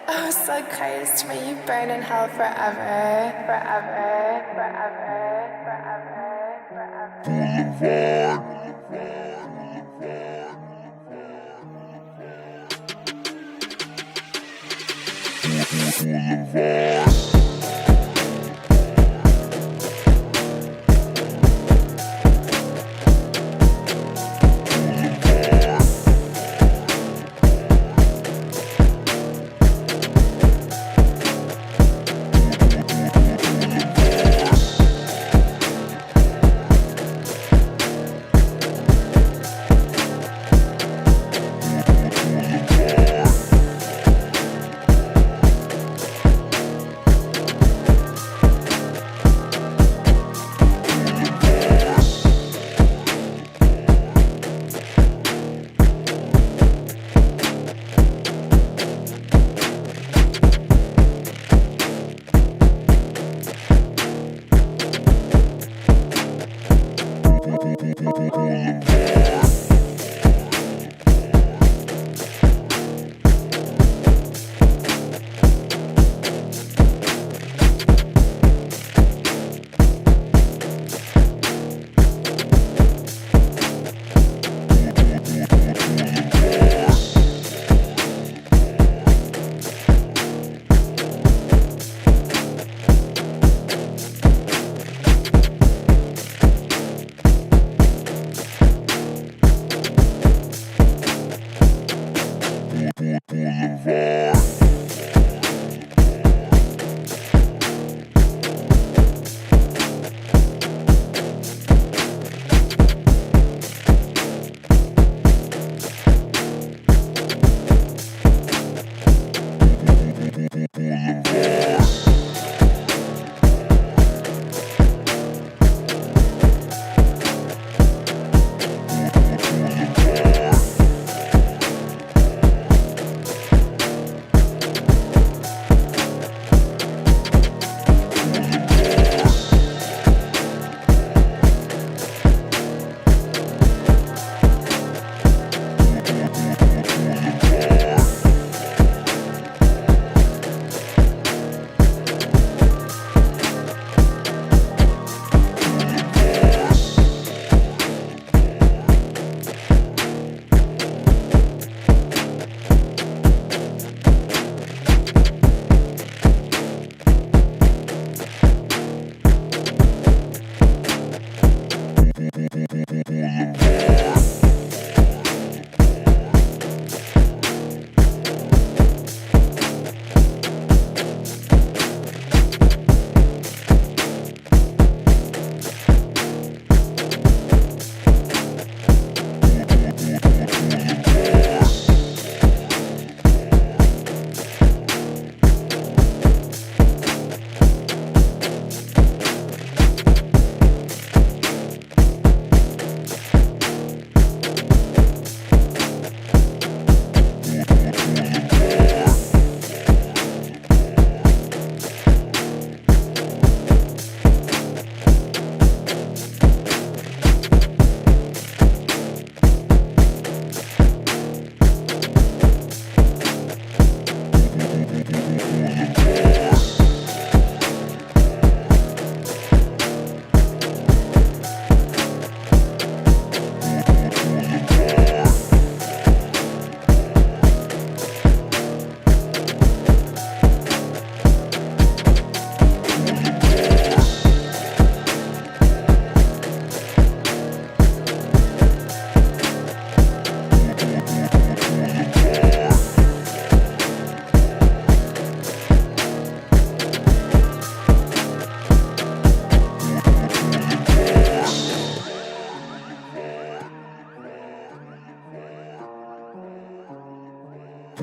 Oh, so Christ, may you burn in hell forever, forever, forever, forever, forever.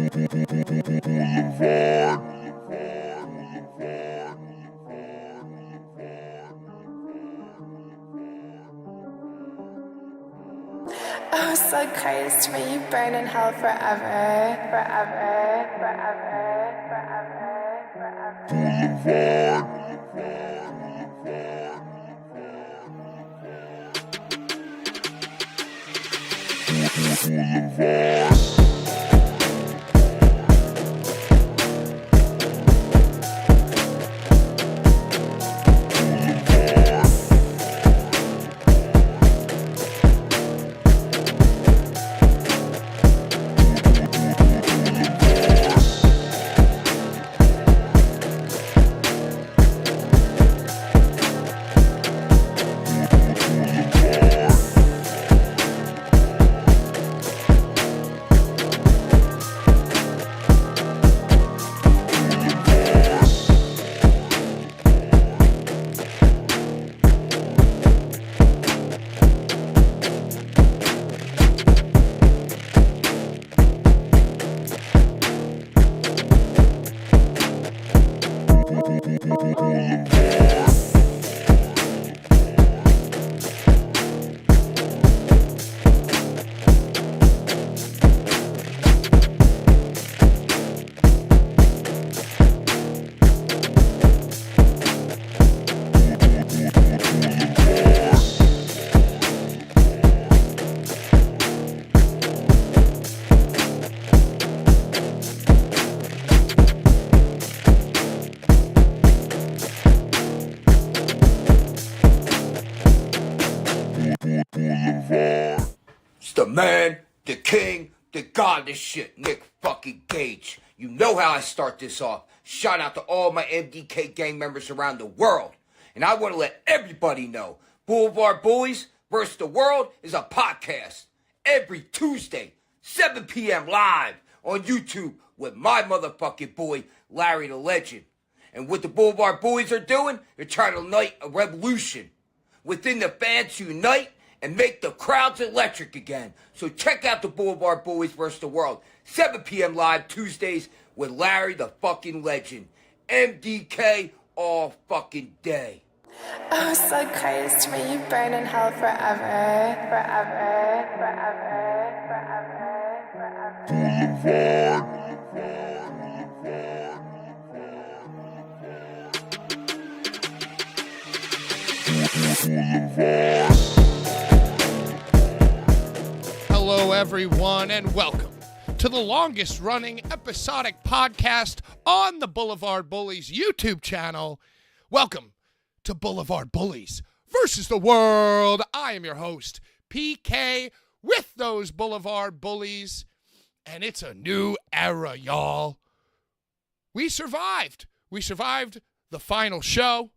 Boulevard. Oh, so Christ, may you burn in hell forever, forever, forever, forever, forever. Boulevard. the king, the god of this shit, Nick fucking Gage. You know how I start this off. Shout out to all my MDK gang members around the world. And I want to let everybody know, Blvd Bullies vs. the World is a podcast every Tuesday, 7 p.m. live on YouTube with my motherfucking boy, Larry the Legend. And what the Blvd Bullies are doing, they're trying to ignite a revolution within the fans to unite and make the crowds electric again. So check out the Blvd Bullies vs. the World, 7 p.m. live Tuesdays with Larry the fucking Legend. MDK all fucking day. Oh, so Christ, may you burn in hell forever, forever, forever, forever, forever. Hello, everyone, and welcome to the longest-running episodic podcast on the Blvd Bullies YouTube channel. Welcome to Blvd Bullies versus the World. I am your host, PK, with those Blvd Bullies, and it's a new era, y'all. We survived. We survived the final show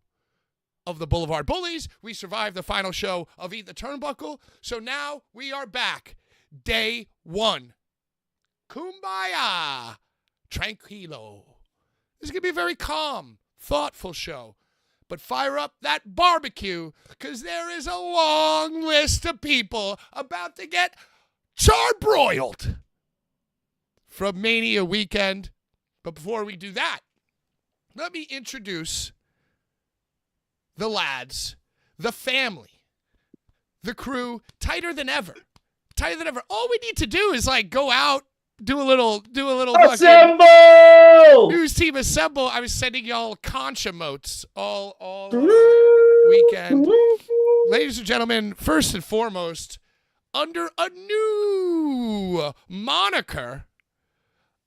of the Blvd Bullies. We survived the final show of Eat the Turnbuckle. So now we are back. Day one. Kumbaya. Tranquilo. This is going to be a very calm, thoughtful show. But fire up that barbecue, because there is a long list of people about to get charbroiled from Mania weekend. But before we do that, let me introduce the lads, the family, the crew, tighter than ever. Tighter than ever. All we need to do is go out, do a little assemble! News team assemble. I was sending y'all conch emotes all weekend. Ladies and gentlemen, first and foremost, under a new moniker,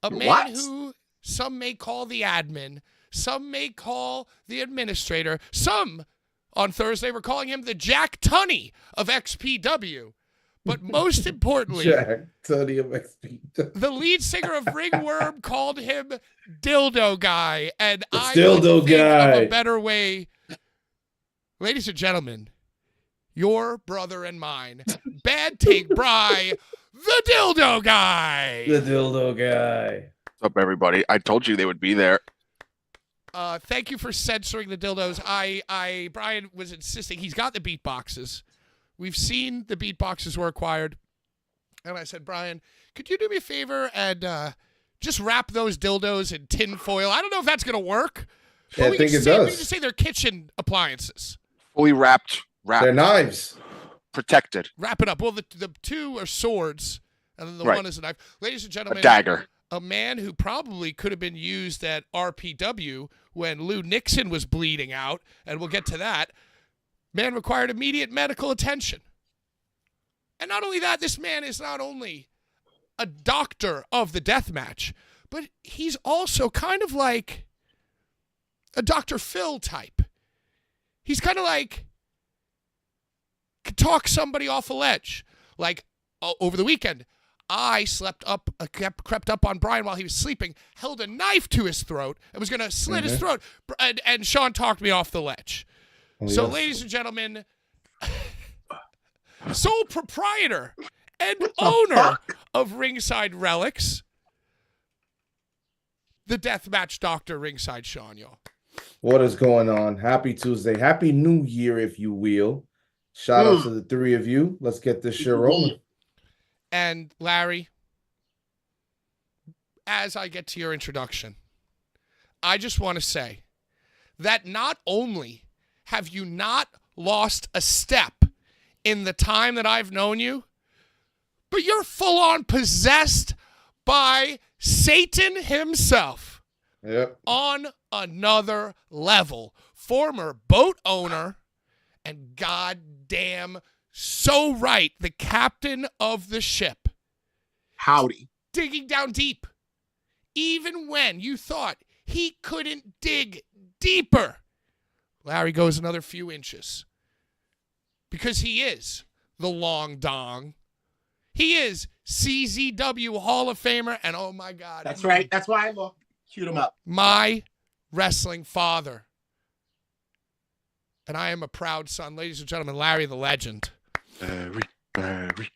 a man who some may call the admin, some may call the administrator. Some on Thursday were calling him the Jack Tunney of XPW. But most importantly, Jack Tunney of XPW. The lead singer of Ringworm called him Dildo Guy. And I Dildo think Guy. of a better way. Ladies and gentlemen, your brother and mine, Bad Take Bry, the Dildo Guy. The Dildo Guy. What's up, everybody? I told you they would be there. Thank you for censoring the dildos. Brian was insisting. He's got the beatboxes. We've seen the beatboxes were acquired. And I said, Brian, could you do me a favor and just wrap those dildos in tin foil? I don't know if that's going to work. Yeah, I think it does. We can just say they're kitchen appliances. Fully wrapped. They're knives. Protected. Wrap it up. Well, the two are swords, and then the one is a knife. Ladies and gentlemen. A dagger. A man who probably could have been used at RPW when Lou Nixon was bleeding out, and we'll get to that. Man required immediate medical attention. And not only that, this man is not only a doctor of the death match, but he's also kind of like a Dr. Phil type. He's kind of like could talk somebody off a ledge. Like over the weekend, I crept up on Brian while he was sleeping, held a knife to his throat, and was going to slit his throat. And Sean talked me off the ledge. Oh, so, yes. Ladies and gentlemen, sole proprietor and owner of Ringside Relics, the deathmatch doctor, Ringside Sean, y'all. What is going on? Happy Tuesday. Happy New Year, if you will. Shout out to the three of you. Let's get this shit rolling. And Larry, as I get to your introduction, I just want to say that not only have you not lost a step in the time that I've known you, but you're full on possessed by Satan himself. Yep. On another level. Former boat owner and goddamn so right, the captain of the ship. Howdy. Digging down deep. Even when you thought he couldn't dig deeper, Larry goes another few inches. Because he is the long dong. He is CZW Hall of Famer, and oh my God. That's right. That's why I look. Shoot him up. My wrestling father. And I am a proud son. Ladies and gentlemen, Larry the Legend. Barry.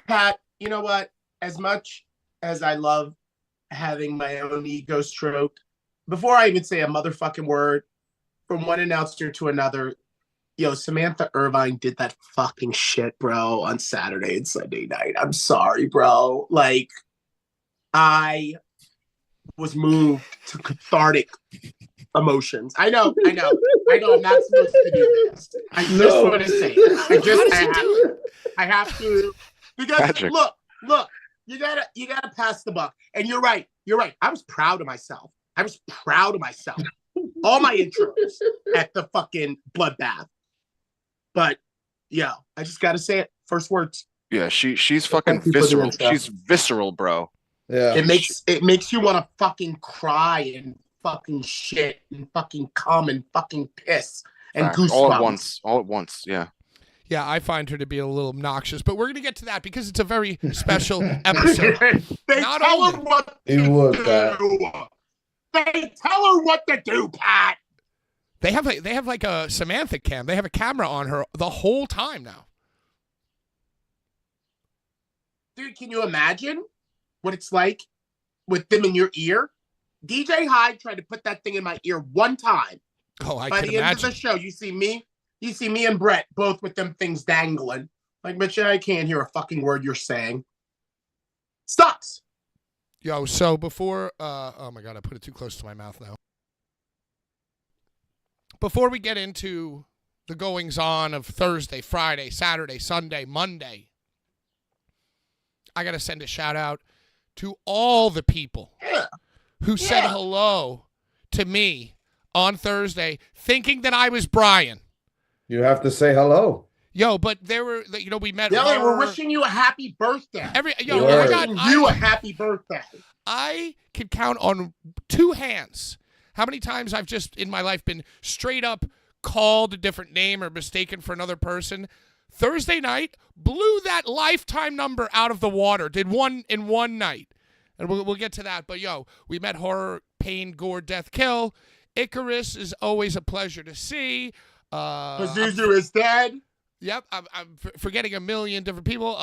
Pat, you know what? As much as I love having my own ego stroked, before I even say a motherfucking word, from one announcer to another, Samantha Irvine did that fucking shit, bro, on Saturday and Sunday night. I'm sorry, bro. Like, I was moved to cathartic emotions. I know. I'm not supposed to do this. I just want to say it. I have to. Because Patrick. look, you gotta pass the buck. And you're right. I was proud of myself. All my intros at the fucking bloodbath. But I just gotta say it. First words. Yeah, she's fucking Thank you for the visceral. intro. She's visceral, bro. Yeah. It makes you want to fucking cry and fucking shit and fucking cum and fucking piss and Facts. goosebumps. All at once. Yeah. Yeah, I find her to be a little obnoxious, but we're going to get to that because it's a very special episode. They Not tell only- her what He to would, do. Pat. They tell her what to do, Pat. They have like a Samantha cam. They have a camera on her the whole time now. Dude, can you imagine what it's like with them in your ear? DJ Hyde tried to put that thing in my ear one time. Oh, I By can the end of imagine. the show, you see me and Brett both with them things dangling. Like, bitch, I can't hear a fucking word you're saying. Sucks. Yo, so before, oh my God, I put it too close to my mouth now. Before we get into the goings on of Thursday, Friday, Saturday, Sunday, Monday, I got to send a shout out to all the people who said hello to me on Thursday thinking that I was Brian. You have to say hello. Yo, but there were, we met. Yeah, her- we're wishing you a happy birthday. Word. You a happy birthday. I could count on two hands how many times I've just in my life been straight up called a different name or mistaken for another person. Thursday night blew that lifetime number out of the water. Did one in one night. And we'll get to that. But, we met Horror, Pain, Gore, Death, Kill. Icarus is always a pleasure to see. Pazuzu is dead. Yep, I'm forgetting a million different people.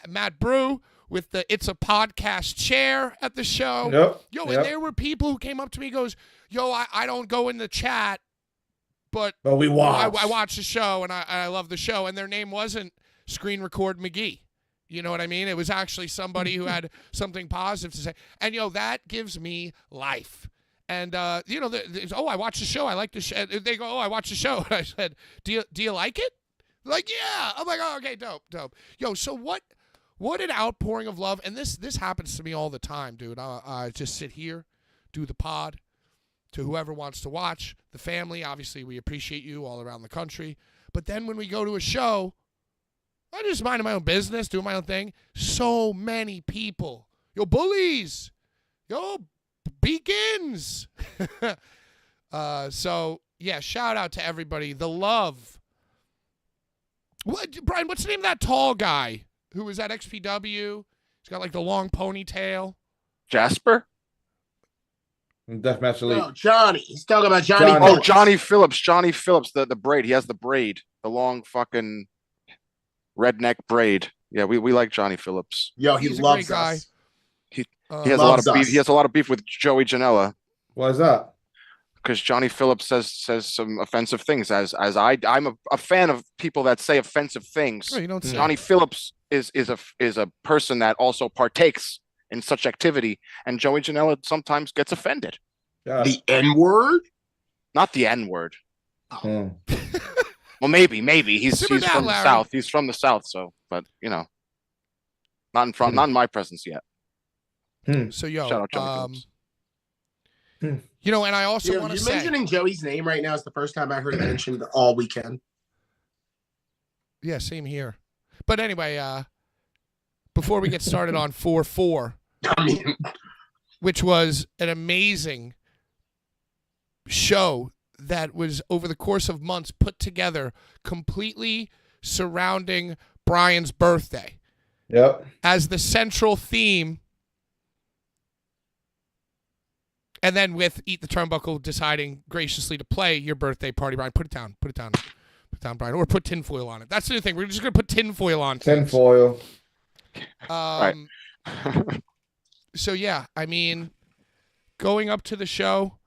Matt Brew with the It's a Podcast chair at the show. Yep. And there were people who came up to me and goes, I don't go in the chat, but we watch. I watch the show, and I love the show. And their name wasn't Screen Record McGee. You know what I mean? It was actually somebody who had something positive to say. And, that gives me life. And, I watch the show. I like the show. They go, I watch the show. And I said, do you like it? Like, yeah. I'm like, oh, okay, dope. So what an outpouring of love. And this happens to me all the time, dude. I just sit here, do the pod. To whoever wants to watch, the family, obviously we appreciate you all around the country. But then when we go to a show, I just minding my own business, doing my own thing. So many people. Yo, bullies. Yo, beacons. Shout out to everybody. The love. What, Brian, what's the name of that tall guy who was at XPW? He's got like the long ponytail. Jasper? Deathmatch Elite. No, Johnny. He's talking about Johnny. Johnny. Oh, Phillips. Johnny Phillips, the braid. He has the braid, the long fucking redneck braid. Yeah, we like Johnny Phillips. Yo, he He's a loves great guy. us. He has a lot Loves of beef. us. He has a lot of beef with Joey Janela Why is that? because Johnny Phillips says some offensive things. I'm a fan of people that say offensive things. No, you don't say. Johnny Phillips is a person that also partakes in such activity, and Joey Janela sometimes gets offended. Yeah. The N-word? Not the N word. Hmm. Well, maybe he's Simmer down, from the Larry. South. He's from the South, so not in my presence yet. So, yo, Shout out Johnny Phillips. and I also You want to you say. mentioning Joey's name right now is the first time I heard it mentioned all weekend. Yeah, same here. But anyway, before we get started on 4-4, I mean, which was an amazing show that was over the course of months put together completely surrounding Brian's birthday. Yep. as the central theme. And then with Eat the Turnbuckle deciding graciously to play your birthday party, Brian. Put it down. Put it down. Put it down, Brian. Or put tinfoil on it. That's the thing. We're just going to put tinfoil on things. Tinfoil. Right. So, yeah, I mean, going up to the show,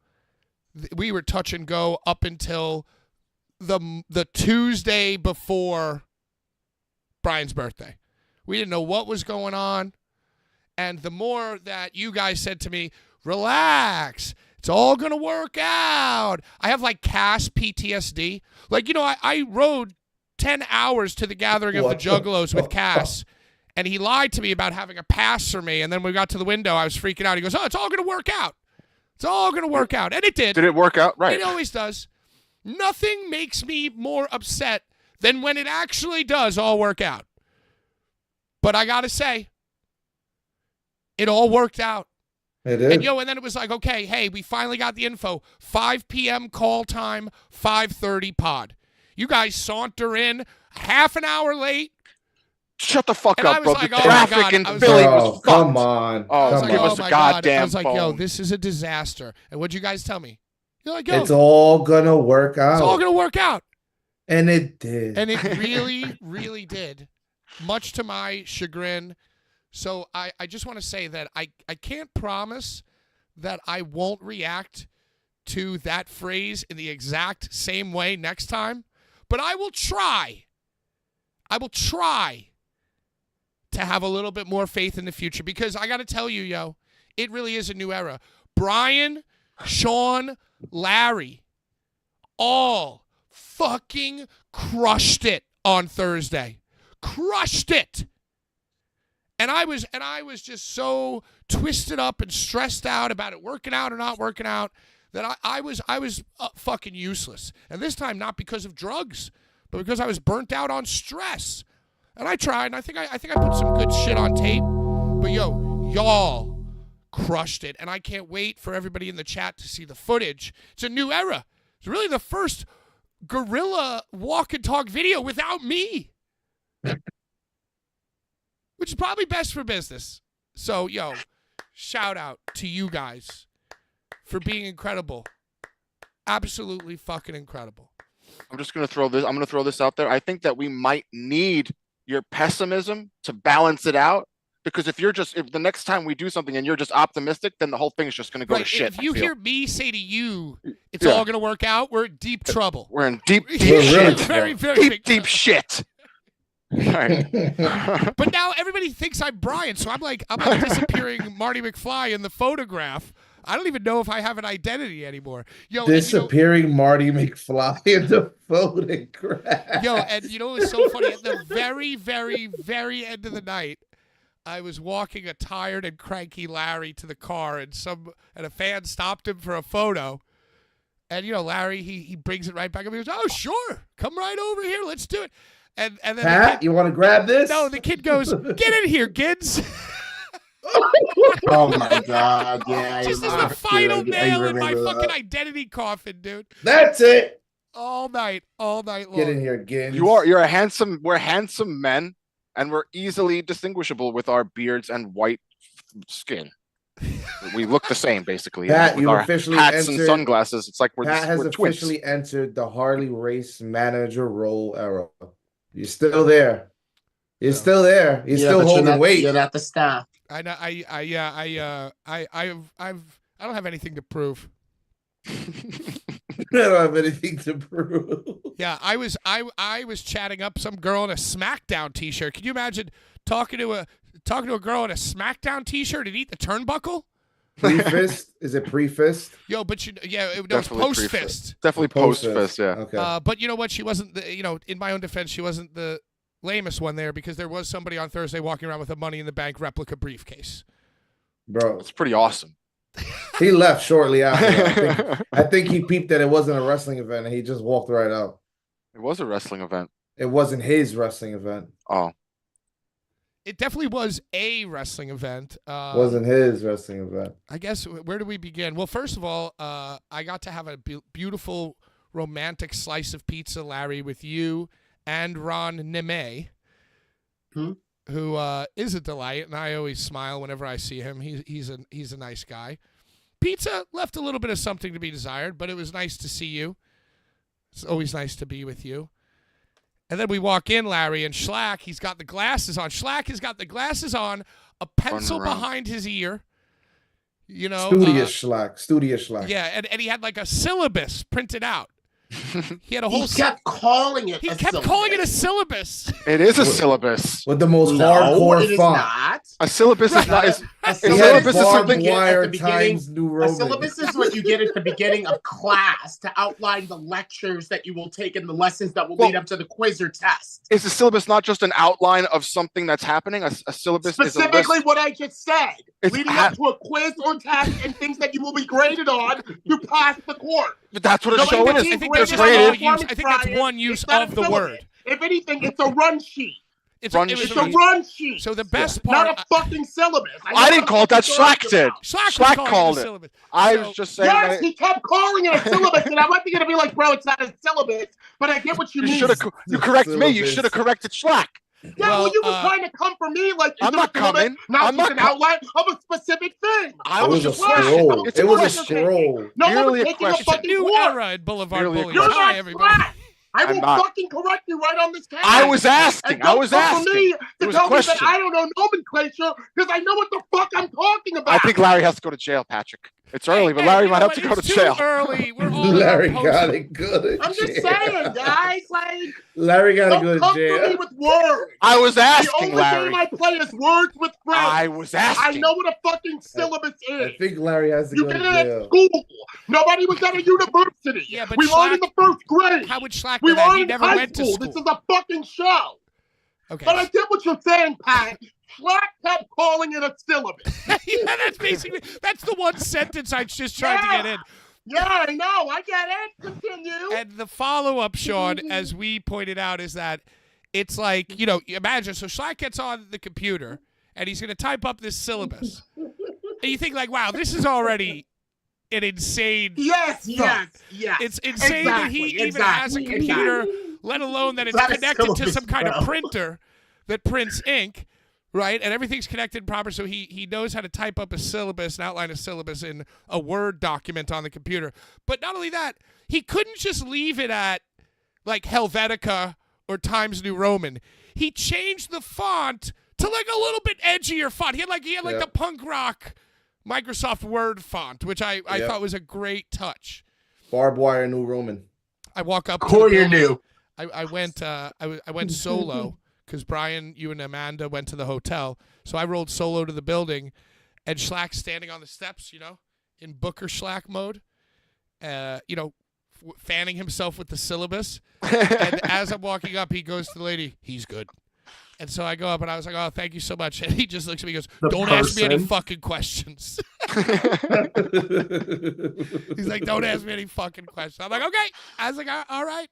we were touch and go up until the Tuesday before Brian's birthday. We didn't know what was going on. And the more that you guys said to me, relax, it's all going to work out. I have like Cass PTSD. Like, I rode 10 hours to the gathering of the Juggalos with Cass. And he lied to me about having a pass for me. And then when we got to the window, I was freaking out. He goes, oh, it's all going to work out. It's all going to work out. And it did. Did it work out? Right. It always does. Nothing makes me more upset than when it actually does all work out. But I got to say, it all worked out. It is. And and then it was like, okay, hey, we finally got the info. 5 p.m. call time, 5:30 pod. You guys saunter in half an hour late. Shut the fuck And up, I was bro. like, The oh my traffic God. in I was Philly like, was Oh, fucked. come on. Oh, I was Come like, give on. us oh a my God. I goddamn was like, yo, phone. this is a disaster. And what'd you guys tell me? You're like, yo, It's all gonna work out. it's all going to work out. And it did. And it really, really did, much to my chagrin. So I just want to say that I can't promise that I won't react to that phrase in the exact same way next time, but I will try. I will try to have a little bit more faith in the future because I got to tell you, yo, it really is a new era. Brian, Sean, Larry, all fucking crushed it on Thursday. Crushed it. And I was just so twisted up and stressed out about it working out or not working out that I was fucking useless. And this time not because of drugs, but because I was burnt out on stress. And I tried, and I think I put some good shit on tape. But yo, y'all crushed it, and I can't wait for everybody in the chat to see the footage. It's a new era. It's really the first guerrilla walk and talk video without me. Which is probably best for business. So, yo, shout out to you guys for being incredible. Absolutely fucking incredible. I'm going to throw this out there. I think that we might need your pessimism to balance it out. Because if the next time we do something and you're just optimistic, then the whole thing is just going to go to shit. If you hear me say to you, it's all going to work out, we're in deep trouble. We're in deep shit. Very, very deep shit. Right. But now everybody thinks I'm Brian, so I'm like disappearing Marty McFly in the photograph. I don't even know if I have an identity anymore. Yo, disappearing Marty McFly in the photograph. Yo, and it was so funny. At the very, very, very end of the night, I was walking a tired and cranky Larry to the car, and a fan stopped him for a photo. And Larry, he brings it right back up. He goes, "Oh, sure, come right over here, let's do it." And then Pat, you want to grab this? No, the kid goes, "Get in here, kids." Oh my God! Yeah, This is the final nail in my fucking identity coffin, dude. That's it. All night long. Get in here, Gins. We're handsome men, and we're easily distinguishable with our beards and white skin. We look the same, basically. Pat, with you our officially hats entered, and sunglasses. It's like we're twins. Officially entered the Harley race manager role era. You're still there. You're still there. You're still holding weight. You're not the staff. I know. I don't have anything to prove. I don't have anything to prove. Yeah, I was chatting up some girl in a SmackDown t-shirt. Can you imagine talking to a girl in a SmackDown t-shirt and Eat the Turnbuckle? Pre-fist? Is it pre-fist? Yo, but it was post-fist. Definitely post-fist, yeah. Okay. But you know what? She wasn't in my own defense, she wasn't the lamest one there because there was somebody on Thursday walking around with a Money in the Bank replica briefcase. Bro, it's pretty awesome. He left shortly after. I think he peeped that it wasn't a wrestling event and he just walked right out. It was a wrestling event. It wasn't his wrestling event. Oh. It definitely was a wrestling event. Wasn't his wrestling event. I guess, where do we begin? Well, first of all, I got to have a beautiful romantic slice of pizza, Larry, with you and Ron Neme. who is a delight, and I always smile whenever I see him. He's a nice guy. Pizza left a little bit of something to be desired, but it was nice to see you. It's always nice to be with you. And then we walk in, Larry, and Schlack, he's got the glasses on. Schlack has got the glasses on, a pencil behind his ear. You know, Studious Schlack. Yeah, and he had like a syllabus printed out. He had a whole. He kept calling it. He kept calling it a syllabus. It is a syllabus. With the most No, hardcore it is font. not. A syllabus is not. A A syllabus is barbed something wire at the beginning. times New A Roman. syllabus is what you get at the beginning of class to outline the lectures that you will take in the lessons that will lead up to the quiz or test. Is the syllabus not just an outline of something that's happening? A syllabus Specifically is a list. what I just said, It's leading up to a quiz or test and things that you will be graded on to pass the course. But that's what a Nobody show will is. be I think It's that's graded all on rated. use. I think that's Brian. one use It's not of a the syllabus. word. If anything, it's a run sheet. It's Run it was sheet. It's a run sheet. So the best part. Not a fucking syllabus. I didn't call it that. Schlack did. Schlack called it. syllabus. I So- was just saying Yes, that he kept calling it a syllabus, and I wasn't going to be like, bro, it's not a syllabus, but I get what you you mean. should have. You correct me. You Syllabus. should have corrected Schlack. Yeah, Well, you were trying to come for me like I'm it's a not syllabus, coming. not I'm just not an outline of a specific thing. I It was was a just scroll. It's It was a question. scroll. No one Merely was a taking a question. It's a fucking new course. era in Blvd Merely a Bullies. You're Hi, not everybody. Schlack. I I'm will not. fucking correct you right on this case. I was asking. And I don't was come for asking. me It to was a tell me that question. I don't know nomenclature because I know what the fuck I'm talking about. I think Larry has to go to jail, Patrick. It's early, but Hey, Larry you might know have to what? go to It's too jail. early. We're all in our Larry post- got it good. I'm just saying, guys. Like, Larry got to don't go to come for me jail. with words. I was The asking, only Larry. game I play is words with friends. I was asking. I know what a fucking syllabus is. I think Larry has to You go did to it at jail. school. Nobody was at a university. Yeah, but we learned in Schlack- the first grade. How would Schlack We know that? learned He in never high went to school. school. This is a fucking show. Okay. But I get what you're saying, Pat. Schlack kept calling it a syllabus. Yeah, that's the one sentence I just tried to get in. Yeah, I know. I get it. Continue. And the follow-up, Sean, as we pointed out, is that it's like, you know, imagine, so Schlack gets on the computer, and he's going to type up this syllabus. And you think, like, wow, this is already an insane... Yes. It's insane that he even has a computer, let alone that it's That's connected to syllabus, some kind of bro. printer that prints ink, right? And everything's connected proper, so he knows how to type up a syllabus and outline a syllabus in a Word document on the computer. But not only that, he couldn't just leave it at, like, Helvetica or Times New Roman. He changed the font to, like, a little bit edgier font. He had like Yeah. the punk rock Microsoft Word font, which I Yeah. thought was a great touch. Barbed wire New Roman. I walk up. Core to the you're building. new. I went. I went solo because Brian, you and Amanda went to the hotel. So I rolled solo to the building, and Schlack's standing on the steps, you know, in Booker Schlack mode, you know, fanning himself with the syllabus. And as I'm walking up, he goes to the lady. He's good. And so I go up and I was like, "Oh, thank you so much." And he just looks at me and goes, The "Don't ask me any person? fucking questions." He's like, "Don't ask me any fucking questions." I'm like, "Okay." I was like, "All right.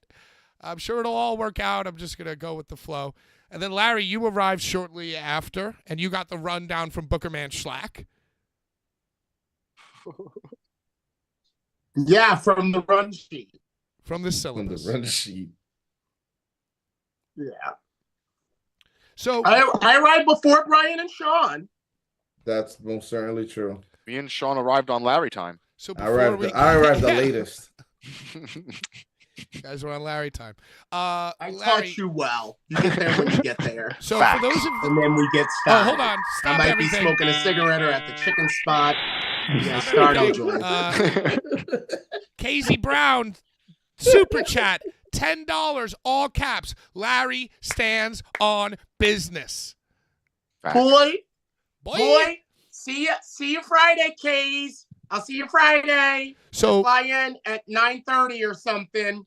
I'm sure it'll all work out. I'm just going to go with the flow." And then, Larry, you arrived shortly after, and you got the rundown from Bookerman Schlack. Yeah, from the run sheet. From the On syllabus. the run sheet. Yeah. So, I arrived before Brian and Sean. That's most certainly true. Me and Sean arrived on Larry time. so I before arrived. we... I arrived the Yeah, latest. You guys were on Larry time. I Larry, taught you well. You get there when you get there. so Facts. for those of And then we get Oh, started. hold on. I Stop might everything. be smoking a cigarette or at the chicken spot. Yeah, Stop start everything. enjoying. Casey Brown, super chat, $10, all caps. Larry stands on business. Boy, Boy. boy, see you Friday, Kays. I'll see you Friday. So, Fly in at 9:30 or something.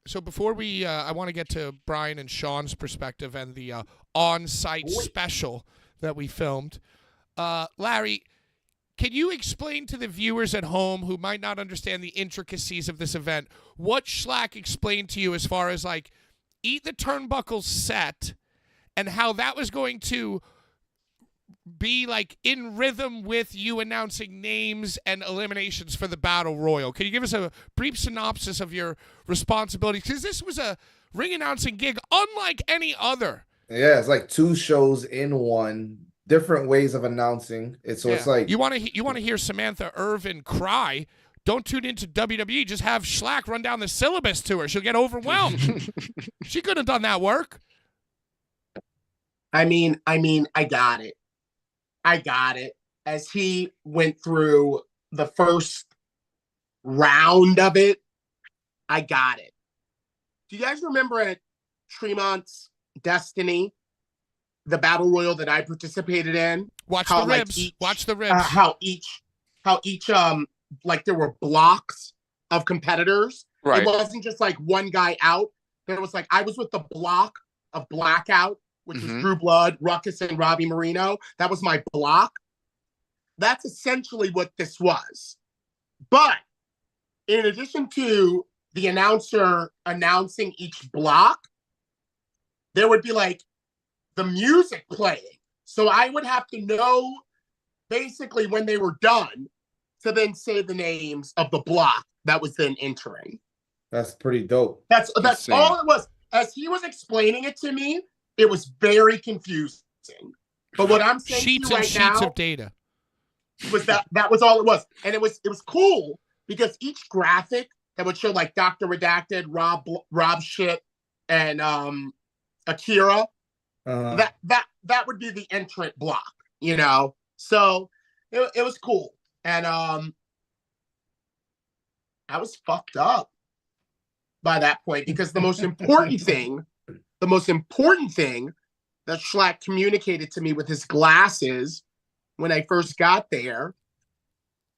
so before we, I want to get to Brian and Sean's perspective and the on-site special that we filmed. Larry, can you explain to the viewers at home who might not understand the intricacies of this event what Schlack explained to you as far as like Eat the Turnbuckles set and how that was going to be like in rhythm with you announcing names and eliminations for the Battle Royal? Can you give us a brief synopsis of your responsibilities? Because this was a ring announcing gig unlike any other Yeah, it's like two shows in one, different ways of announcing it. So it's Yeah. like You want to hear Samantha Irvin cry? Don't tune into WWE. Just have Schlack run down the syllabus to her. She'll get overwhelmed. She couldn't have done that work. I mean, I got it. I got it. As he went through the first round of it, I got it. Do you guys remember at Tremont's Destiny, the battle royal that I participated in? Watch the ribs. Watch the ribs. How each like there were blocks of competitors. Right. It wasn't just like one guy out. There was like I was with the block of Blackout, which was Drew Blood, Ruckus, and Robbie Marino. That was my block. That's essentially what this was. But in addition to the announcer announcing each block, there would be like the music playing. So I would have to know basically when they were done to then say the names of the block that was then entering. that's pretty dope. That's Insane. all it was. As he was explaining it to me, it was very confusing. But what I'm saying Sheets to you and right sheets now of data. was that was all it was. And it was cool because each graphic that would show like Dr. Redacted, Rob Shit, and Akira, that would be the entrant block, you know. So it was cool. And I was fucked up by that point because the most important thing that Schlack communicated to me with his glasses when I first got there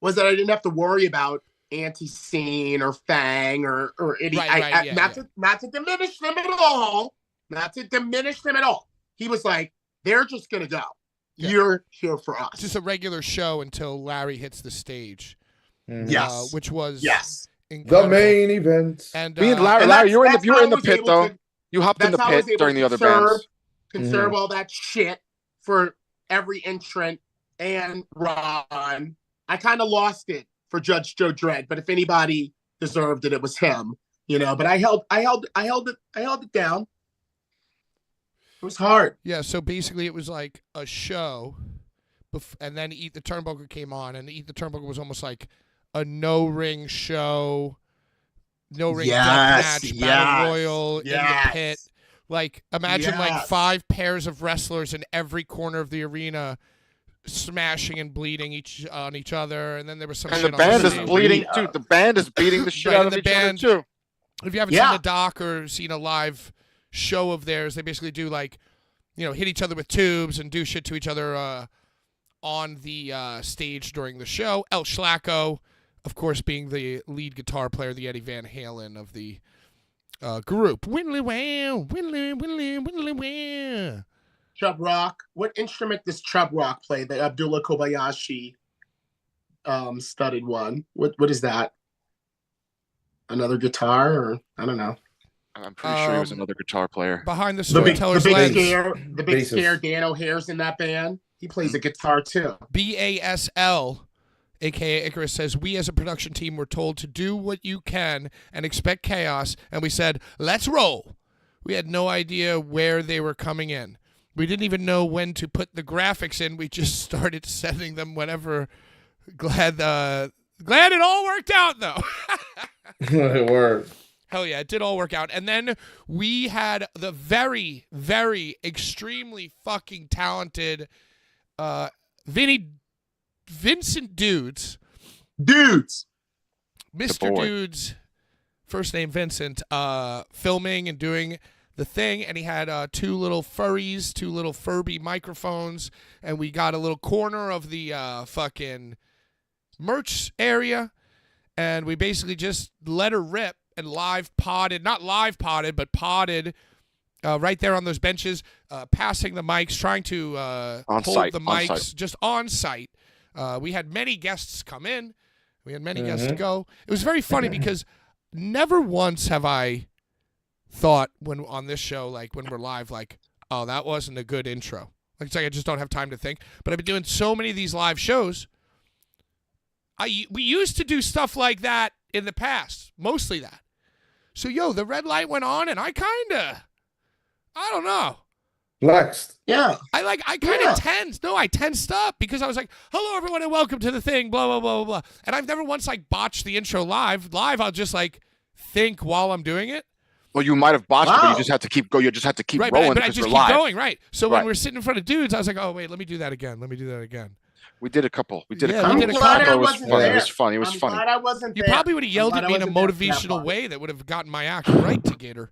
was that I didn't have to worry about Anti-Scene or Fang or any. Not to diminish them at all. Not to diminish them at all. He was like, they're just gonna go. Yeah. You're here for us. Just a regular show until Larry hits the stage. Yes. Which was The main event. And Me and Larry, you were in the pit though. You hopped in the pit during the other bands. Conserve all that shit for every entrant and Ron. I kind of lost it for Judge Joe Dredd, but if anybody deserved it, it was him. You know, but I held it down. It was hard. Yeah, so basically it was like a show, and then Eat the Turnbuckle came on, and Eat the Turnbuckle was almost like a no-ring show, no-ring deathmatch, battle royal in the pit. Like, imagine like 5 pairs of wrestlers in every corner of the arena smashing and bleeding on each other, and then there was some shit on the band is bleeding too. The band is beating the shit out of each other too. If you haven't seen the doc or seen a live show of theirs, they basically do like, hit each other with tubes and do shit to each other on the stage during the show. El Schlacko, of course, being the lead guitar player, the Eddie Van Halen of the group. Whindly wow, whindly, whindly, whindly wow. Chub Rock. What instrument does Chub Rock play? The Abdullah Kobayashi studded one. What is that? Another guitar, or I don't know. I'm pretty sure he was another guitar player. Behind the storyteller's the lens. big scare. Dan O'Hare's in that band. He plays a guitar too. BASL, aka Icarus, says, we as a production team were told to do what you can and expect chaos, and we said, let's roll. We had no idea where they were coming in. We didn't even know when to put the graphics in. We just started sending them whenever. Glad it all worked out, though. It worked. Hell yeah, it did all work out. And then we had the very, very extremely fucking talented Vincent Dudes. Mr. Dudes, first name Vincent, filming and doing the thing, and he had 2 little furries, 2 little Furby microphones, and we got a little corner of the fucking merch area, and we basically just let her rip and not live potted, but potted right there on those benches, passing the mics, trying to hold the mics just on site. We had many guests come in. We had many guests go. It was very funny because never once have I thought when on this show, like when we're live, like, oh, that wasn't a good intro. Like, it's like I just don't have time to think. But I've been doing so many of these live shows. We used to do stuff like that in the past, mostly that. So, the red light went on, and I don't know. Flexed. Yeah. I kind of tensed. No, I tensed up because I was like, hello, everyone, and welcome to the thing, blah, blah, blah, blah, blah. And I've never once, like, botched the intro live. Live, I'll just, like, think while I'm doing it. Well, you might have botched it, but you just have to keep You just have to keep rolling but I because just we're keep live. going, right. So when we're sitting in front of dudes, I was like, oh, wait, let me do that again. We did a couple. We did a Yeah, we couple. did a couple. I wasn't there. It was funny. It was I'm funny. glad I wasn't You there. probably would have yelled I'm at glad me in I a wasn't there for that motivational part. way that would have gotten my act right to Gator.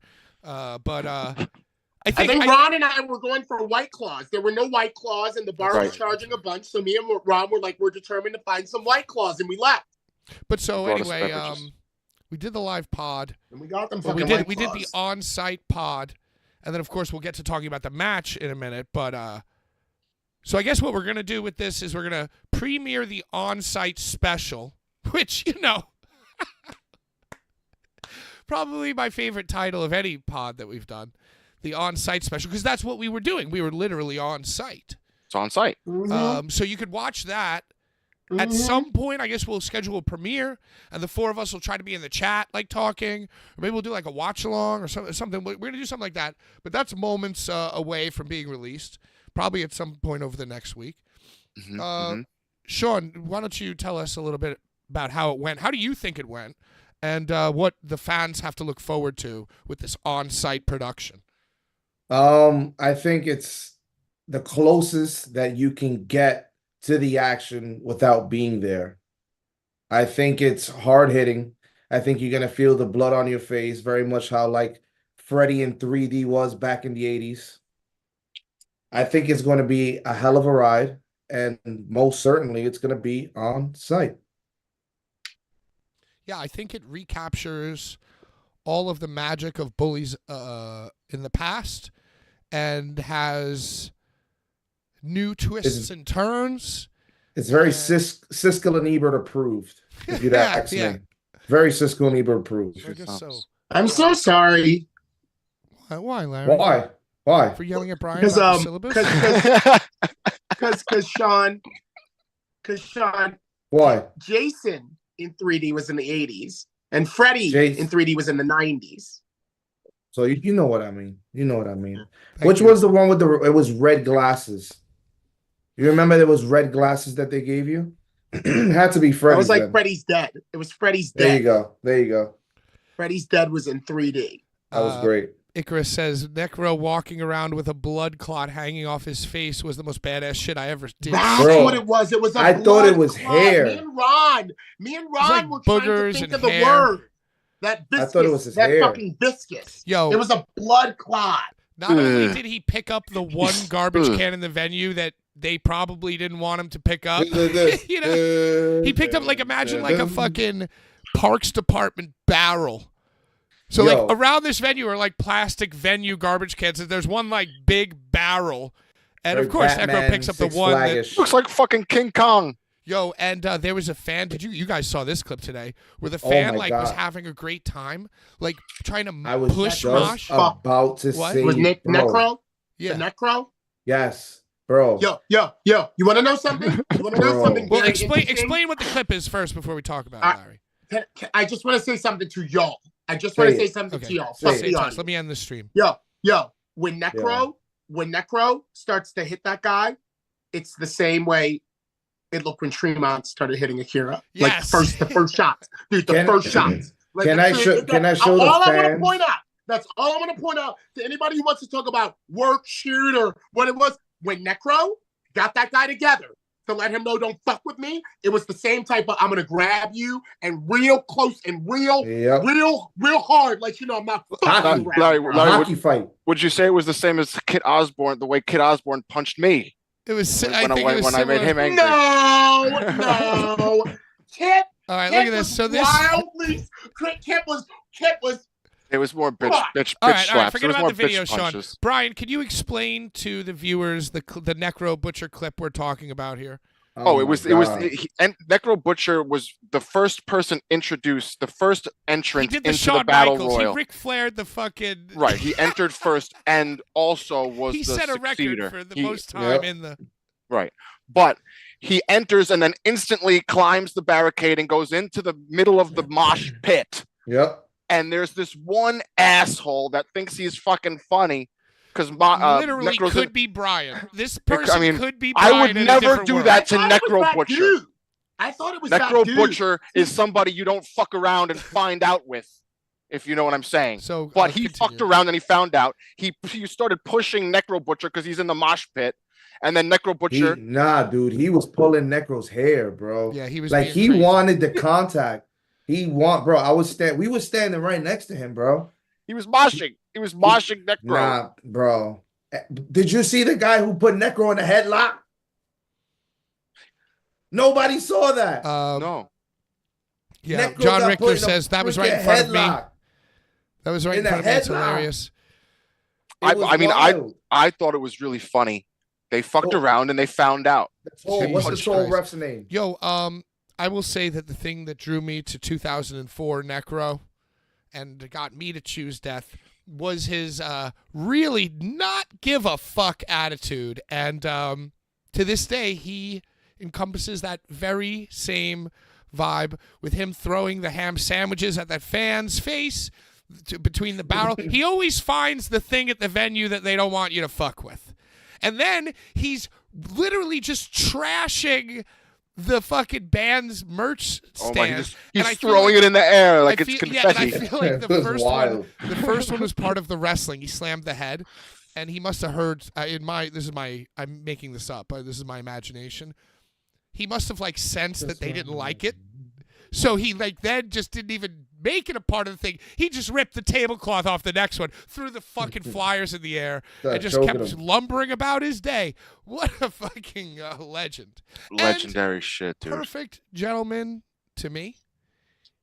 I think Ron and I were going for White Claws. There were no White Claws, and the bar was charging a bunch. So me and Ron were like, we're determined to find some White Claws, and we left. But so Brought us anyway, beverages. we did the live pod. And we got them Well, fucking we did White the Claws. on-site pod, and then of course we'll get to talking about the match in a minute. But so I guess what we're gonna do with this is we're gonna premiere the on-site special, which probably my favorite title of any pod that we've done, the on-site special, because that's what we were doing. We were literally on site. It's on site. So you could watch that. At some point, I guess we'll schedule a premiere, and the four of us will try to be in the chat, like talking, or maybe we'll do like a watch along or something. We're gonna do something like that, but that's moments away from being released, probably at some point over the next week. Sean, why don't you tell us a little bit about how it went? How do you think it went, and what the fans have to look forward to with this on-site production? I think it's the closest that you can get to the action without being there. I think it's hard hitting. I think you're gonna feel the blood on your face, very much how like Freddy in 3D was back in the 80s. I think it's going to be a hell of a ride, and most certainly it's going to be on site. Yeah, I think it recaptures all of the magic of Bullies in the past and has new twists and turns. It's very Siskel and Ebert approved, if you'd ask me. Very Siskel and Ebert approved. I guess so. I'm so sorry. Why, Larry? Why? For yelling at Brian about the syllabus? Because Sean. Why? Jason in 3D was in the 80s, and Freddy in 3D was in the 90s. So you know what I mean. You know what I mean. Which was the one with it was red glasses. You remember there was red glasses that they gave you? It had to be Freddy's. It was like then. Freddy's Dead. It was Freddy's Dead. There you go. Freddy's Dead was in 3D. That was great. Icarus says Necro walking around with a blood clot hanging off his face was the most badass shit I ever did. That's what it was. It was. I thought it was hair. Me and Ron like were trying to think of the word. That viscous. I thought it was his hair. Fucking viscous. Yo, it was a blood clot. Not only did he pick up the one garbage can in the venue that they probably didn't want him to pick up, you know, he picked up like imagine like a fucking Parks Department barrel. So like around this venue are like plastic venue garbage cans. And there's one like big barrel, and of course Necro picks up the one that looks like fucking King Kong. Yo, and there was a fan. You guys saw this clip today where the fan was having a great time, like trying to push Mosh. About to say was Necro? Yeah, the Necro. Yes, bro. Yo. You want to know something? You want to know something? Well, explain what the clip is first before we talk about it, Larry. I just want to say something to y'all. I just want to say something to y'all. Let me end the stream. Yo, when Necro starts to hit that guy, it's the same way it looked when Tremont started hitting Akira. Yes. Like the first shots. Dude, the first shots. Like, can I show the fans? I want to point out. That's all I want to point out to anybody who wants to talk about work, shoot, or what it was. When Necro got that guy together to let him know, don't fuck with me, it was the same type of, I'm going to grab you and real close and real hard. Like, you know, I'm not fucking Larry, hockey fight. Would you say it was the same as Kit Osborne, the way Kit Osborne punched me? It was when I made him angry. No. Kit. All right, look at this. So this Kit was. It was more bitch all right, slaps. Forget about the video, Sean. Punches. Brian, can you explain to the viewers the Necro Butcher clip we're talking about here? And Necro Butcher was the first person introduced, the first entrant into the Battle Royal. He Ric Flaired the fucking right. He entered first and also was he the set a succeeder. record for the most time in the right. But he enters and then instantly climbs the barricade and goes into the middle of the mosh pit. Yep. And there's this one asshole that thinks he's fucking funny Because literally could be Brian. This person could be Brian. I would never do that to Necro Butcher. Dude. I thought it was Necro that Butcher is somebody you don't fuck around and find out with, if you know what I'm saying. So, but he fucked around and he found out. He started pushing Necro Butcher because he's in the mosh pit, and then Necro Butcher. Dude, he was pulling Necro's hair, bro. Yeah, he was like he crazy. wanted the contact. We were standing right next to him, bro. He was moshing. He was moshing Necro. Nah, bro. Did you see the guy who put Necro in the headlock? Nobody saw that. No. Yeah, Necro John got Richter put in a says that was right in freaking front of me. headlock. That was right in In a front of me. It's headlock. hilarious. I thought it was really funny. They fucked around and they found out. What's the troll ref's name? Yo, I will say that the thing that drew me to 2004 Necro and got me to choose death was his really not give a fuck attitude. And to this day, he encompasses that very same vibe with him throwing the ham sandwiches at that fan's face between the barrel. He always finds the thing at the venue that they don't want you to fuck with. And then he's literally just trashing the fucking band's merch stand. He's throwing it in the air like it's confetti. Yeah, and I feel like the first one was part of the wrestling. He slammed the head, and he must have heard I'm making this up, this is my imagination. He must have like sensed that they didn't like it. So he like then just didn't even make it a part of the thing. He just ripped the tablecloth off the next one, threw the fucking flyers in the air, and just kept lumbering about his day. What a fucking legend. Legendary shit, dude. Perfect gentleman to me.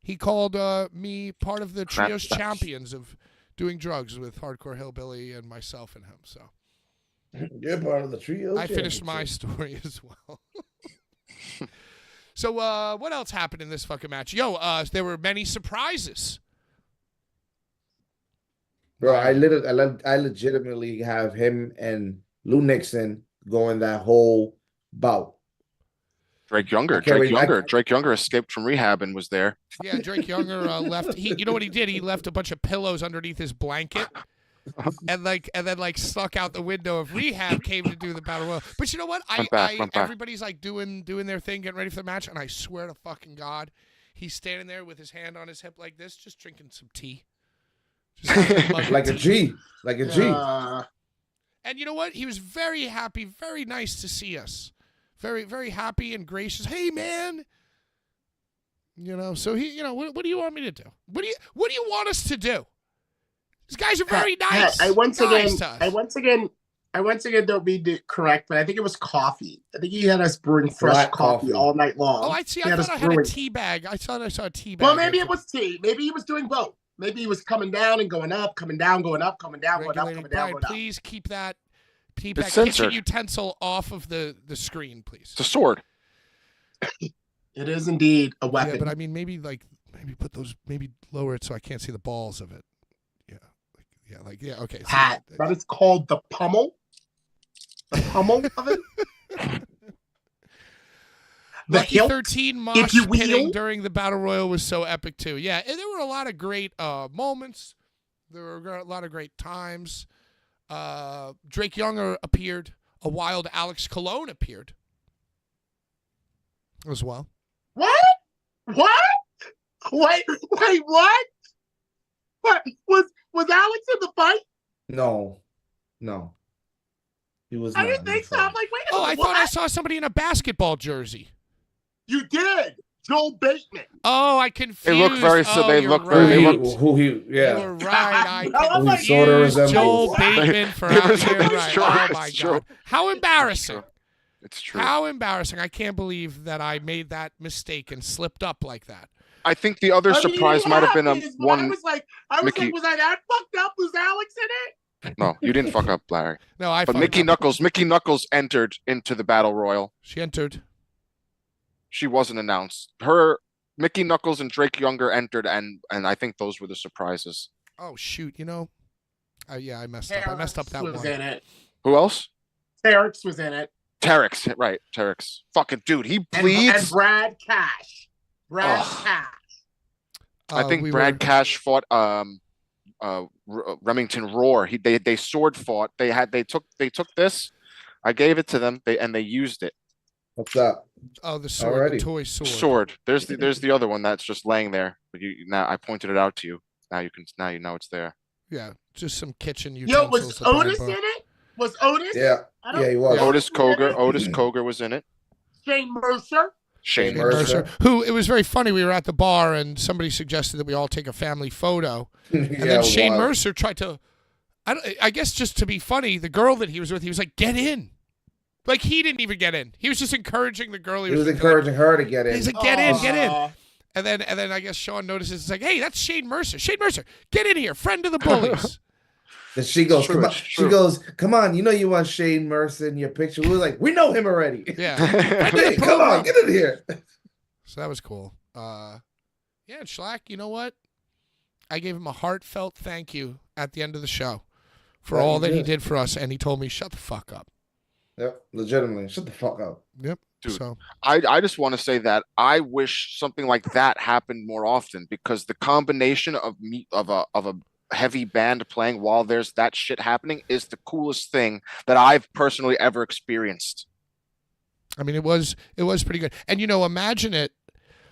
He called me part of the Trios champions of doing drugs with Hardcore Hillbilly and myself and him. So you're part of the Trios. I finished my story as well. So what else happened in this fucking match? Yo, there were many surprises. Bro, I legitimately have him and Lou Nixon going that whole bout. Drake Younger escaped from rehab and was there. Yeah, Drake Younger left. You know what he did? He left a bunch of pillows underneath his blanket. And then snuck out the window of rehab, came to do the battle royal. But you know what? Everybody's like doing their thing, getting ready for the match, and I swear to fucking God, he's standing there with his hand on his hip like this, just drinking some tea. Like a G. And you know what? He was very happy, very nice to see us. Very, very happy and gracious. Hey man. You know, so what do you want me to do? What do you want us to do? These guys are very nice. I once again don't mean to correct, but I think it was coffee. I think he had us brewing fresh coffee all night long. Oh, I see. I thought I had a tea bag. I thought I saw a tea bag. Well, maybe it was tea. Maybe he was doing both. Maybe he was coming down and going up, coming down, going up, coming down, going up, coming down, going up. Please keep that kitchen utensil off of the screen, please. It's a sword. It is indeed a weapon. Yeah, but I mean, maybe put those, maybe lower it so I can't see the balls of it. Yeah, okay. Pat, that is called the pummel. The pummel of it. Lucky 13 mosh pitting during the Battle Royal was so epic too. Yeah, and there were a lot of great moments. There were a lot of great times. Drake Younger appeared. A wild Alex Colon appeared as well. What? Wait, what? What was Alex in the fight? No. He was. I didn't think so. I'm like, wait a minute. I thought I saw somebody in a basketball jersey. You did, Joel Bateman. Oh, I confused. They look very. They look right. very. You were right. I confused Joel Bateman for out here. Right. Oh my God! How embarrassing! It's true. How embarrassing! I can't believe that I made that mistake and slipped up like that. I think the other surprise might have been one. I was like, was I that fucked up? Was Alex in it? No, you didn't fuck up, Larry. No, I. But Mickey Knuckles entered into the Battle Royal. She entered. She wasn't announced. Mickey Knuckles and Drake Younger entered, and I think those were the surprises. Oh shoot! You know, yeah, I messed up. I messed up that one. In it. Who else? Terex was in it. Terex, right? Terex, fucking dude, he bleeds. And Brad Cash. Cash. I think Brad Cash fought Remington Roar. They sword fought. They took this. I gave it to them. They used it. What's up? Oh, the sword, the Alrighty. toy sword. Sword. There's the other one that's just laying there. But now I pointed it out to you. Now you know it's there. Yeah, just some kitchen Yo, utensils. was that Brian Otis in bought. it? Was Otis? Yeah. I don't- Yeah, he was. Yeah. Otis Koger was in it. Shane Mercer. Shane Shane Mercer. Mercer. Who, it was very funny. We were at the bar and somebody suggested that we all take a family photo. And Yeah, then Shane wild. Mercer tried to, I guess just to be funny, the girl that he was with, he was like, get in. Like, he didn't even get in. He was just encouraging the girl. He was encouraging her to get in. He's like, get in, get in. Aw. And then I guess Sean notices, it's like, hey, that's Shane Mercer. Shane Mercer, get in here, friend of the Bullies. And she goes, True, come on. it's She true. goes, come on. You know you want Shane Mercer in your picture. We were like, we know him already. Yeah. Hey, come on, get in here. So that was cool. Yeah, and Schlack, you know what? I gave him a heartfelt thank you at the end of the show for Yeah, all you that he did. did for us, and he told me, shut the fuck up. Yep, legitimately. Shut the fuck up. Yep. Dude. So I just want to say that I wish something like that happened more often, because the combination of a heavy band playing while there's that shit happening is the coolest thing that I've personally ever experienced. I mean, it was pretty good. And you know, imagine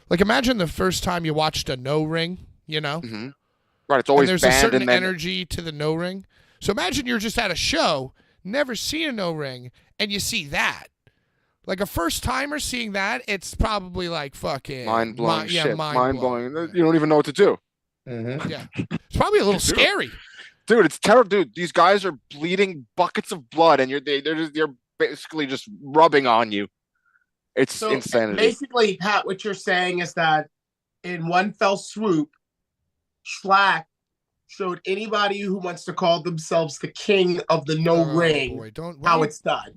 the first time you watched a no ring, you know? Hmm. Right, it's always and there's a band certain and then energy to the no ring. So imagine you're just at a show, never seen a no ring, and you see that. Like a first timer seeing that, it's probably like fucking mind blowing shit. Mind blowing. Yeah. You don't even know what to do. Mm-hmm. Yeah. It's probably a little Dude. scary. Dude, it's terrible. Dude, these guys are bleeding buckets of blood, and they're basically just rubbing on you. It's So insanity. basically, Pat, what you're saying is that in one fell swoop, Schlack showed anybody who wants to call themselves the king of the no ring Boy, how it's done.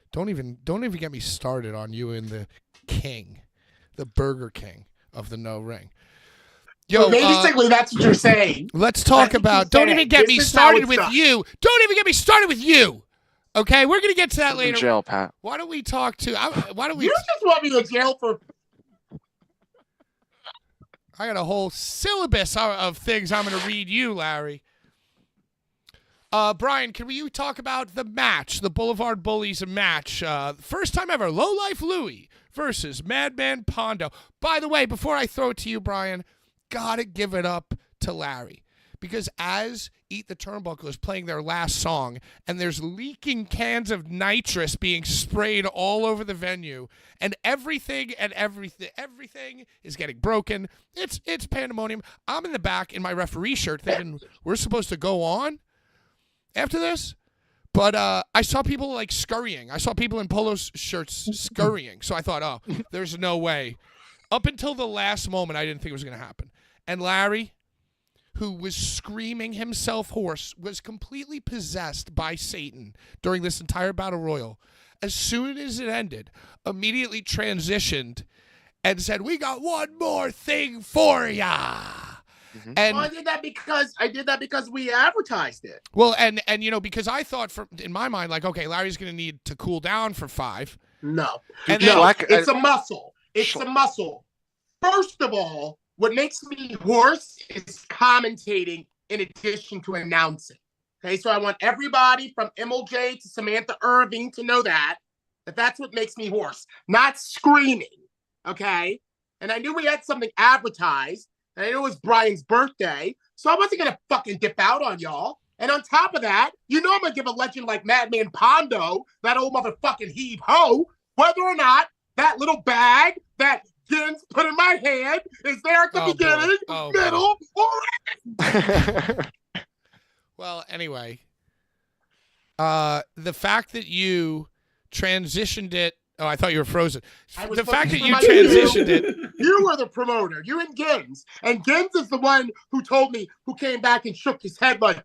don't even get me started on you and the king, the Burger King of the no ring. Yo, So basically, that's what you're saying. let's talk That's what about. you're Don't saying. even get This me is how started it's with done. you. Don't even get me started with you. Okay, we're gonna get to that In later. jail, Pat. Why don't we talk to? Why don't we? You just want me to jail for. I got a whole syllabus of things I'm going to read you, Larry. Brian, can you talk about the match, the Blvd Bullies match? First time ever, Low Life Louie versus Madman Pondo. By the way, before I throw it to you, Brian, gotta give it up to Larry. Because as Eat the Turnbuckle is playing their last song, and there's leaking cans of nitrous being sprayed all over the venue, and everything is getting broken. It's pandemonium. I'm in the back in my referee shirt thinking we're supposed to go on after this. But I saw people like scurrying. I saw people in polo shirts scurrying. So I thought, oh, there's no way. Up until the last moment, I didn't think it was going to happen. And Larry, who was screaming himself hoarse, was completely possessed by Satan during this entire battle royal. As soon as it ended, immediately transitioned and said, "We got one more thing for ya." Mm-hmm. And Well, I did that because we advertised it. well, and you know, because I thought in my mind, like, okay, Larry's going to need to cool down for 5. No, And Dude, then- Schlack- it's a muscle. It's a muscle. First of all, what makes me hoarse is commentating in addition to announcing. Okay, so I want everybody from MLJ to Samantha Irving to know that that's what makes me hoarse, not screaming. Okay, and I knew we had something advertised, and I knew it was Brian's birthday, so I wasn't gonna fucking dip out on y'all. And on top of that, you know I'm gonna give a legend like Madman Pondo, that old motherfucking heave ho, whether or not that little bag that Gins put in my hand is there at the Oh, boy. beginning, Oh, boy. middle, or end. Well, anyway, the fact that you transitioned it. Oh, I thought you were frozen. I was The fact that focused you on my transitioned it. You were the promoter, you and Gins. And Gins is the one who told me, who came back and shook his head like,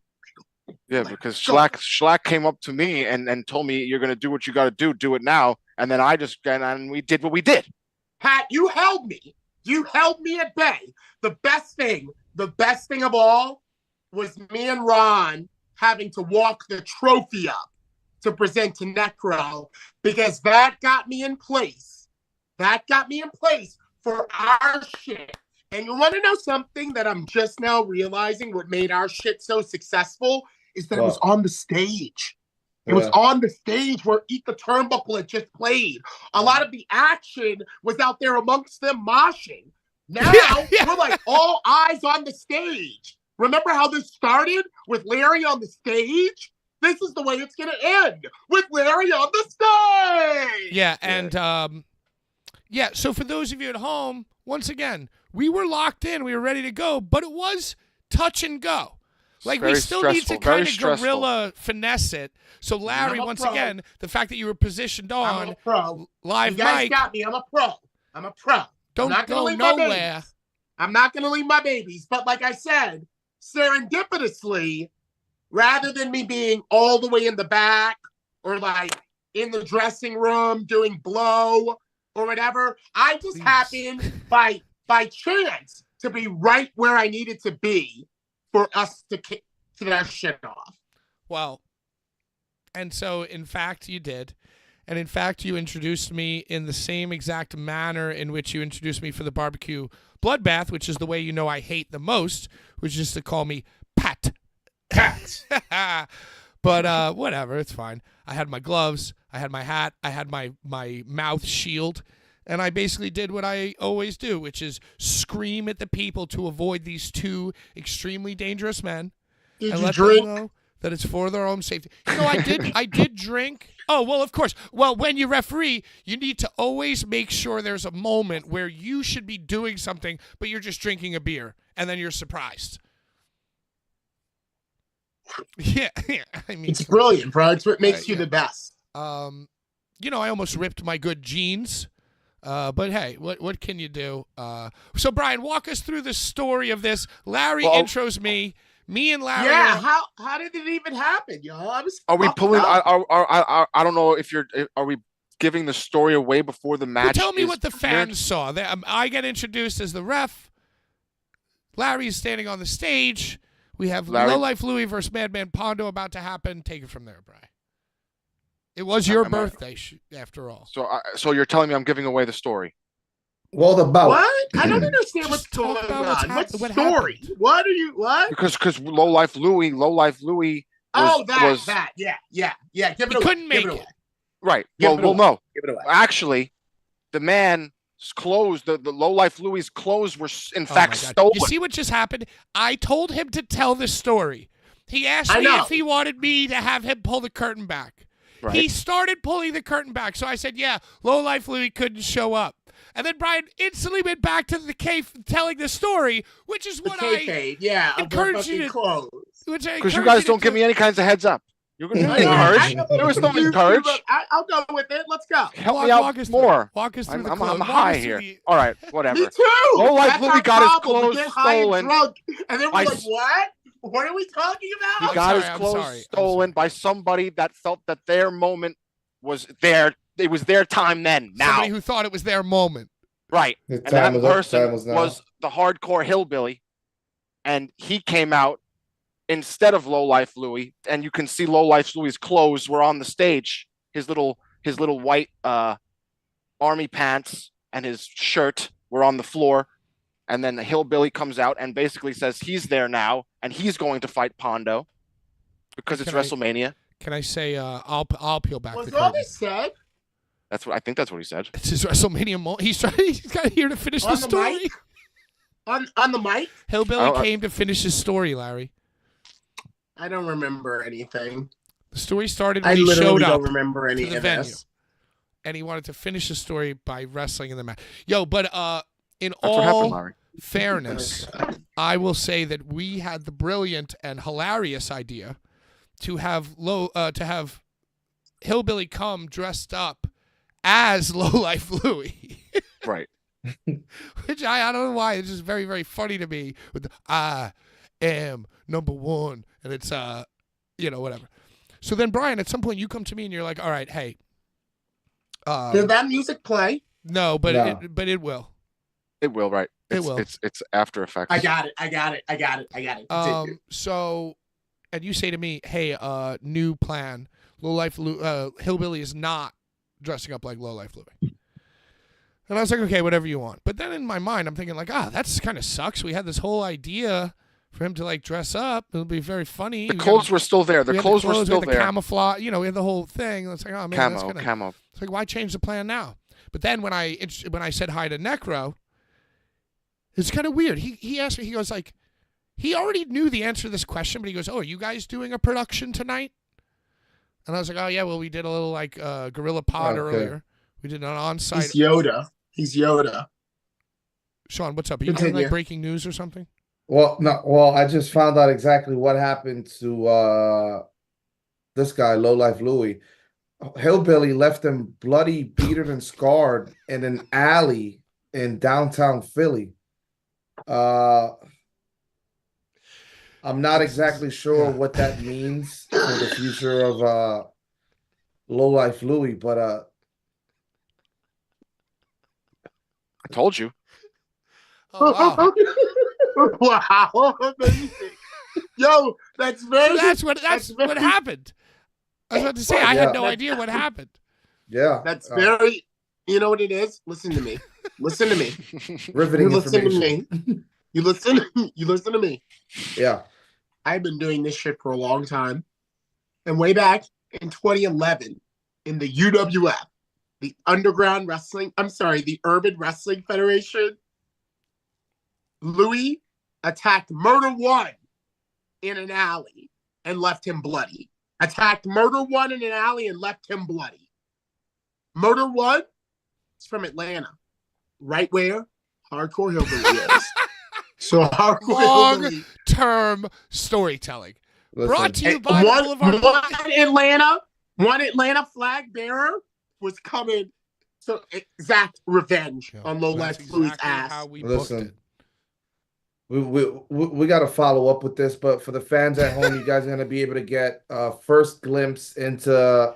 Yeah, because Schlack came up to me and told me, "You're gonna do what you got to do it now." And then and we did what we did. Pat, you held me. You held me at bay. The best thing of all was me and Ron having to walk the trophy up to present to Necro, because that got me in place. That got me in place for our shit. And you want to know something that I'm just now realizing what made our shit so successful is that it was on the stage. It was on the stage where Eat the Turnbuckle had just played. A lot of the action was out there amongst them moshing. Now we're like all eyes on the stage. Remember how this started with Larry on the stage? This is the way it's going to end, with Larry on the stage. Yeah, and so for those of you at home, once again, we were locked in, we were ready to go, but it was touch and go. Like, we still need to kind of guerrilla finesse it. So, Larry, once again, the fact that you were positioned on live mic. You guys got me. I'm a pro. Don't go nowhere. I'm not going to leave my babies. But like I said, serendipitously, rather than me being all the way in the back or like in the dressing room doing blow or whatever, I just happened by chance to be right where I needed to be for us to kick that shit off. Well, and so, in fact, you did. And in fact, you introduced me in the same exact manner in which you introduced me for the barbecue bloodbath, which is the way you know I hate the most, which is to call me Pat. But whatever, it's fine. I had my gloves, I had my hat, I had my mouth shield, and I basically did what I always do, which is scream at the people to avoid these two extremely dangerous men. Did and you let drink? them know that it's for their own safety. You know, I did drink. Oh, well, of course. Well, when you referee, you need to always make sure there's a moment where you should be doing something, but you're just drinking a beer, and then you're surprised. Yeah. I mean, it's brilliant, bro. It's what makes you the best. You know, I almost ripped my good jeans. But hey, what can you do? So Brian, walk us through the story of this. Larry intros me and Larry. Yeah, how did it even happen, y'all? Are we pulling? I don't know if are we giving the story away before the match? Well, tell me what the fans saw. I get introduced as the ref. Larry's standing on the stage. We have Low Life Louie versus Madman Pondo about to happen. Take it from there, Brian. It was your birthday, after all. So you're telling me I'm giving away the story? Well, the bout. What? I don't understand what's going on. What story? What are you? What? Because Low Life Louie. Oh, that. Yeah. Give it away. Couldn't make it. Right. No. Give it away. Actually, the man's clothes, the Low Life Louie's clothes were in fact stolen. You see what just happened? I told him to tell the story. He asked me if he wanted me to have him pull the curtain back. Right. He started pulling the curtain back, so I said, yeah, Low Life Louie couldn't show up. And then Brian instantly went back to the cave telling the story, which is what I encourage you to. Because you guys don't give me any kinds of heads up. You're going to encourage. There was no encourage. I'll go with it. Let's go. Help me out more. Walk us through I'm high here. All right, whatever. Me too. Low Life Louie got his clothes stolen. And then we're like, what? What are we talking about? He got his clothes stolen by somebody that felt that their moment was there. It was their time then. Now. Somebody who thought it was their moment. Right. And that person was the hardcore hillbilly. And he came out instead of Low Life Louie. And you can see Low Life Louie's clothes were on the stage. His little white army pants and his shirt were on the floor. And then the hillbilly comes out and basically says he's there now and he's going to fight Pondo because it's WrestleMania. Can I say I'll peel back the curtain? Was all this said? I think that's what he said. It's his WrestleMania moment. He's got here to finish the story. On the mic? Hillbilly came to finish his story, Larry. I don't remember anything. The story started when he showed up. I don't remember any of this. And he wanted to finish the story by wrestling in the match. But in all fairness, I will say that we had the brilliant and hilarious idea to have Hillbilly come dressed up as Low Life Louie. Right. Which I don't know why. It's just very, very funny to me. With the, I am number one. And it's, whatever. So then, Brian, at some point you come to me and you're like, all right, hey. Did that music play? No, but it will. It will, right? It will. It's After Effects. I got it. So, and you say to me, hey, new plan. Low Life Hillbilly is not dressing up like Low Life Louie. And I was like, okay, whatever you want. But then in my mind, I'm thinking like, that's kind of sucks. We had this whole idea for him to like dress up. It'll be very funny. The clothes were still there. The clothes were still the there. Camouflage. We had the whole thing. It's like, oh man, Camo. It's like, why change the plan now? But then when I said hi to Necro, it's kind of weird. He asked me. He goes like, he already knew the answer to this question, but he goes, "Oh, are you guys doing a production tonight?" And I was like, "Oh yeah, well we did a little like Gorilla Pod earlier. We did an on-site." He's Yoda. Sean, what's up? Are you doing like breaking news or something? Well, no. Well, I just found out exactly what happened to this guy, Lowlife Louie. Hillbilly left him bloody, beaten, and scarred in an alley in downtown Philly. I'm not exactly sure what that means for the future of Lowlife Louie, but I told you. Oh, wow. Wow, amazing. Yo, that's very. So that's what happened. I was about to say I had no idea what happened. Yeah, that's very. You know what it is? Listen to me. Listen to me. Riveting listen information. to me. You listen. You listen to me. Yeah. I've been doing this shit for a long time, and way back in 2011, in the UWF, the Underground Wrestling. I'm sorry, the Urban Wrestling Federation. Louis attacked Murder One in an alley and left him bloody. Attacked Murder One in an alley and left him bloody. Murder One is from Atlanta, right where Hardcore Hillbilly is. So Hardcore Hillbilly. Long-term storytelling. Listen, Brought to you by one Atlanta flag bearer was coming to exact revenge on Lowlife Louie's ass. How we booked it. We got to follow up with this, but for the fans at home, you guys are going to be able to get first glimpse into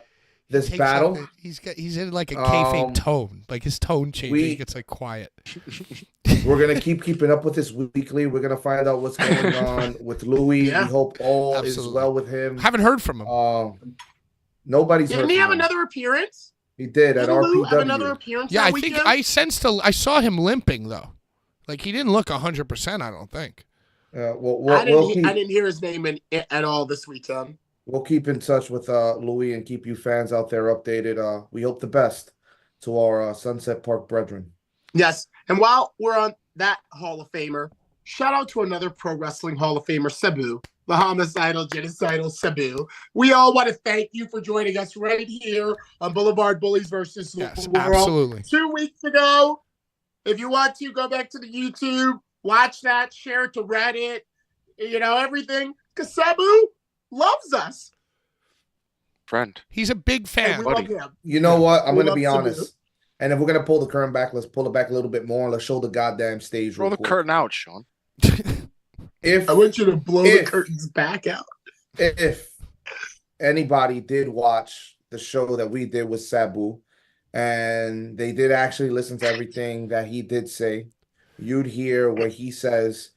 this battle. He's in like a kayfabe tone, like his tone changing. It's like quiet. We're gonna keeping up with this weekly. We're gonna find out what's going on with Louis. Yeah. We hope all Absolutely. is well with him. Haven't heard from him. Nobody's Didn't heard he from have him. another appearance? He did at Didn't Lou have RPW. another appearance Yeah, that I weekend? think I saw him limping though. Like he didn't look 100%. I don't think. I didn't hear his name at all this weekend. We'll keep in touch with Louis and keep you fans out there updated. We hope the best to our Sunset Park brethren. Yes, and while we're on that Hall of Famer, shout out to another Pro Wrestling Hall of Famer, Sabu, the homicidal, genocidal Sabu. We all want to thank you for joining us right here on Blvd Bullies versus Yes, World. absolutely. 2 weeks ago. If you want to, go back to the YouTube, watch that, share it to Reddit, everything. Because Sabu loves us. Friend. He's a big fan. And we love him. You know what? I'm We going to love be Sabu. honest. And if we're going to pull the curtain back, let's pull it back a little bit more. Let's show the goddamn stage. Throw real the quick. curtain out, Sean. If I want you to blow the curtains back out. If anybody did watch the show that we did with Sabu, and they did actually listen to everything that he did say, you'd hear where he says,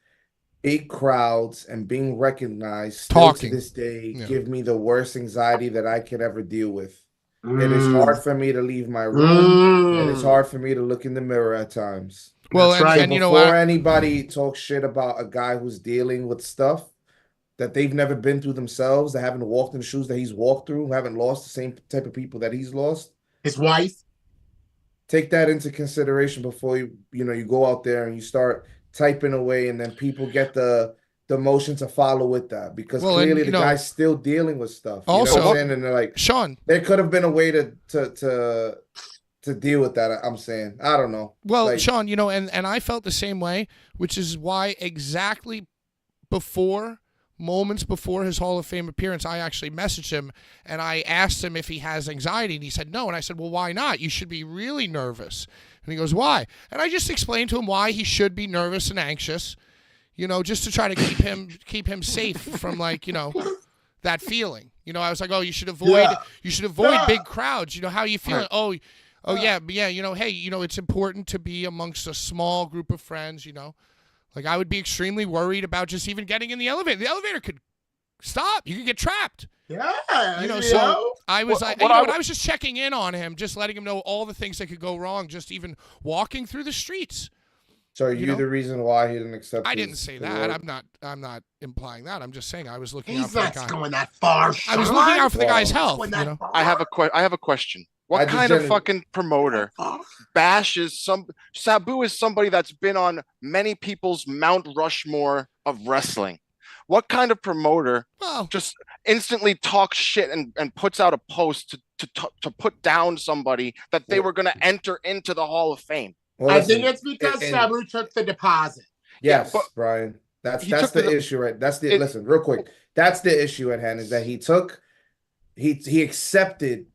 big crowds and being recognized still to this day give me the worst anxiety that I could ever deal with. It is hard for me to leave my room. And it's hard for me to look in the mirror at times. Well, That's right. and you know Before what? anybody talks shit about a guy who's dealing with stuff that they've never been through themselves, that haven't walked in the shoes that he's walked through, who haven't lost the same type of people that he's lost, His wife. take that into consideration before you go out there and you start typing away, and then people get the motion to follow with that, because clearly the guy's still dealing with stuff. You know what I'm saying? And they're like, Sean, there could have been a way to deal with that. I'm saying, I don't know. Well, like, Sean, and I felt the same way, which is why exactly moments before his Hall of Fame appearance, I actually messaged him and I asked him if he has anxiety, and he said no. And I said, well, why not? You should be really nervous. And he goes, why? And I just explained to him why he should be nervous and anxious, just to try to keep him safe from that feeling. I was like, oh, you should avoid big crowds. How are you feeling? Right. Oh yeah, hey, it's important to be amongst a small group of friends, Like I would be extremely worried about just even getting in the elevator. The elevator could stop. You could get trapped. Yeah, You know, you so know? I was What- like, what you know, I and w- I was just checking in on him, just letting him know all the things that could go wrong, just even walking through the streets. So are You you know? the reason why he didn't accept I his didn't say that. award? I'm not implying that. I'm just saying I was looking out He's for the not guy. going that far. I was looking out for the guy's Wow. health. Going You that know, far. I have a question. What I just kind of genuinely- fucking promoter bashes some? Sabu is somebody that's been on many people's Mount Rushmore of wrestling. What kind of promoter well, just instantly talks shit and puts out a post to put down somebody that they were going to enter into the Hall of Fame? Well, I listen, think it's because and- Sabu took the deposit. Yes, but Brian. That's he that's took the the- issue, right? That's the it- listen, real quick. That's the issue at hand is that he accepted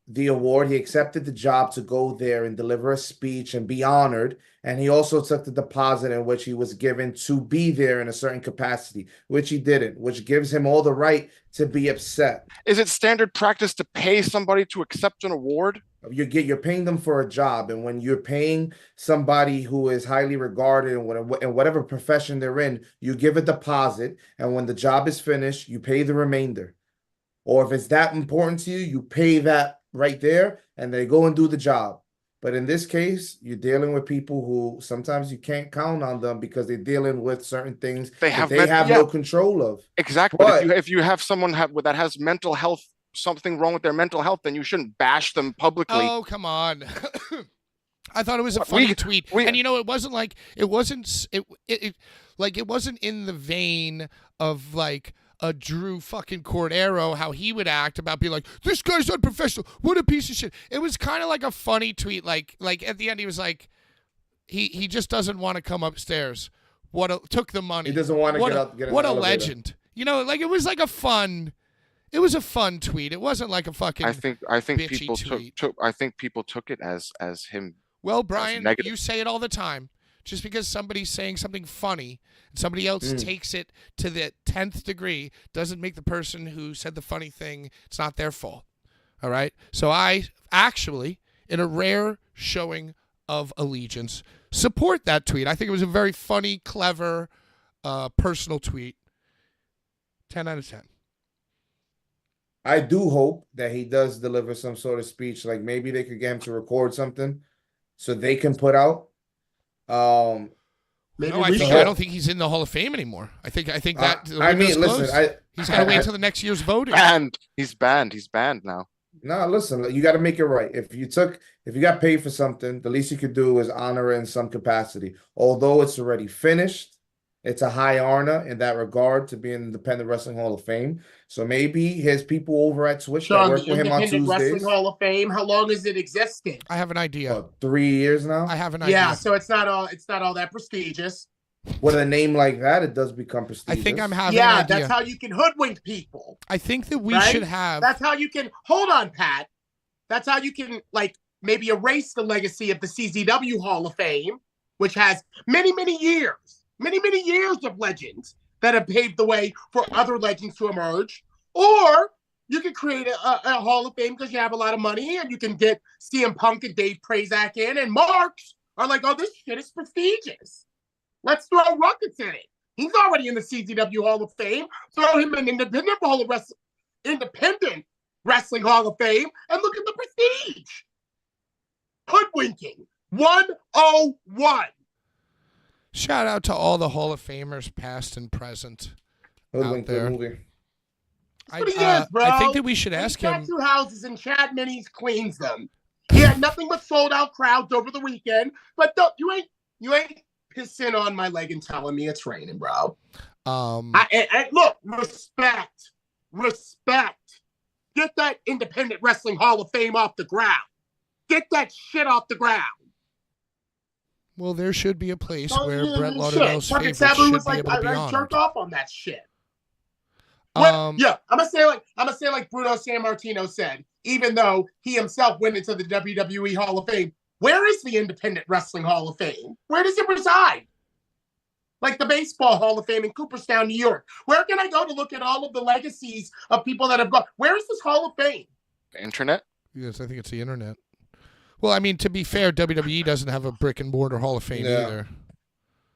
the award. He accepted the job to go there and deliver a speech and be honored. And he also took the deposit in which he was given to be there in a certain capacity, which he didn't, which gives him all the right to be upset. Is it standard practice to pay somebody to accept an award? You're paying them for a job, and when you're paying somebody who is highly regarded in whatever profession they're in, you give a deposit, and when the job is finished, you pay the remainder. Or if it's that important to you, you pay that right there, and they go and do the job. But in this case, you're dealing with people who sometimes you can't count on them because they're dealing with certain things They that have they have yeah. no control of. Exactly. But- If you have someone that has mental health, something wrong with their mental health, then you shouldn't bash them publicly. oh come on. I thought it was a What, funny we- tweet, we- and you know, it wasn't like it wasn't it wasn't in the vein of like a Drew fucking Cordero, how he would act about being like, this guy's unprofessional. What a piece of shit. It was kind of like a funny tweet. Like at the end, he was like, he just doesn't want to come upstairs. Took the money. He doesn't want to What get a- up. Get in What the a elevator. legend. You know, like it was like a fun. It was a fun tweet. It wasn't like a fucking. I think bitchy people tweet. I think people took it as him. Well, Brian, negative. you say it all the time. Just because somebody's saying something funny and somebody else takes it to the 10th degree doesn't make the person who said the funny thing, it's not their fault. All right? So I actually, in a rare showing of allegiance, support that tweet. I think it was a very funny, clever, personal tweet. 10 out of 10. I do hope that he does deliver some sort of speech. Like maybe they could get him to record something so they can put out. Maybe No, I we think should. I don't think he's in the Hall of Fame anymore. I think that the I mean, window's listen, closed. He's got to wait I- until the next year's voting. Banned. He's banned. He's banned now. No, listen, you got to make it right. If you got paid for something, the least you could do is honor it in some capacity. Although it's already finished, it's a high honor in that regard to be in the Independent Wrestling Hall of Fame. So maybe his people over at Twitch that Sean, work the with him on Independent Tuesdays. Wrestling Hall of Fame. How long has it existed? I have an idea. What, 3 years now? I have an idea. Yeah, so it's not all that prestigious. With a name like that, it does become I prestigious. think I'm having Yeah, an idea. that's how you can hoodwink people. I think that we Right? should have. That's how you can hold on, Pat. That's how you can like maybe erase the legacy of the CZW Hall of Fame, which has many years of legends that have paved the way for other legends to emerge. Or you can create a Hall of Fame because you have a lot of money and you can get CM Punk and Dave Prazak in, and Marks are like, oh, this shit is prestigious. Let's throw Ruckus in it. He's already in the CZW Hall of Fame. Throw him in Independent Wrestling Hall of Fame and look at the prestige. Hoodwinking 101. Shout out to all the Hall of Famers, past and present. Hoodwink out there. the movie. I, What he is, bro. I think that we should He ask got him. 2 houses and Chad Minis cleans them. He had nothing but sold out crowds over the weekend. But don't, you ain't pissing on my leg and telling me it's raining, bro. And look, respect. Get that Independent Wrestling Hall of Fame off the ground. Get that shit off the ground. Well, there should be a place Oh, where yeah, Brett shit. Lauderdale's Fucking favorites Sabu should was be like, able to be I honored. jerked off on that shit. Yeah, I'm gonna say like Bruno Sammartino said, even though he himself went into the WWE Hall of Fame, where is the Independent Wrestling Hall of Fame? Where does it reside? Like the Baseball Hall of Fame in Cooperstown, New York. Where can I go to look at all of the legacies of people that have gone? Where is this Hall of Fame? The internet. Yes, I think it's the internet. Well, I mean, to be fair, WWE doesn't have a brick and mortar Hall of Fame Yeah. either.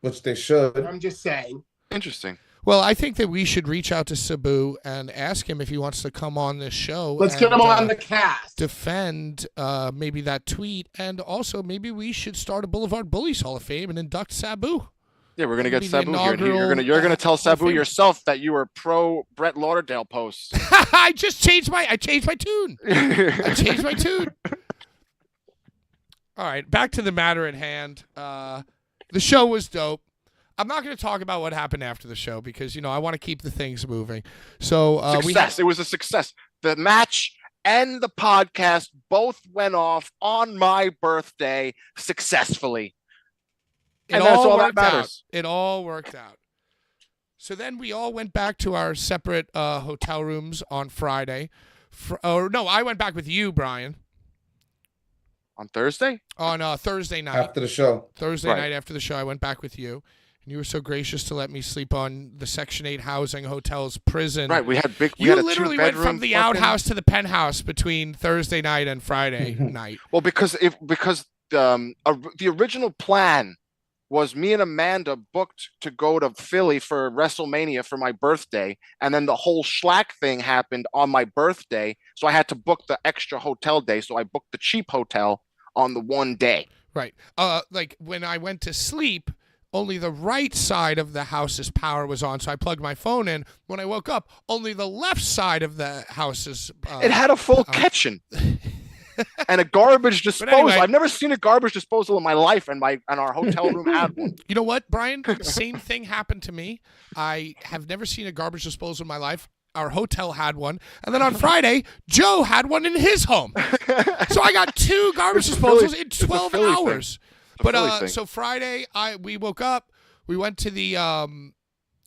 Which they should. I'm just saying. Interesting. Well, I think that we should reach out to Sabu and ask him if he wants to come on this show. Let's and, get him on the cast. Defend maybe that tweet, and also maybe we should start a Boulevard Bullies Hall of Fame and induct Sabu. Yeah, we're gonna get Maybe the Sabu here. And inaugural, you're gonna tell Hall of Sabu Fame. yourself that you were pro Brett Lauderdale posts. I changed my tune. I changed my tune. All right, back to the matter at hand. The show was dope. I'm not going to talk about what happened after the show because, I want to keep the things moving. So Success. It was a success. The match and the podcast both went off on my birthday successfully. And that's all that matters. It all worked out. So then we all went back to our separate hotel rooms on Friday. I went back with you, Brian. On Thursday? On Thursday night. After the show. Thursday Right. night after the show, I went back with you. And you were so gracious to let me sleep on the Section 8 housing hotel's prison. Right. We had You had a literally went two-bedroom from the fucking- outhouse to the penthouse between Thursday night and Friday night. Well, because the original plan was me and Amanda booked to go to Philly for WrestleMania for my birthday, and then the whole Schlack thing happened on my birthday, so I had to book the extra hotel day. So I booked the cheap hotel on the one day. Right. Like when I went to sleep, only the right side of the house's power was on, so I plugged my phone in. When I woke up, only the left side of the house's It had a full kitchen and a garbage disposal. anyway- I've never seen a garbage disposal in my life, and our hotel room had one. You know what, Brian? Same thing happened to me. I have never seen a garbage disposal in my life. Our hotel had one. And then on Friday, Joe had one in his home. So I got 2 garbage It's a Philly- disposals in it's a 12 Philly thing. hours. It's a Philly But thing. so Friday, we woke up, we went to the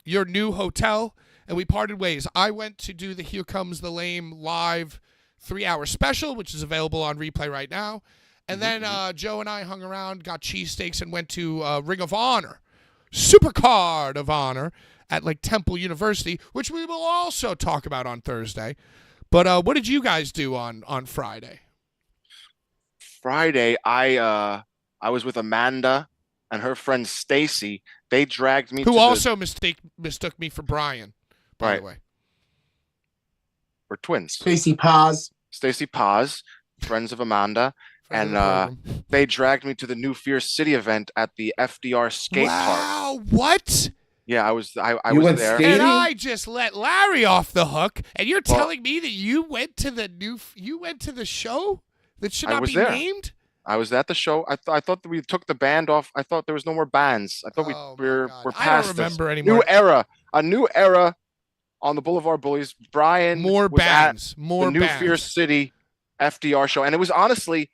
your new hotel, and we parted ways. I went to do the Here Comes the Lame live 3-hour special, which is available on replay right now. And then Joe and I hung around, got cheesesteaks, and went to Ring of Honor, Supercard of Honor at like Temple University, which we will also talk about on Thursday. But what did you guys do on Friday? Friday, I was with Amanda and her friend Stacy. They dragged me Who to also mistook me for Brian, by Right. the way. we're twins. Stacy Paz. Stacy Paz, friends of Amanda, Friend of and the program. they dragged me to the New Fierce City event at the FDR skate park. Wow, what? Yeah, I was You was went there. skating? And I just let Larry off the hook, and you're Well- telling me that you went to the show that should I not was be there. named? I was at the show. I thought that we took the band off. I thought there was no more bands. I thought Oh, we're my we're God. I past don't this. remember anymore. New era, a new era on the Boulevard Bullies. Brian More was at bands, more the New bands. Fierce City FDR show, and it was honestly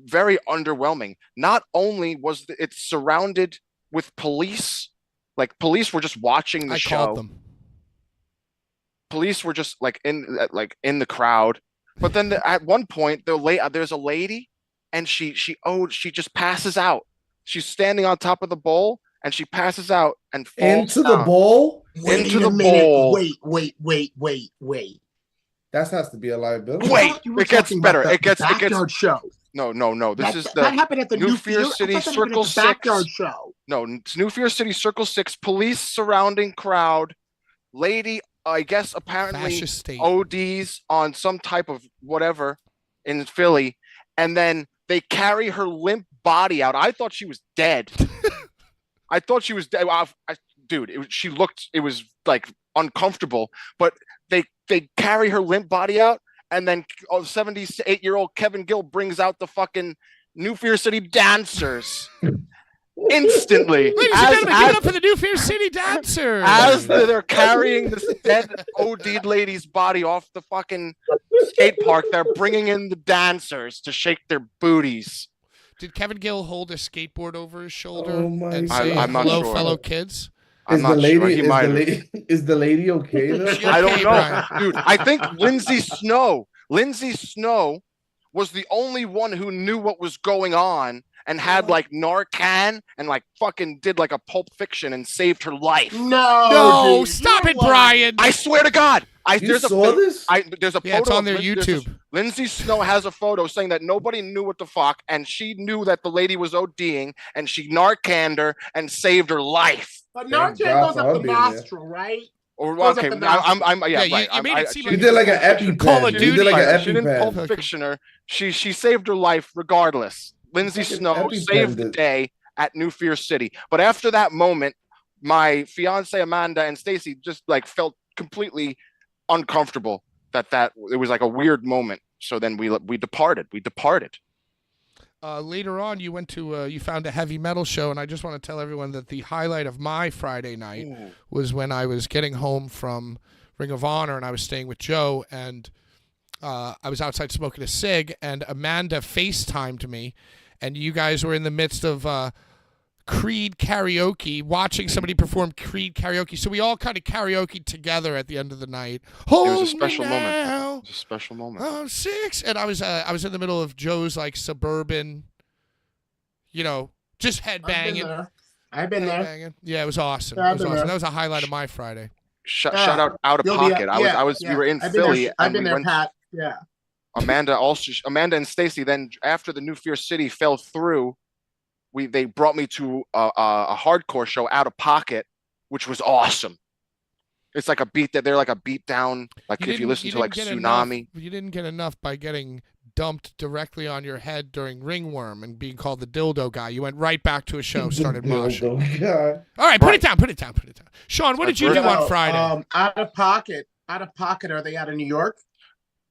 very underwhelming. Not only was it surrounded with police, like police were just watching the I show. called them. Police were just in the crowd, but then at one point there's a lady, and she just passes out. She's standing on top of the bowl, and she passes out and falls Into the down. bowl? Wait Into a the minute. bowl. Wait. That has to be a liability. Wait, I thought you were it gets talking better. about It gets backyard show. no. This is that the happened at the New Fierce City Circle the backyard 6. show. No, it's New Fierce City Circle 6. Police surrounding crowd. Lady, I guess apparently Fascist state. ODs on some type of whatever in Philly, and then they carry her limp body out. I thought she was dead. I thought she was dead. Dude, it was like uncomfortable, but they carry her limp body out, and then 78-year-old Kevin Gill brings out the fucking New Fear City dancers instantly. Ladies and gentlemen, give it up for the New Fierce City dancers. As they're carrying this dead OD'd lady's body off the fucking skate park, they're bringing in the dancers to shake their booties. Did Kevin Gill hold a skateboard over his shoulder Oh my and God. say, I'm not hello, sure. fellow kids? I'm not sure. He might have. Is the lady okay though? She I don't Okay, know, Brian. dude. I think Lindsay Snow was the only one who knew what was going on and had like Narcan and like fucking did like a Pulp Fiction and saved her life. No, dude, stop you it, know what? Brian. I swear to God. You saw this? There's a Yeah, it's photo on their of YouTube. Lindsay Snow has a photo saying that nobody knew what the fuck, and she knew that the lady was ODing, and she Narcaned her and saved her life. But Thank Naruto God goes for up her the being there. nostril, right? Or Goes up okay, the nostril. I'm yeah, Yeah, right. you made it seem She like did like an it's Call of EpiPen. She Duty. did like an She didn't Pulp EpiPen. Fiction her. She saved her life regardless. Lindsay Fucking Snow EpiPen saved the did. day at New Fear City. But after that moment, my fiance Amanda and Stacy just like felt completely uncomfortable that it was like a weird moment. So then we departed. We departed. Later on, you went to you found a heavy metal show, and I just want to tell everyone that the highlight of my Friday night was when I was getting home from Ring of Honor, and I was staying with Joe, and I was outside smoking a cig, and Amanda FaceTimed me, and you guys were in the midst of Creed karaoke, watching somebody perform Creed karaoke. So we all kind of karaoke together at the end of the night. It was a special moment. It was a special moment. Oh, 6. And I was in the middle of Joe's like suburban, just headbanging. I've been there. Yeah, it was awesome. Yeah, It was I've been awesome. there. That was a highlight of my Friday. Shout out of You'll be- pocket. We were in I've been Philly. there, I've been we there, went- Pat. Yeah. Amanda and Stacy. Then after the New Fear City fell through, they brought me to a hardcore show, Out of Pocket, which was awesome. It's like they're like a beat down, like if you listen to like Tsunami. You didn't get enough by getting dumped directly on your head during Ringworm and being called the dildo guy. You went right back to a show, started moshing. Oh, God. All right, put it down. Sean, what did you do on Friday? Out of Pocket. Are they out of New York?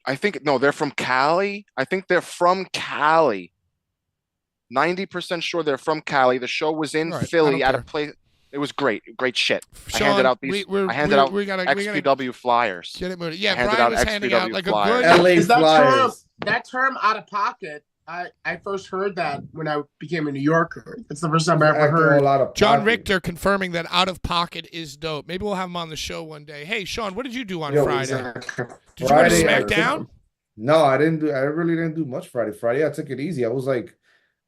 I think no, they're from Cali. I think they're from Cali. 90% sure they're from Cali. The show was in Philly at a place. It was great shit. Sean, I handed out XPW flyers. Get it moving. Yeah, handed Brian out was handing XPW out like flyers. a good. LA Is Flyers. that term out of pocket? I first heard that when I became a New Yorker. It's the first time I ever Acting heard. a lot of John pocket. Richter confirming that Out of Pocket is dope. Maybe we'll have him on the show one day. Hey, Sean, what did you do on Friday? Did you go to Friday, SmackDown? No, I didn't do. I really didn't do much Friday. Friday, I took it easy. I was like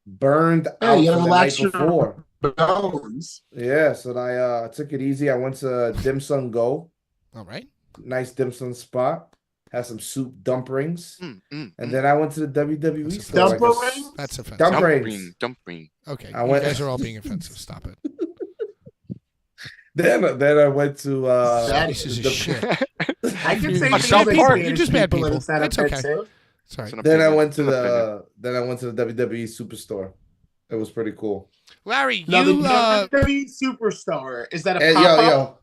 burned Hey, out you from gotta the night relax your before. bones. Yeah, so I took it easy. I went to Dim Sum Go, All right. nice dim sum spot. Had some soup dumplings, and Then then I went to the WWE That's store. Dumplings? That's offensive. Dumplings. dumpling. Okay, I you went- guys are all being offensive. Stop it. Then I went to Pieces of the- shit. I can say Like South things Park. like You're just bad people and people. it's not It's okay. offensive. Sorry. Then I went to the WWE Superstore. It was pretty cool. Larry, Now, you the WWE Superstar, is that a And pop-up?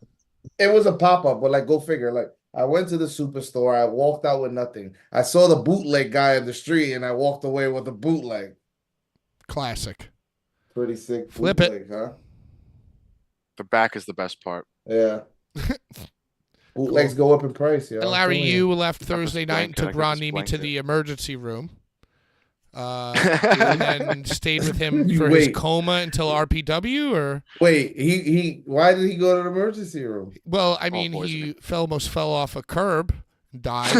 it was a pop up, but like go figure. Like I went to the Superstore, I walked out with nothing. I saw the bootleg guy in the street, and I walked away with a bootleg. classic. Pretty sick. Flip it. bootleg, huh? The back is the best part. Yeah. Bootlegs go up in price, yeah. And Larry, you left Thursday night and blanket. I took got Ron this Nemi to blanket. the emergency room. And then stayed with him You for his wait. coma until RPW, or Wait, he why did he go to the emergency room? well, I mean, poisoning. he almost fell off a curb, and died.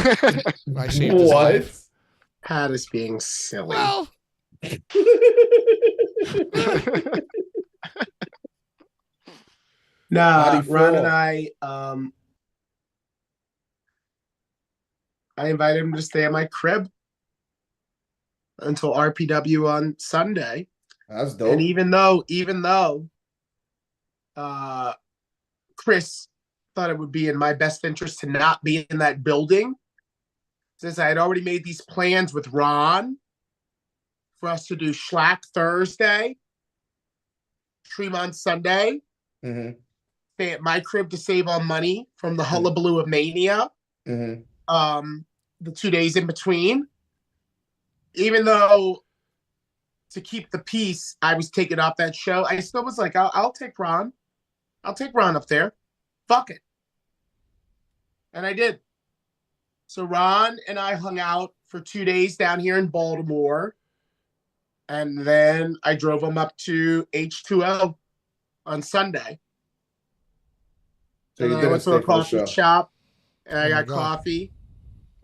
I saved his What? life. Pat is being silly. Well, Nah, How'd he Ron fall? and I invited him to stay at my crib until RPW on Sunday. That's dope. And even though Chris thought it would be in my best interest to not be in that building, since I had already made these plans with Ron for us to do Schlack Thursday, Tremont Sunday, hmm stay at my crib to save on money from the hullabaloo of Mania, hmm the 2 days in between. Even though to keep the peace, I was taking off that show, I still was like, I'll take Ron. I'll take Ron up there. Fuck it. And I did. So Ron and I hung out for 2 days down here in Baltimore. And then I drove him up to H2O on Sunday. So And you then I didn't went to stay a for the coffee show. shop and I Oh my got God. coffee.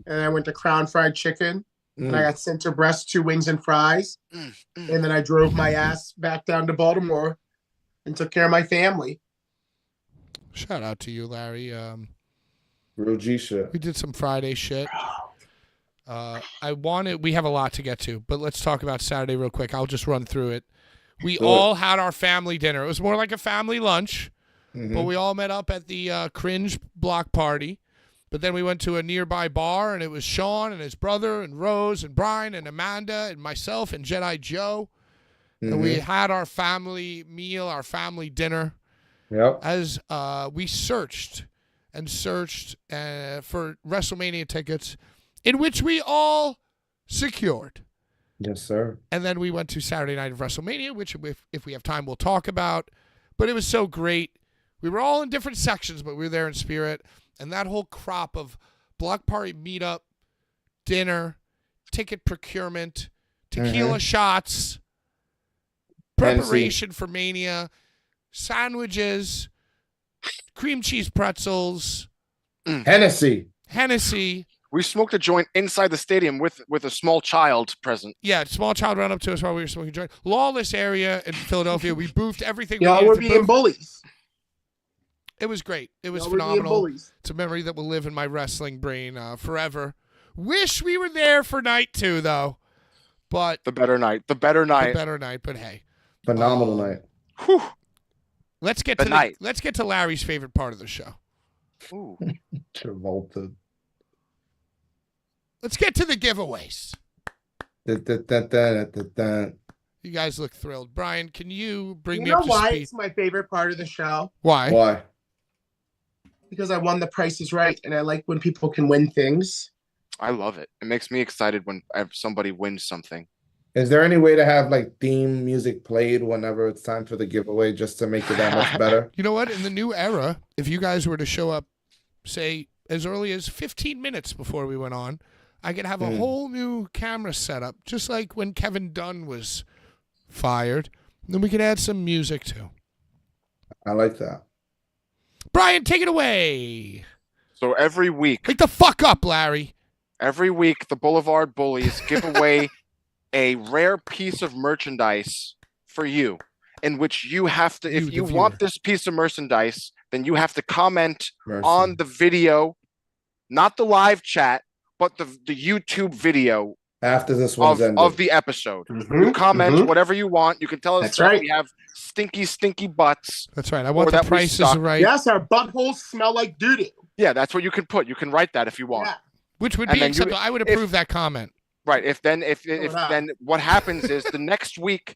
And I went to Crown Fried Chicken. And I Mm. got center breast, 2 wings and fries. And then I drove my ass back down to Baltimore and took care of my family. shout out to you, Larry. Real G shit. We did some Friday shit. We have a lot to get to, but let's talk about Saturday real quick. I'll just run through it. We Do it. all had our family dinner. It was more like a family lunch. but we all met up at the Cringe block party. But then we went to a nearby bar, and it was Sean and his brother and Rose and Brian and Amanda and myself and Jedi Joe. And we had our family meal, our family dinner. Yep. As we searched and searched for WrestleMania tickets, in which we all secured. Yes, sir. And then we went to Saturday night of WrestleMania, which if we have time, we'll talk about. But it was so great. We were all in different sections, but we were there in spirit. And that whole crop of block party meetup, dinner, ticket procurement, tequila shots, preparation for Mania, sandwiches, cream cheese pretzels, Hennessy. We smoked a joint inside the stadium with a small child present. Yeah, small child ran up to us while we were smoking a joint. Lawless area in Philadelphia. We boofed everything. Y'all were being bullies. It was great. It was Y'all were being phenomenal. bullies. It's a memory that will live in my wrestling brain forever. Wish we were there for night 2, though. But The better night. But hey. Phenomenal night. Whew. Let's get to Larry's favorite part of the show. Ooh. Travolta. Let's get to the giveaways. You guys look thrilled. Brian, can you bring me up to You know why speed? it's my favorite part of the show? Why? Why? Because I won The Price is Right, and I like when people can win things. I love it. It makes me excited when somebody wins something. Is there any way to have like theme music played whenever it's time for the giveaway just to make it that much better? You know what? In the new era, if you guys were to show up, say, as early as 15 minutes before we went on, I could have a whole new camera setup, just like when Kevin Dunn was fired. Then we could add some music, too. I like that. Brian, take it away. So every week, Wake the fuck up, Larry. the Blvd Bullies give away a rare piece of merchandise for you, in which you have to, if you want this piece of merchandise, then you have to comment on the video, not the live chat, but the YouTube video after this one's ended of the episode. You comment whatever you want. You can tell us that we have stinky butts. That's right. I want the prices right. Yes, our buttholes smell like doo-doo. Yeah, that's what you can put. You can write that if you want. Yeah. Which would be acceptable. I would approve that comment. Right. If then what happens is the next week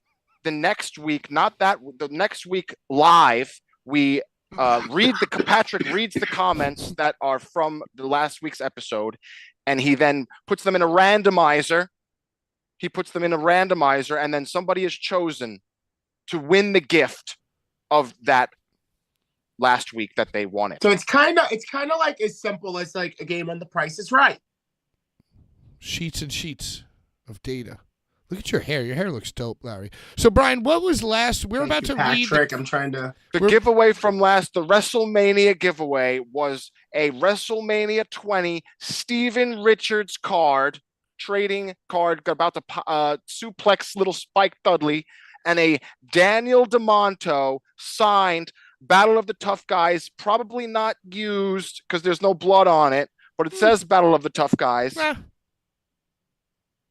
live, we Patrick reads the comments that are from the last week's episode, and he then puts them in a randomizer. And then somebody is chosen to win the gift of that last week that they wanted. So it's kind of like as simple as like a game on The Price is Right. Sheets and sheets of data. Look at your hair. Your hair looks dope, Larry. So, Brian, what was last? We're about to read. I'm trying to. The giveaway from the WrestleMania giveaway was a WrestleMania 20 Steven Richards trading card, about to suplex little Spike Dudley, and a Daniel DeMonto signed Battle of the Tough Guys, probably not used because there's no blood on it, but it says Battle of the Tough Guys.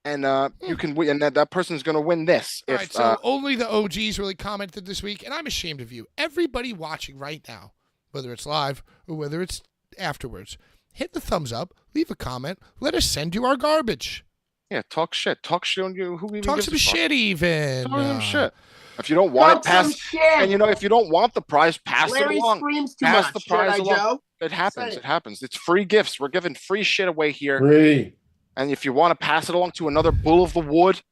And you can win, and that person's going to win this. All right, so only the OGs really commented this week, and I'm ashamed of you. Everybody watching right now, whether it's live or whether it's afterwards, hit the thumbs up, leave a comment, let us send you our garbage. Yeah, talk shit. Talk shit on you. Who even talk some shit even. Talk some shit. If you don't want it, pass. And if you don't want the prize, pass it along. Pass the prize along. It happens. It happens. It's free gifts. We're giving free shit away here. Free. And if you want to pass it along to another bull of the wood,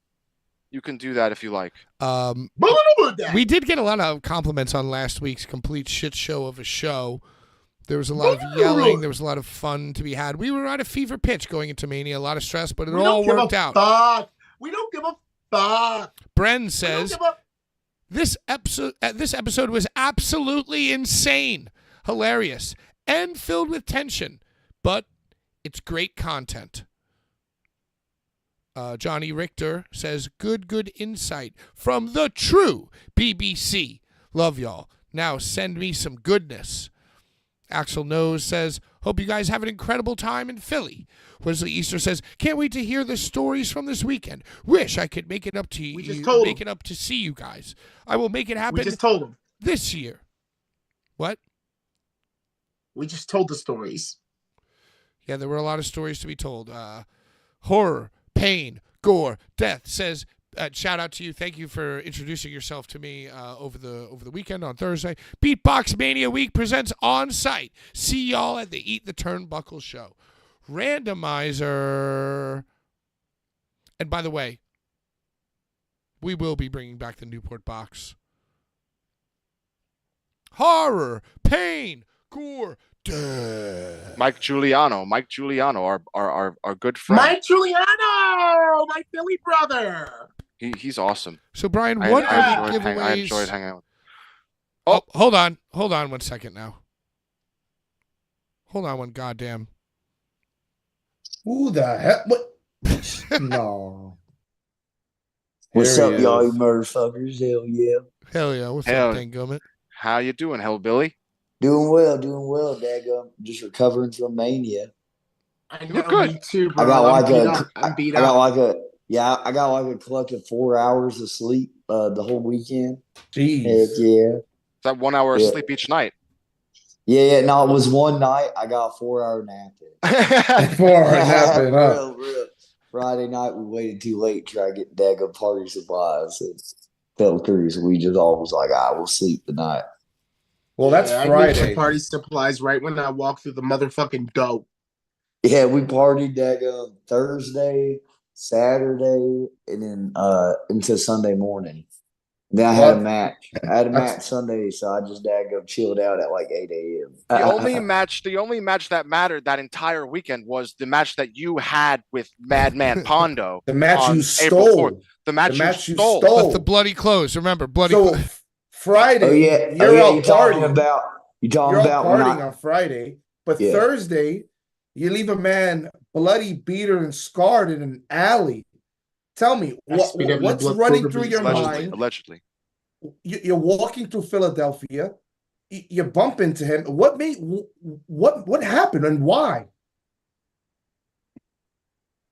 you can do that if you like. We did get a lot of compliments on last week's complete shit show of a show. There was a lot of yelling. There was a lot of fun to be had. We were at a fever pitch going into Mania, a lot of stress, but it all worked out. We don't give a fuck. Bren says, this episode was absolutely insane, hilarious, and filled with tension, but it's great content. Johnny Richter says, good insight from the true BBC. Love y'all. Now send me some goodness. Axel Nose says, hope you guys have an incredible time in Philly. Wesley Easter says, can't wait to hear the stories from this weekend. Wish I could make it up to you. Make it up to see you guys. I will make it happen. We just told him this year. What? We just told the stories. Yeah, there were a lot of stories to be told. Horror, pain, gore, death. Says, shout out to you. Thank you for introducing yourself to me over the weekend on Thursday. Beatbox Mania Week presents On Site. See y'all at the Eat the Turnbuckle show. Randomizer. And by the way, we will be bringing back the Newport box. Horror, pain, gore, death. Mike Giuliano, our good friend. Mike Giuliano, my Philly brother. He's awesome. So, Brian, what are the giveaways? I enjoyed hanging out. Oh, hold on 1 second now. Hold on one goddamn. Who the hell? What? No. What's There up, he y'all, you is. motherfuckers? Hell yeah. Hell yeah. What's Hell. up, Dangummit? How you doing, Hellbilly? Doing well, daggum. Just recovering from Mania. I You know, look good. me too, bro. I got like I'm beat I got up. like I got like a collective 4 hours of sleep the whole weekend. Heck Jeez. yeah. Is that 1 hour of Yeah. sleep each night? Yeah, no, it was one night. I got a 4 hour nap in. 4 hours napping, For huh? real, for real. Friday night, we waited too late to try to get daggum party supplies. It fell through, so we just all was like, we'll sleep tonight. Well, that's I get Friday. my party supplies right when I walk through the motherfucking dope. Yeah, we partied daggum Thursday, Saturday, and then until Sunday morning. Then I had a What? match. I had a That's- match Sunday, so I just daggum chilled out at like 8 a.m. The only match that mattered that entire weekend was the match that you had with Madman Pondo. The match on you April stole. 4th. The match you stole. With the bloody clothes. Remember, bloody So clothes. Friday, Oh yeah, you're out you talking partying. about You're out when partying on Friday, but Yeah. Thursday, you leave a man bloody, beater, and scarred in an alley. Tell me, what's SPW running through your Allegedly. mind? Allegedly. You're walking through Philadelphia. You bump into him. What happened and why?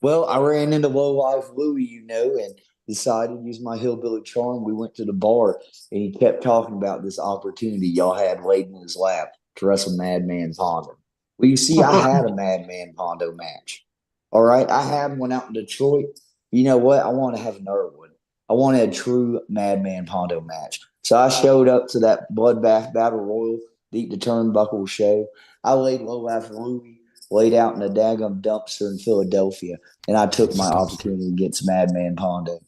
Well, I ran into Low Life Louie, and decided to use my hillbilly charm. We went to the bar, and he kept talking about this opportunity y'all had laid in his lap to wrestle Madman Pondo. Well, you see, I had a Madman Pondo match. All right, I had one out in Detroit. You know what? I want to have another one. I wanted a true Madman Pondo match. So I showed up to that Bloodbath Battle Royal, Deep the Turnbuckle show. I laid Low Life Louie laid out in a daggum dumpster in Philadelphia, and I took my opportunity against Madman Pondo.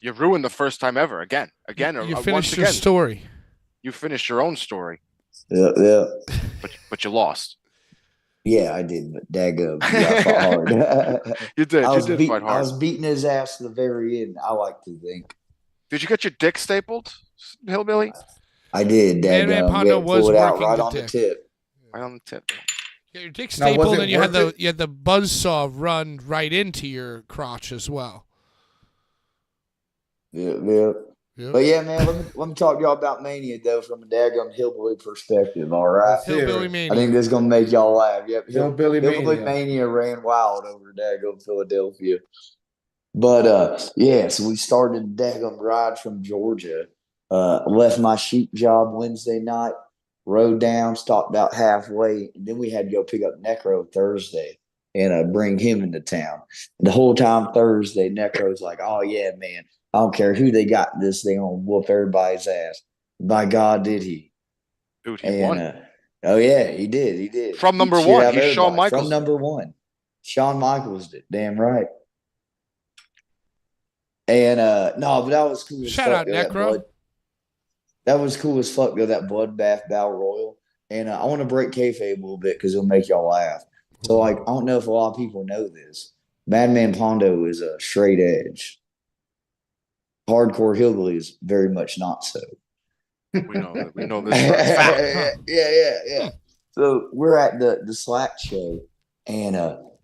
You ruined the first time ever. Again. You once finished your again. story. You finished your own story, Yeah. but you lost. Yeah, I did, but daggum, I fought hard. You did. I You was did fight I hard. was beating his ass to the very end. I like to think Did you get your dick stapled, Hillbilly? I did. Madman Daggum, Pondo yeah, was pull it out working right the on dick. the tip. Right on the tip. Yeah, your dick Now, was stapled, it and you had worth the buzzsaw run right into your crotch as well. Yeah. Yep. But yeah, man, let me talk to y'all about Mania though from a daggum hillbilly perspective. All right. Let's hear Hillbilly it. Mania. I think this is gonna make y'all laugh. Yep. Hillbilly Mania. Mania ran wild over daggum Philadelphia. But yeah, so we started daggum ride from Georgia. Left my sheep job Wednesday night, rode down, stopped out halfway, and then we had to go pick up Necro Thursday and bring him into town. And the whole time Thursday, Necro's like, "Oh yeah, man, I don't care who they got this thing on, whoop everybody's ass." By God, did he? Dude, he won. Oh yeah, he did. He did. From number Beat shit one. out of He's Shawn everybody. Michaels. From number one. Shawn Michaels did. Damn right. And no, but that was cool. Shout out, Necro. That was cool as fuck though, that Bloodbath Battle Royal. And I want to break kayfabe a little bit because it'll make y'all laugh. So like, I don't know if a lot of people know this. Madman Pondo is a straight edge. Hardcore hillbilly is very much not so. We know this for a fact. Yeah. So we're at the Slack show, and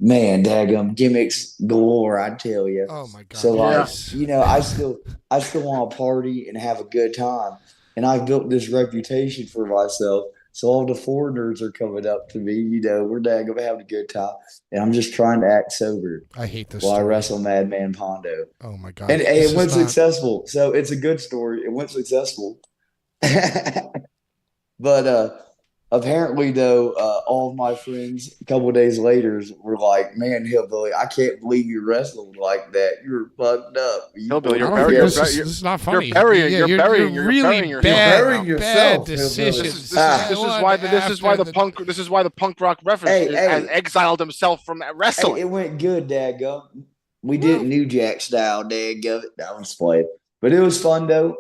man, daggum gimmicks galore, I tell you. Oh my God. So like, yes. I still want to party and have a good time, and I've built this reputation for myself. So all the foreigners are coming up to me. We're daggum having a good time, and I'm just trying to act sober I hate this while I story. wrestle Madman Pondo. Oh my God. And This it went is not- successful. So it's a good story. It went successful. But apparently, though, all of my friends a couple of days later were like, "Man, Hillbilly, I can't believe you wrestled like that. You're fucked up. You Hillbilly, pulled you're I don't it think burying, this together." is not funny. you're burying, Yeah, you're burying, you're you're really burying You're yourself. bad, burying bad yourself, decisions. This is why this is why the punk rock reference Hey, has hey, exiled himself from hey, wrestling. it went good, Dadgum. We did Well, New Jack style, Dadgum. That was played. But it was fun, though.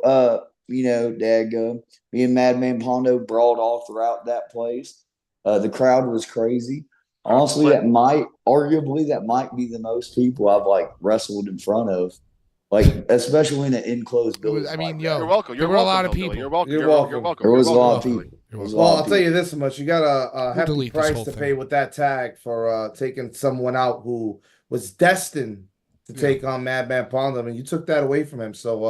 Dadgum. Me and Madman Pondo brawled all throughout that place. The crowd was crazy. Honestly, arguably, that might be the most people I've like wrestled in front of. Like, especially in an enclosed it was, building I mean, like yo, that. You're welcome. there You're were a welcome, lot of Hillbilly. people. You're welcome. You're You're welcome. welcome. There was a You're lot welcome, of people. Hillbilly. There was a Well, lot I'll of tell people. you this much: you got a We'll hefty delete this price whole to thing. pay with that tag for taking someone out who was destined to Yeah. take on Madman Pondo, and you took that away from him. So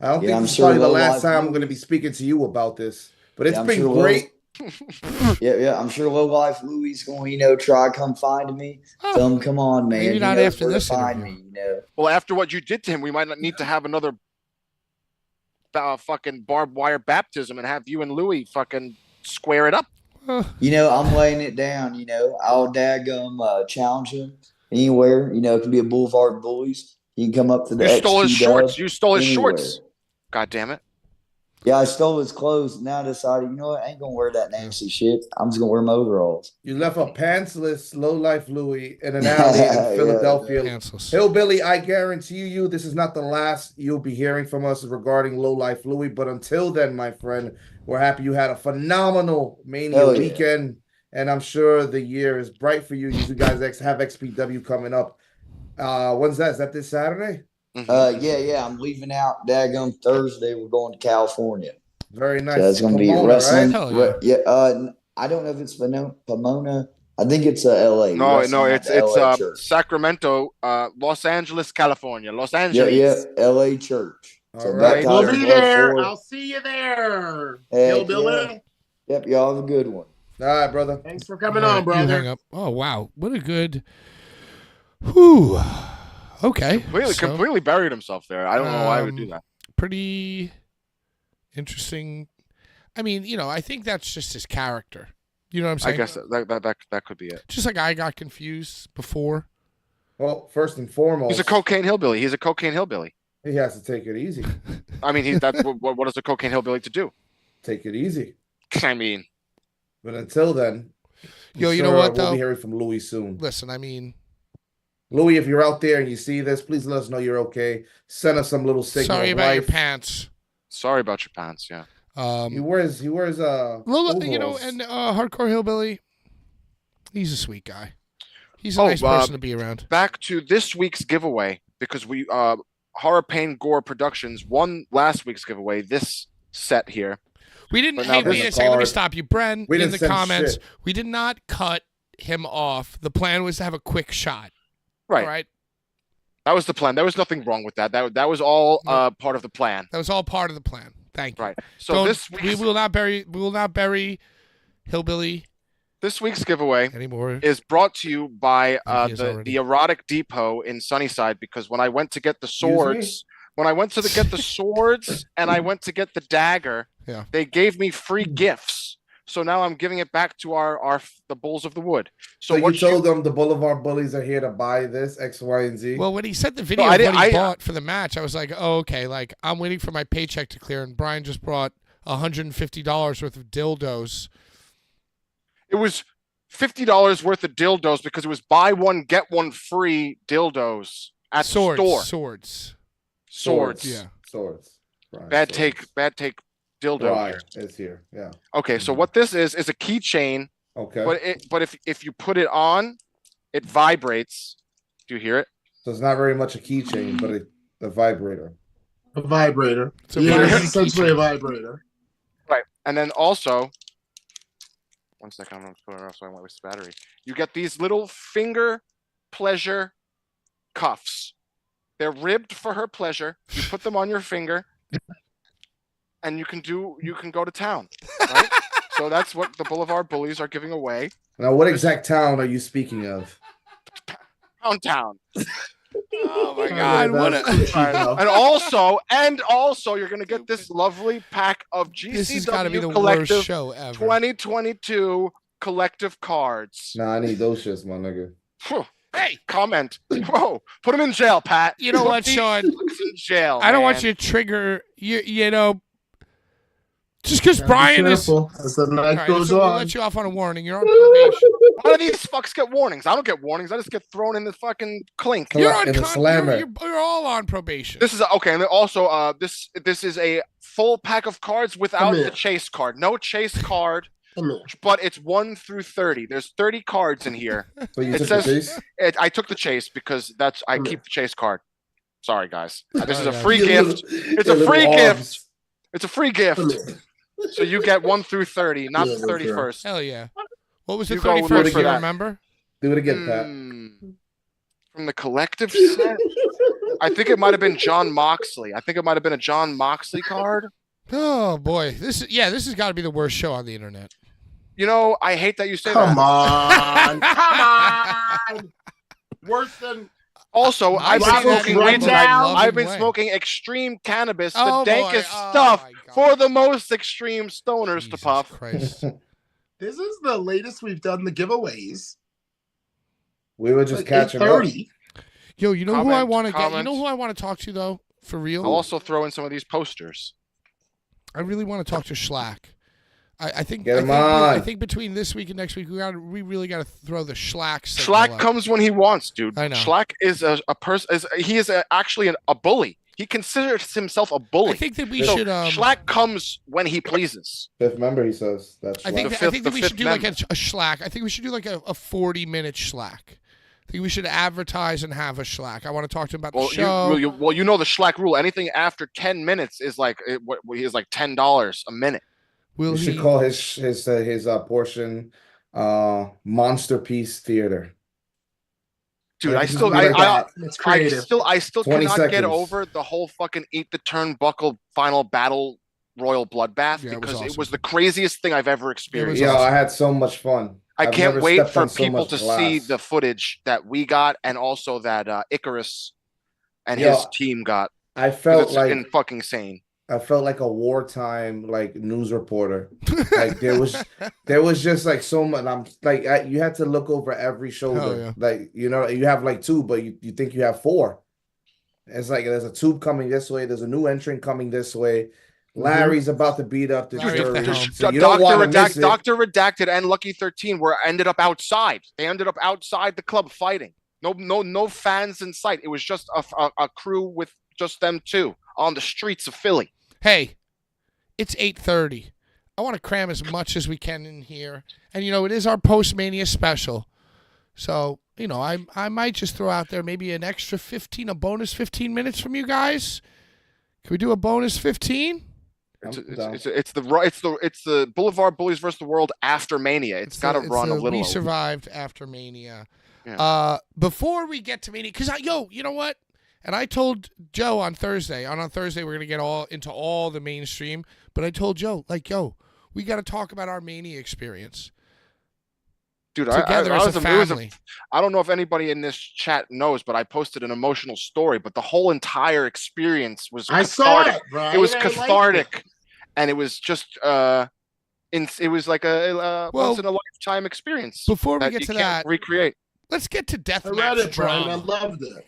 I don't Yeah, think I'm this is sure probably the Low last Life time I'm going to Louie. be speaking to you about this. But it's Yeah, I'm been sure great. Yeah, I'm sure Low Life Louie's going, try come find me. Oh, Tell him, come on, man. maybe He not knows after where to this find interview. me. Well, after what you did to him, we might not need to have another fucking barbed wire baptism and have you and Louie fucking square it up. I'm laying it down. I'll challenge him anywhere. It can be a Boulevard Bullies. You can come up to the You stole his XP Dub shorts. You stole his anywhere. shorts. God damn it. Yeah, I stole his clothes. Now I decided, what? I ain't gonna wear that nasty shit. I'm just gonna wear my overalls. You left a pantsless, low-life Louis in an alley in Yeah, Philadelphia. Pantsless. Hillbilly, I guarantee you this is not the last you'll be hearing from us regarding low-life Louis. But until then, my friend, we're happy you had a phenomenal Mania Hell yeah. weekend. And I'm sure the year is bright for you. You guys have XPW coming up. When's that? Is that this Saturday? Yeah. I'm leaving out daggum Thursday. We're going to California. Very nice. So it's gonna be Pomona, wrestling. Hell yeah. Yeah. I don't know if it's Pomona. I think it's LA. No, Wrestling at it's the LA church. Sacramento, Los Angeles, California. Los Yeah, Angeles. LA church. So All right. We'll baptized be in there. blood I'll see you there. Heck Hillbilly. yeah. Yep, y'all have a good one. All right, brother. Thanks for coming All on, right, you brother. hang up. Oh, wow. What a good. Whew. Okay. Completely buried himself there. I don't know why I would do that. Pretty interesting. I mean, I think that's just his character. You know what I'm saying? I guess that could be it. Just like I got confused before. Well, first and foremost, He's a cocaine hillbilly. He's a cocaine hillbilly. he has to take it easy. I mean, that's what is a cocaine hillbilly to do? Take it easy. I mean, But until then, Yo, you know what, We'll though? be hearing from Louis soon. Listen, I mean, Louis, if you're out there and you see this, please let us know you're okay. Send us some little signal. sorry of about your life. pants. sorry about your pants. Yeah. He wears Lola, overalls. and Hardcore Hillbilly, he's a sweet guy. He's a nice person to be around. Back to this week's giveaway because we Horror Pain Gore Productions won last week's giveaway. This set here. We didn't. But Hey, now wait there's a a second. Let me card. stop you, Bren. We in didn't the send comments, shit. we did not cut him off. The plan was to have a quick shot. Right. All right. That was the plan. There was nothing wrong with that. That was all No. part of the plan. That was all part of the plan. Thank you. Right. So we will not bury Hillbilly this week's giveaway anymore. is brought to you by He is already. the Erotic Depot in Sunnyside because when I went to get the swords, and I went to get the dagger, Yeah. they gave me free gifts. So now I'm giving it back to the Bulls of the Wood. So you told them the Boulevard Bullies are here to buy this X, Y, and Z. Well, when he sent the video I of what he didn't- bought for the match, I was like, oh, okay. Like, I'm waiting for my paycheck to clear, and Brian just brought $150 worth of dildos. It was $50 worth of dildos because it was buy one get one free dildos at the store. Swords. Yeah. Swords. Right, Bad swords. take. Dildo. Right, it's here. Yeah. Okay, so what this is a keychain. Okay. But if you put it on, it vibrates. Do you hear it? So it's not very much a keychain, but a vibrator. A vibrator. It's a Yeah, vibrator. it's essentially a vibrator. Right. And then also, one second, I'm going to put it off so I won't waste the battery. You get these little finger pleasure cuffs. They're ribbed for her pleasure. You put them on your finger, and you can go to town. Right? So that's what the Boulevard Bullies are giving away. Now, what exact town are you speaking of? Pound Town. Oh my Oh, God! yeah, What that's a. too cheap, though. And also, you're gonna get this lovely pack of This has got to be the GCW worst Collective show ever. 2022 collective cards. Nah, I need those shits, my nigga. Phew. Hey, Comment. Whoa, put him in jail, Pat. you know Put what, these Sean? fucks in jail. I don't want man. you to trigger. You know, just because Gotta be Brian is. careful as the night All right, goes so we'll on. let you off on a warning. You're on probation. Why do these fucks get warnings? I don't get warnings. I just get thrown in the fucking clink. Come You're on, on. in the slammer. You're all on probation. This is okay, and then also this is a full pack of cards without Come here. the chase card. No chase card, Come here. but it's 1 through 30. There's 30 cards in here. So you It took says- the chase? I took the chase because I Come keep the chase card. Sorry, guys. This is a yeah. free Your gift. little- It's your a little free arms. gift. It's a free gift. Come here. So you get 1 through 30, not Yeah, the that's 31st. Hell yeah. What was the You go look 31st? for You that. remember? Do it again, Pat. From the collective set, I think it might have been John Moxley. I think it might have been a John Moxley card. Oh boy, this has got to be the worst show on the internet. You know, I hate that you say Come that. on. Come on. Worse than Also, I've been Rivals smoking run weed tonight. down. I've been Way. smoking extreme cannabis, Oh, the dankest boy. Oh, stuff my God. for the most extreme stoners Jesus to puff. Christ. this is the latest we've done the giveaways. We were just Like catching up. 8:30. Yo, you know who I Comment, want to get? You comment. know who I want to talk to though? For real? I'll also throw in some of these posters. I really want to talk to Schlack. I think Get him I on. think between this week and next week we really got to throw the Schlack. signal Schlack up. comes when he wants, dude. I know. Schlack is a person. He is actually a bully. He considers himself a bully. I think that we So should. Schlack comes when he pleases. Fifth member, he says. That's I think Schlack. that, I think that we the should do fifth like a Schlack. I think we should do like a 40-minute Schlack. I think we should advertise and have a Schlack. I want to talk to him about Well, the show. you know the Schlack rule. Anything after 10 minutes is like he is like $10 a minute. Will You he? should call his portion Monster Piece Theater. Dude, Like, I just still be like that. It's I creative. still 20 cannot get seconds. over the whole fucking eat the turnbuckle final battle royal bloodbath Yeah, it was because it awesome. was the craziest thing I've ever experienced. Yo, awesome. I had so much fun. I I've can't never wait stepped for on so people much to see glass. the footage that we got and also that Icarus and Yo, his team got. I 'Cause felt it's like fucking insane. I felt like a wartime like news reporter. Like there was just like so much. I'm like you had to look over every shoulder. Hell yeah. Like you have like two, but you think you have four. It's like there's a tube coming this way. There's a new entrant coming this way. Larry's about to beat up the Larry at the jury. helm. So you don't want to miss it. Dr. Redacted and Lucky 13 ended up outside. They ended up outside the club fighting. No fans in sight. It was just a crew with just them two on the streets of Philly. Hey, it's 8:30. I want to cram as much as we can in here, and it is our post-Mania special. So I might just throw out there maybe an extra 15, a bonus 15 minutes from you guys. Can we do a bonus 15? It's down. the Blvd Bullies versus the world after Mania. It's got to run a little. We survived after Mania. Yeah. Before we get to Mania, because you know what? And I told Joe on Thursday. On Thursday, we're gonna get into all the mainstream. But I told Joe, we got to talk about our Mania experience Dude, together as a family. I don't know if anybody in this chat knows, but I posted an emotional story. But the whole entire experience was I saw cathartic. it, Brian. It was I liked cathartic, and it was just it was like a Well, once in a lifetime experience. before we that get you to can't that, recreate. let's get to I read deathmatch it, Brian. I drama. loved it.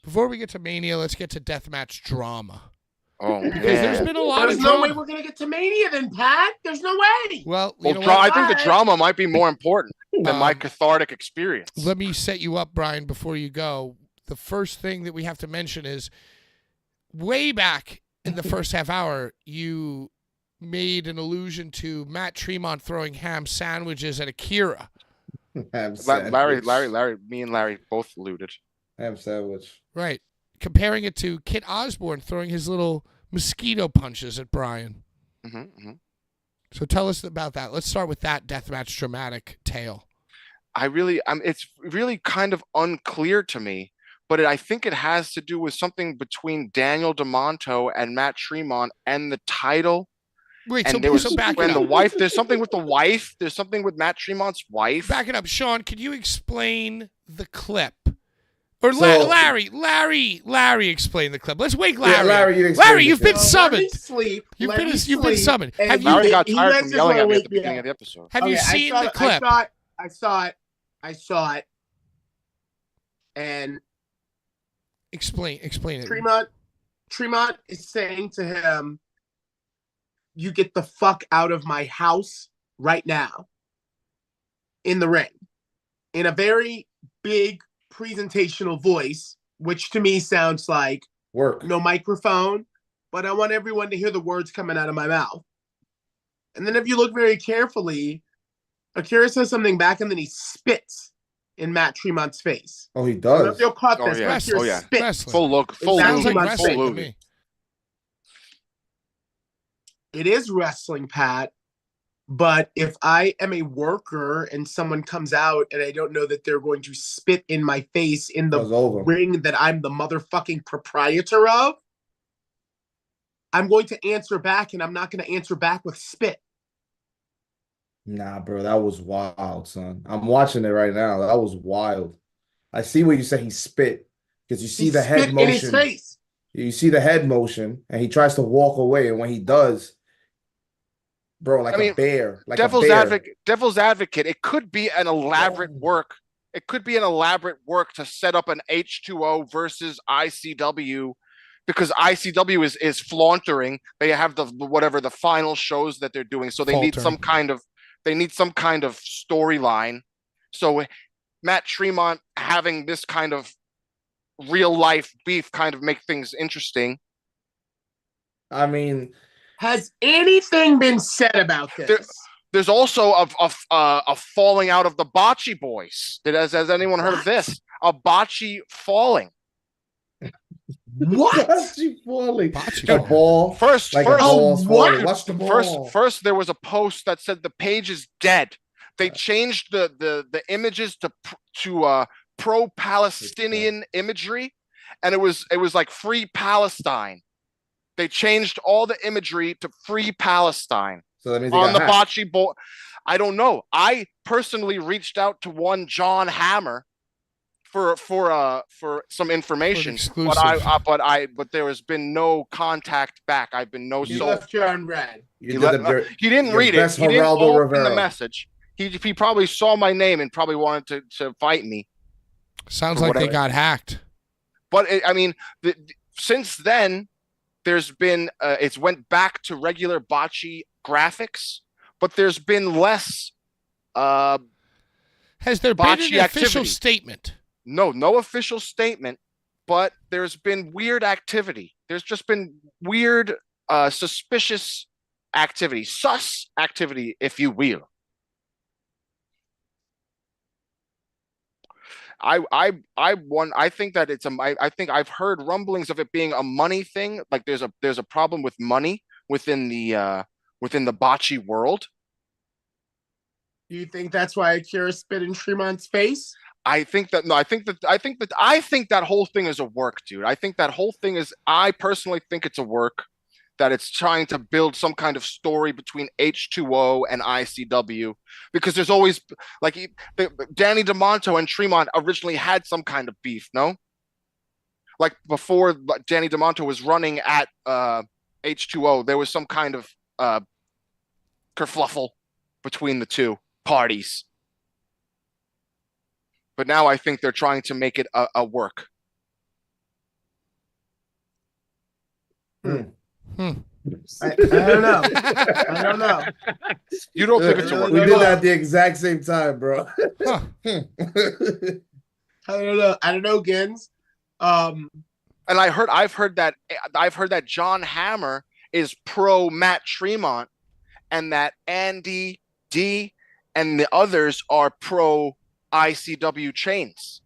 Before we get to Mania, let's get to deathmatch drama. Oh Because there's man. been a lot There's of no drama. way we're gonna get to Mania then, Pat. There's no way. Well, Well, you know what? I think the drama might be more important than my Um, cathartic experience. Let me set you up, Brian, before you go. The first thing that we have to mention is way back in the first half hour, you made an allusion to Matt Tremont throwing ham sandwiches at Akira. Ham Larry, sandwich. me and Larry both looted. Ham sandwich. Right. Comparing it to Kit Osborne throwing his little mosquito punches at Brian. So tell us about that. Let's start with that deathmatch dramatic tale. It's really kind of unclear to me, but I think it has to do with something between Daniel DeMonto and Matt Tremont and the title. Wait, And so, there was so back when it the up. wife. There's something with the wife. There's something with Matt Tremont's wife. Back it up. Sean, could you explain the clip Or So- Larry, explain the clip. Let's wake Larry. Yeah, Larry, up. you explain Larry, the you've clip. been summoned. Let me sleep. You've Let been me you've been sleep, summoned. and Have he- you Larry got he tired guys from just yelling wanna at me at wake the me beginning up. of the episode. have you seen the clip? I saw it. And Explain it. Tremont is saying to him, "You get the fuck out of my house right now." In the ring, in a very big presentational voice, which to me sounds like Work. no microphone, but I want everyone to hear the words coming out of my mouth. And then if you look very carefully, Akira says something back and then he spits in Matt Tremont's face. Oh, he I don't know if does. you'll caught Oh, this, yeah. but Akira Oh, yeah. spits. Wrestling. Full look, full Sounds like Tremont movie, full wrestling to movie. me. It is wrestling, Pat. But if I am a worker and someone comes out and I don't know that they're going to spit in my face in the It's over. ring that I'm the motherfucking proprietor of, I'm going to answer back, and I'm not going to answer back with spit. Nah, bro, that was wild, son. I'm watching it right now. That was wild. I see what you say. He spit because you see He the head spit in his motion. face. You see the head motion, and he tries to walk away, and when he does, bro, like I mean, a bear, like Devil's a bear. advocate. It could be an elaborate work. It could be an elaborate work to set up an H2O versus ICW, because ICW is flauntering. They have the final shows that they're doing, so they need some kind of storyline. So Matt Tremont having this kind of real life beef kind of make things interesting. I mean, Has anything been said about this? There's also a falling out of the Bocce boys. Has anyone heard of this? A Bocce falling. What? Bocce falling. Bocce A falling. ball. First, Like first, a ball's what? falling. Watch the ball. first, there was a post that said the page is dead. They changed the images to pro-Palestinian imagery, and it was like free Palestine. They changed all the imagery to free Palestine So that means on the hacked. Bocce ball. I don't know. I personally reached out to one John Hammer for some information, exclusive. but there has been no contact back. I've been no He soul. left John Red. You He, did the- he didn't your read it. best He didn't Geraldo open Rivera. the message. He probably saw my name and probably wanted to fight me. Sounds or like they whatever. got hacked. But I mean, since then, there's been it's went back to regular bocce graphics, but there's been less. Has there been an Bocce official activity. statement? No official statement, but there's been weird activity. There's just been weird, suspicious activity, sus activity, if you will. I think that I think I've heard rumblings of it being a money thing. Like there's a problem with money within the bocce world. Do you think that's why Akira spit in Tremont's face? I think that whole thing is a work, dude. I think that whole thing is. I personally think it's a work, that it's trying to build some kind of story between H2O and ICW, because there's always Danny DeMonto and Tremont originally had some kind of beef, no? Like before Danny DeMonto was running at H2O, there was some kind of kerfluffle between the two parties. But now I think they're trying to make it a work. I don't know. I don't know. You don't think it's a work? We did that at the exact same time, bro. Huh. I don't know, Gins. And I've heard that John Hammer is pro Matt Tremont, and that Andy D and the others are pro ICW chains.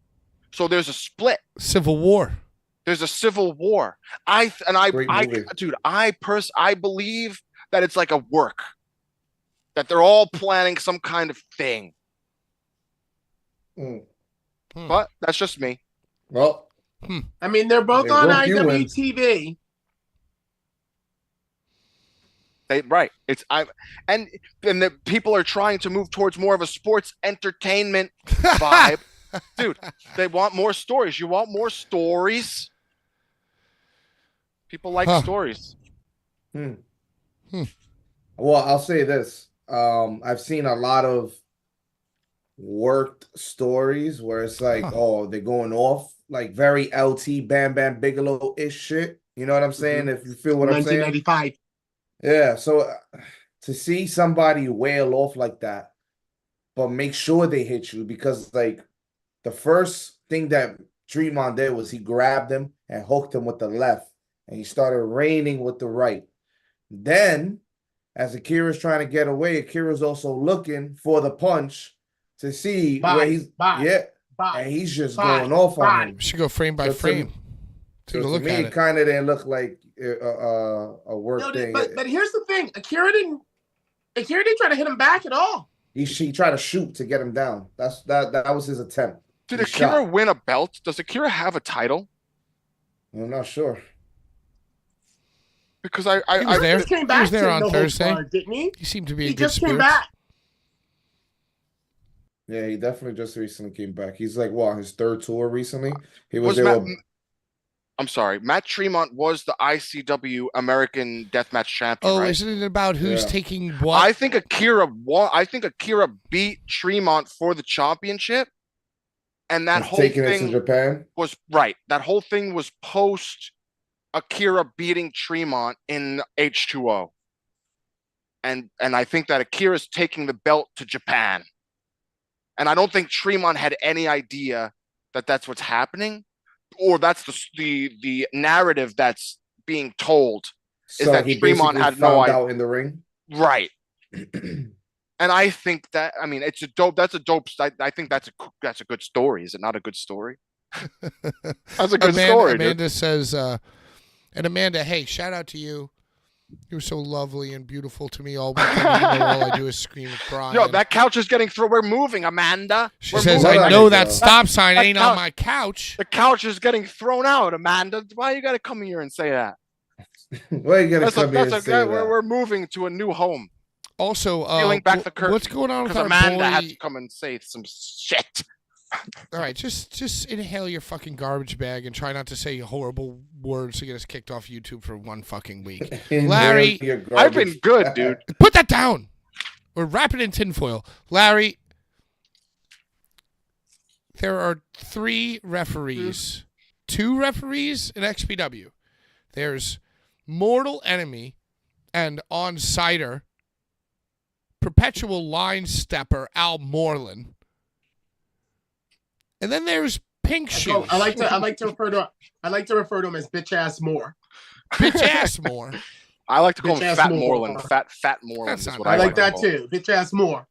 So there's a split. Civil War. There's a civil war. I believe that it's like a work, that they're all planning some kind of thing. But that's just me. Well, I mean, they're both They on rope you in. IWTV. Right. And the people are trying to move towards more of a sports entertainment vibe. Dude, they want more stories. You want more stories? People like stories. Hmm. Hmm. Well, I'll say this. I've seen a lot of worked stories where it's like, oh, they're going off, like very LT Bam Bam Bigelow-ish shit. You know what I'm saying? If you feel what I'm saying. 1995. Yeah, so to see somebody wail off like that, but make sure they hit you, because like the first thing that Tremont did was he grabbed him and hooked him with the left, and he started raining with the right. Then, as Akira's trying to get away, Akira's also looking for the punch to see where he's and he's just going off on him. We should go frame by frame. Take a To look me, at it kind of didn't look like a work thing. But here's the thing: Akira didn't try to hit him back at all. He tried to shoot to get him down. That was his attempt. Did Akira win a belt? Does Akira have a title? I'm not sure. Because I was there. Just came back. He was there to on No Holds Thursday. Barred, didn't he? He seemed to be. He just came back. Yeah, he definitely just recently came back. He's like, what, his third tour recently? He was Was there. I'm sorry, Matt Tremont was the ICW American Deathmatch champion. Oh, right? isn't it about who's taking what? I think Akira won. I think Akira beat Tremont for the championship, and that whole taking thing it to Japan was right. That whole thing was post Akira beating Tremont in H2O, and I think that Akira's taking the belt to Japan, and I don't think Tremont had any idea that that's what's happening. Or that's the narrative that's being told is that Tremont had no idea out in the ring, right? And I think that it's a dope. That's a dope. I think that's a good story. Is it not a good story? That's a good story. Amanda says, and Amanda, hey, shout out to you. You were so lovely and beautiful to me all weekend. All I do is scream and cry. Yo, that couch is getting through. We're moving, Amanda. She says, I know that stop sign ain't on my couch. The couch is getting thrown out, Amanda. Why you got to come here and say that? Why you got to come here and say that? We're moving to a new home. Also, peeling back the curtain. What's going on with our Amanda boy? had to come and say some shit. All right, just inhale your fucking garbage bag and try not to say horrible words to get us kicked off YouTube for one fucking week. Larry, I've been good, dude. Put that down. Or wrap it in tinfoil. Larry, there are 3 referees, 2 referees in XPW. There's Mortal Enemy and On-Sider, Perpetual Line Stepper Al Moreland. And then there's Pink Shoes. I like to refer to him as bitch ass Moore. Bitch ass Moore. I like to call him Fat Moreland. Fat Moreland is what I like that to too. Bitch ass Moore.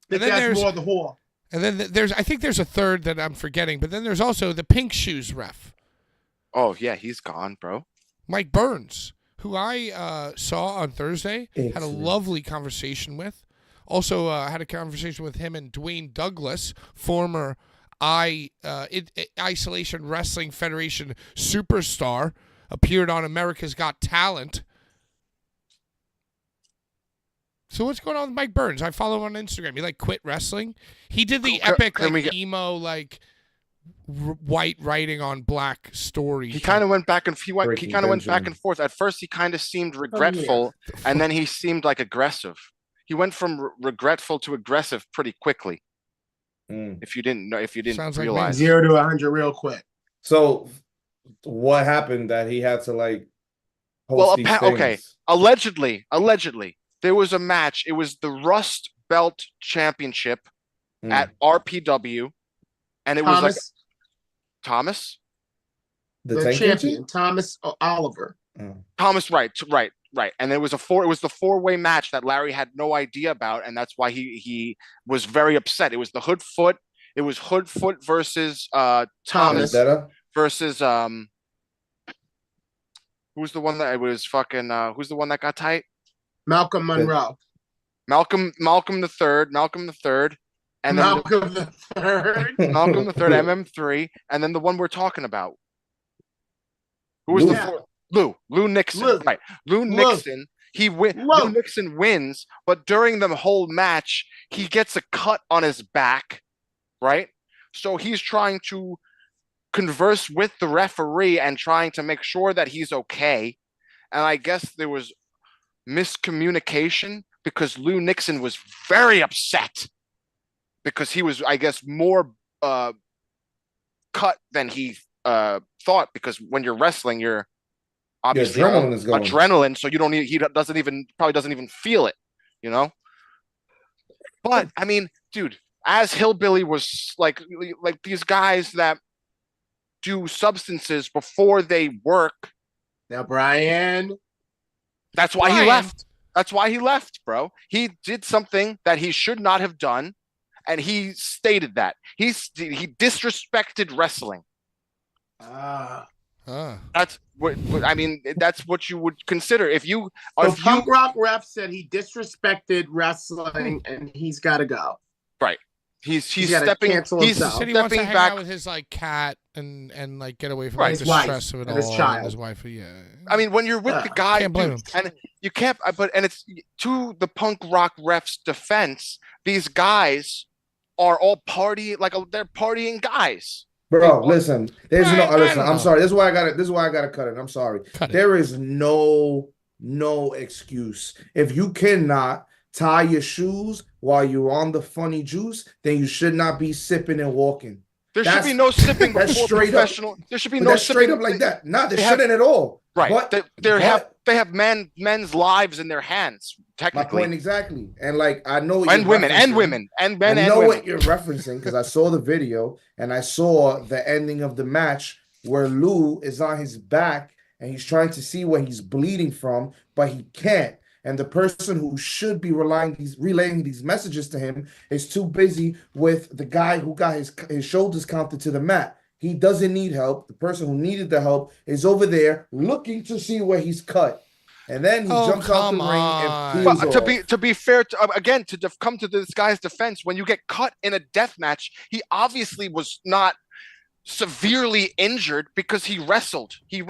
Bitch ass Moore the whore. And then I think there's a third that I'm forgetting, but then there's also the Pink Shoes ref. Oh yeah, he's gone, bro. Mike Burns, who I saw on Thursday, had a lovely conversation with. Also, I had a conversation with him and Dwayne Douglas, former Isolation Wrestling Federation superstar, appeared on America's Got Talent. So what's going on with Mike Burns? I follow him on Instagram. He quit wrestling. He did the epic emo white writing on black story. He kind of went back and went back and forth. At first, he kind of seemed regretful, and then he seemed aggressive. He went from regretful to aggressive pretty quickly. If you didn't realize, 0 to 100 real quick. So, what happened that he had to post these things? Okay. Allegedly, there was a match. It was the Rust Belt Championship at RPW, and it was Thomas, the champion, Thomas Oliver. Thomas, right. And it was the 4-way match that Larry had no idea about, and that's why he was very upset. It was the Hoodfoot. It was Hoodfoot versus Thomas versus who's the one that it was fucking who's the one that got tight? Malcolm Monroe. Malcolm the third, and then Malcolm the third, MM3, and then the one we're talking about. Who was the fourth? Lou Nixon, right? Lou Nixon. Lou Nixon wins, but during the whole match, he gets a cut on his back, right? So he's trying to converse with the referee and trying to make sure that he's okay. And I guess there was miscommunication because Lou Nixon was very upset because he was, I guess, more cut than he thought. Because when you're wrestling, you're obviously adrenaline is going. adrenaline, so you don't need. He probably doesn't even feel it, you know. But I mean, dude, as Hillbilly was like these guys that do substances before they work. Now, Brian. That's why he left. That's why he left, bro. He did something that he should not have done, and he stated that. He disrespected wrestling. That's what I mean. That's what you would consider if you. So Punk Rock Ref said he disrespected wrestling, and he's got to go. Right. He's stepping. He's said he wants to hang out with his like cat and like get away from like, the stress of it all. His child. And his wife. Yeah. I mean, when you're with the guy, can't blame him. And you can't. And it's to the Punk Rock Ref's defense. These guys are all they're partying guys. Bro, listen. There's listen. I'm sorry. This is why I got it. This is why I got to cut it. I'm sorry. There is no excuse if you cannot tie your shoes while you're on the funny juice. Then you should not be sipping and walking. There should be no sipping before professional. There should be no sipping straight up like that. No, there shouldn't at all. Right. But they have men's lives in their hands. Technically, my point exactly. And like I know, and women and men. I know what you're referencing because I saw the video and I saw the ending of the match where Lou is on his back and he's trying to see where he's bleeding from, but he can't. And the person who should be relaying these messages to him is too busy with the guy who got his shoulders counted to the mat. He doesn't need help. The person who needed the help is over there looking to see where he's cut. And then he jumps out the ring and peels off. To be fair, to come to this guy's defense, when you get cut in a death match, he obviously was not severely injured because he wrestled. He's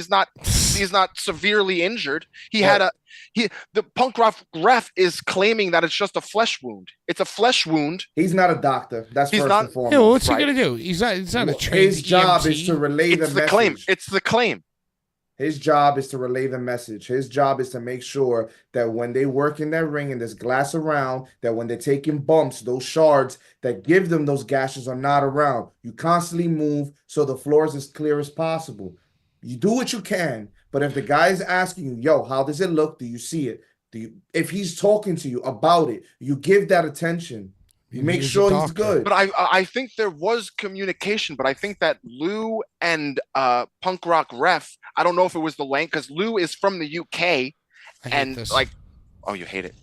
not severely injured. The Punk Rock Ref is claiming that it's just a flesh wound. It's a flesh wound. He's not a doctor. That's first and foremost. Yeah, what's he gonna do? He's not a trained His job EMT. is to relay the message. It's the claim. His job is to relay the message. His job is to make sure that when they work in that ring and there's glass around, that when they're taking bumps, those shards that give them those gashes are not around. You constantly move so the floor is as clear as possible. You do what you can, but if the guy is asking you, yo, how does it look? Do you see it? If he's talking to you about it, you give that attention. You make sure he's good. But I think there was communication, but I think that Lou and Punk Rock Ref, I don't know if it was the length, because Lou is from the UK, and like, oh, you hate it.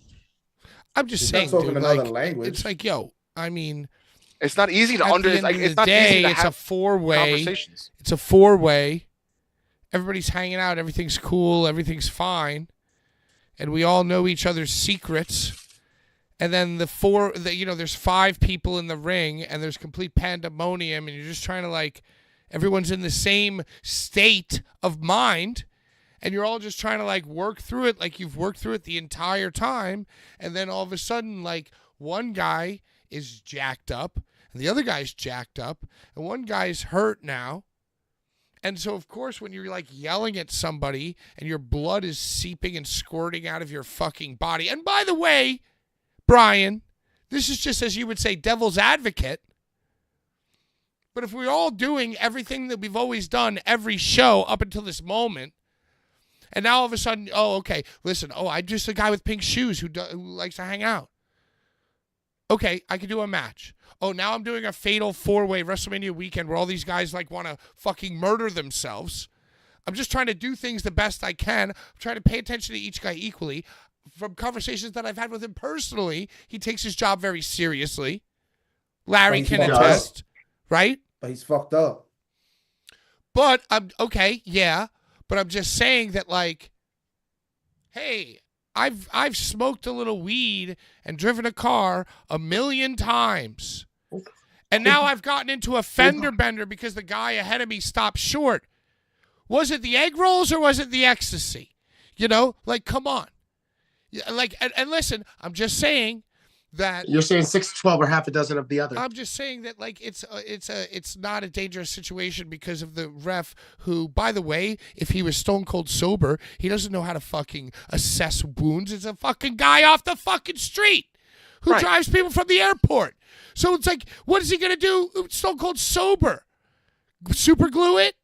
I'm just saying, talking dude, another like, language. it's like, yo, I mean, it's not easy to understand. It's not easy to have a four-way. Conversations. It's a four-way. Everybody's hanging out. Everything's cool. Everything's fine, and we all know each other's secrets. And then there's 5 people in the ring, and there's complete pandemonium, and you're just trying to like, everyone's in the same state of mind, and you're all just trying to like work through it like you've worked through it the entire time, and then all of a sudden, like, one guy is jacked up, and the other guy's jacked up, and one guy's hurt now. And so, of course, when you're like yelling at somebody, and your blood is seeping and squirting out of your fucking body, and by the way, Brian, this is just, as you would say, devil's advocate. But if we're all doing everything that we've always done every show up until this moment, and now all of a sudden, oh, okay, listen, I'm just a guy with pink shoes who likes to hang out. Okay, I can do a match. Oh, now I'm doing a fatal 4-way WrestleMania weekend where all these guys like want to fucking murder themselves. I'm just trying to do things the best I can. I'm trying to pay attention to each guy equally. From conversations that I've had with him personally, he takes his job very seriously. Larry can attest, right? But he's fucked up. But I'm okay, yeah. But I'm just saying that, like, hey, I've smoked a little weed and driven a car 1,000,000 times, and now I've gotten into a fender bender because the guy ahead of me stopped short. Was it the egg rolls or was it the ecstasy? You know, like, come on. Like, and listen, I'm just saying, that You're saying 6 to 12 or half a dozen of the other. I'm just saying that like it's not a dangerous situation because of the ref who, by the way, if he was stone cold sober, he doesn't know how to fucking assess wounds. It's a fucking guy off the fucking street who drives people from the airport. So it's like, what is he gonna do stone cold sober? Super glue it?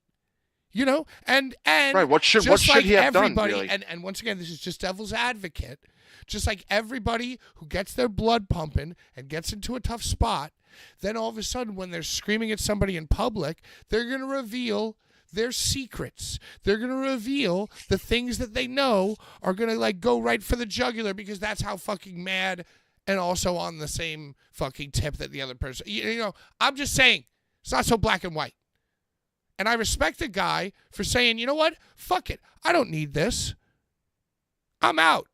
You know? And Right. What should he have done, really? And once again, this is just devil's advocate. Just like everybody who gets their blood pumping and gets into a tough spot, then all of a sudden when they're screaming at somebody in public, they're going to reveal their secrets. They're going to reveal the things that they know are going to like go right for the jugular because that's how fucking mad and also on the same fucking tip that the other person. You know, I'm just saying, it's not so black and white. And I respect the guy for saying, you know what? Fuck it. I don't need this. I'm out.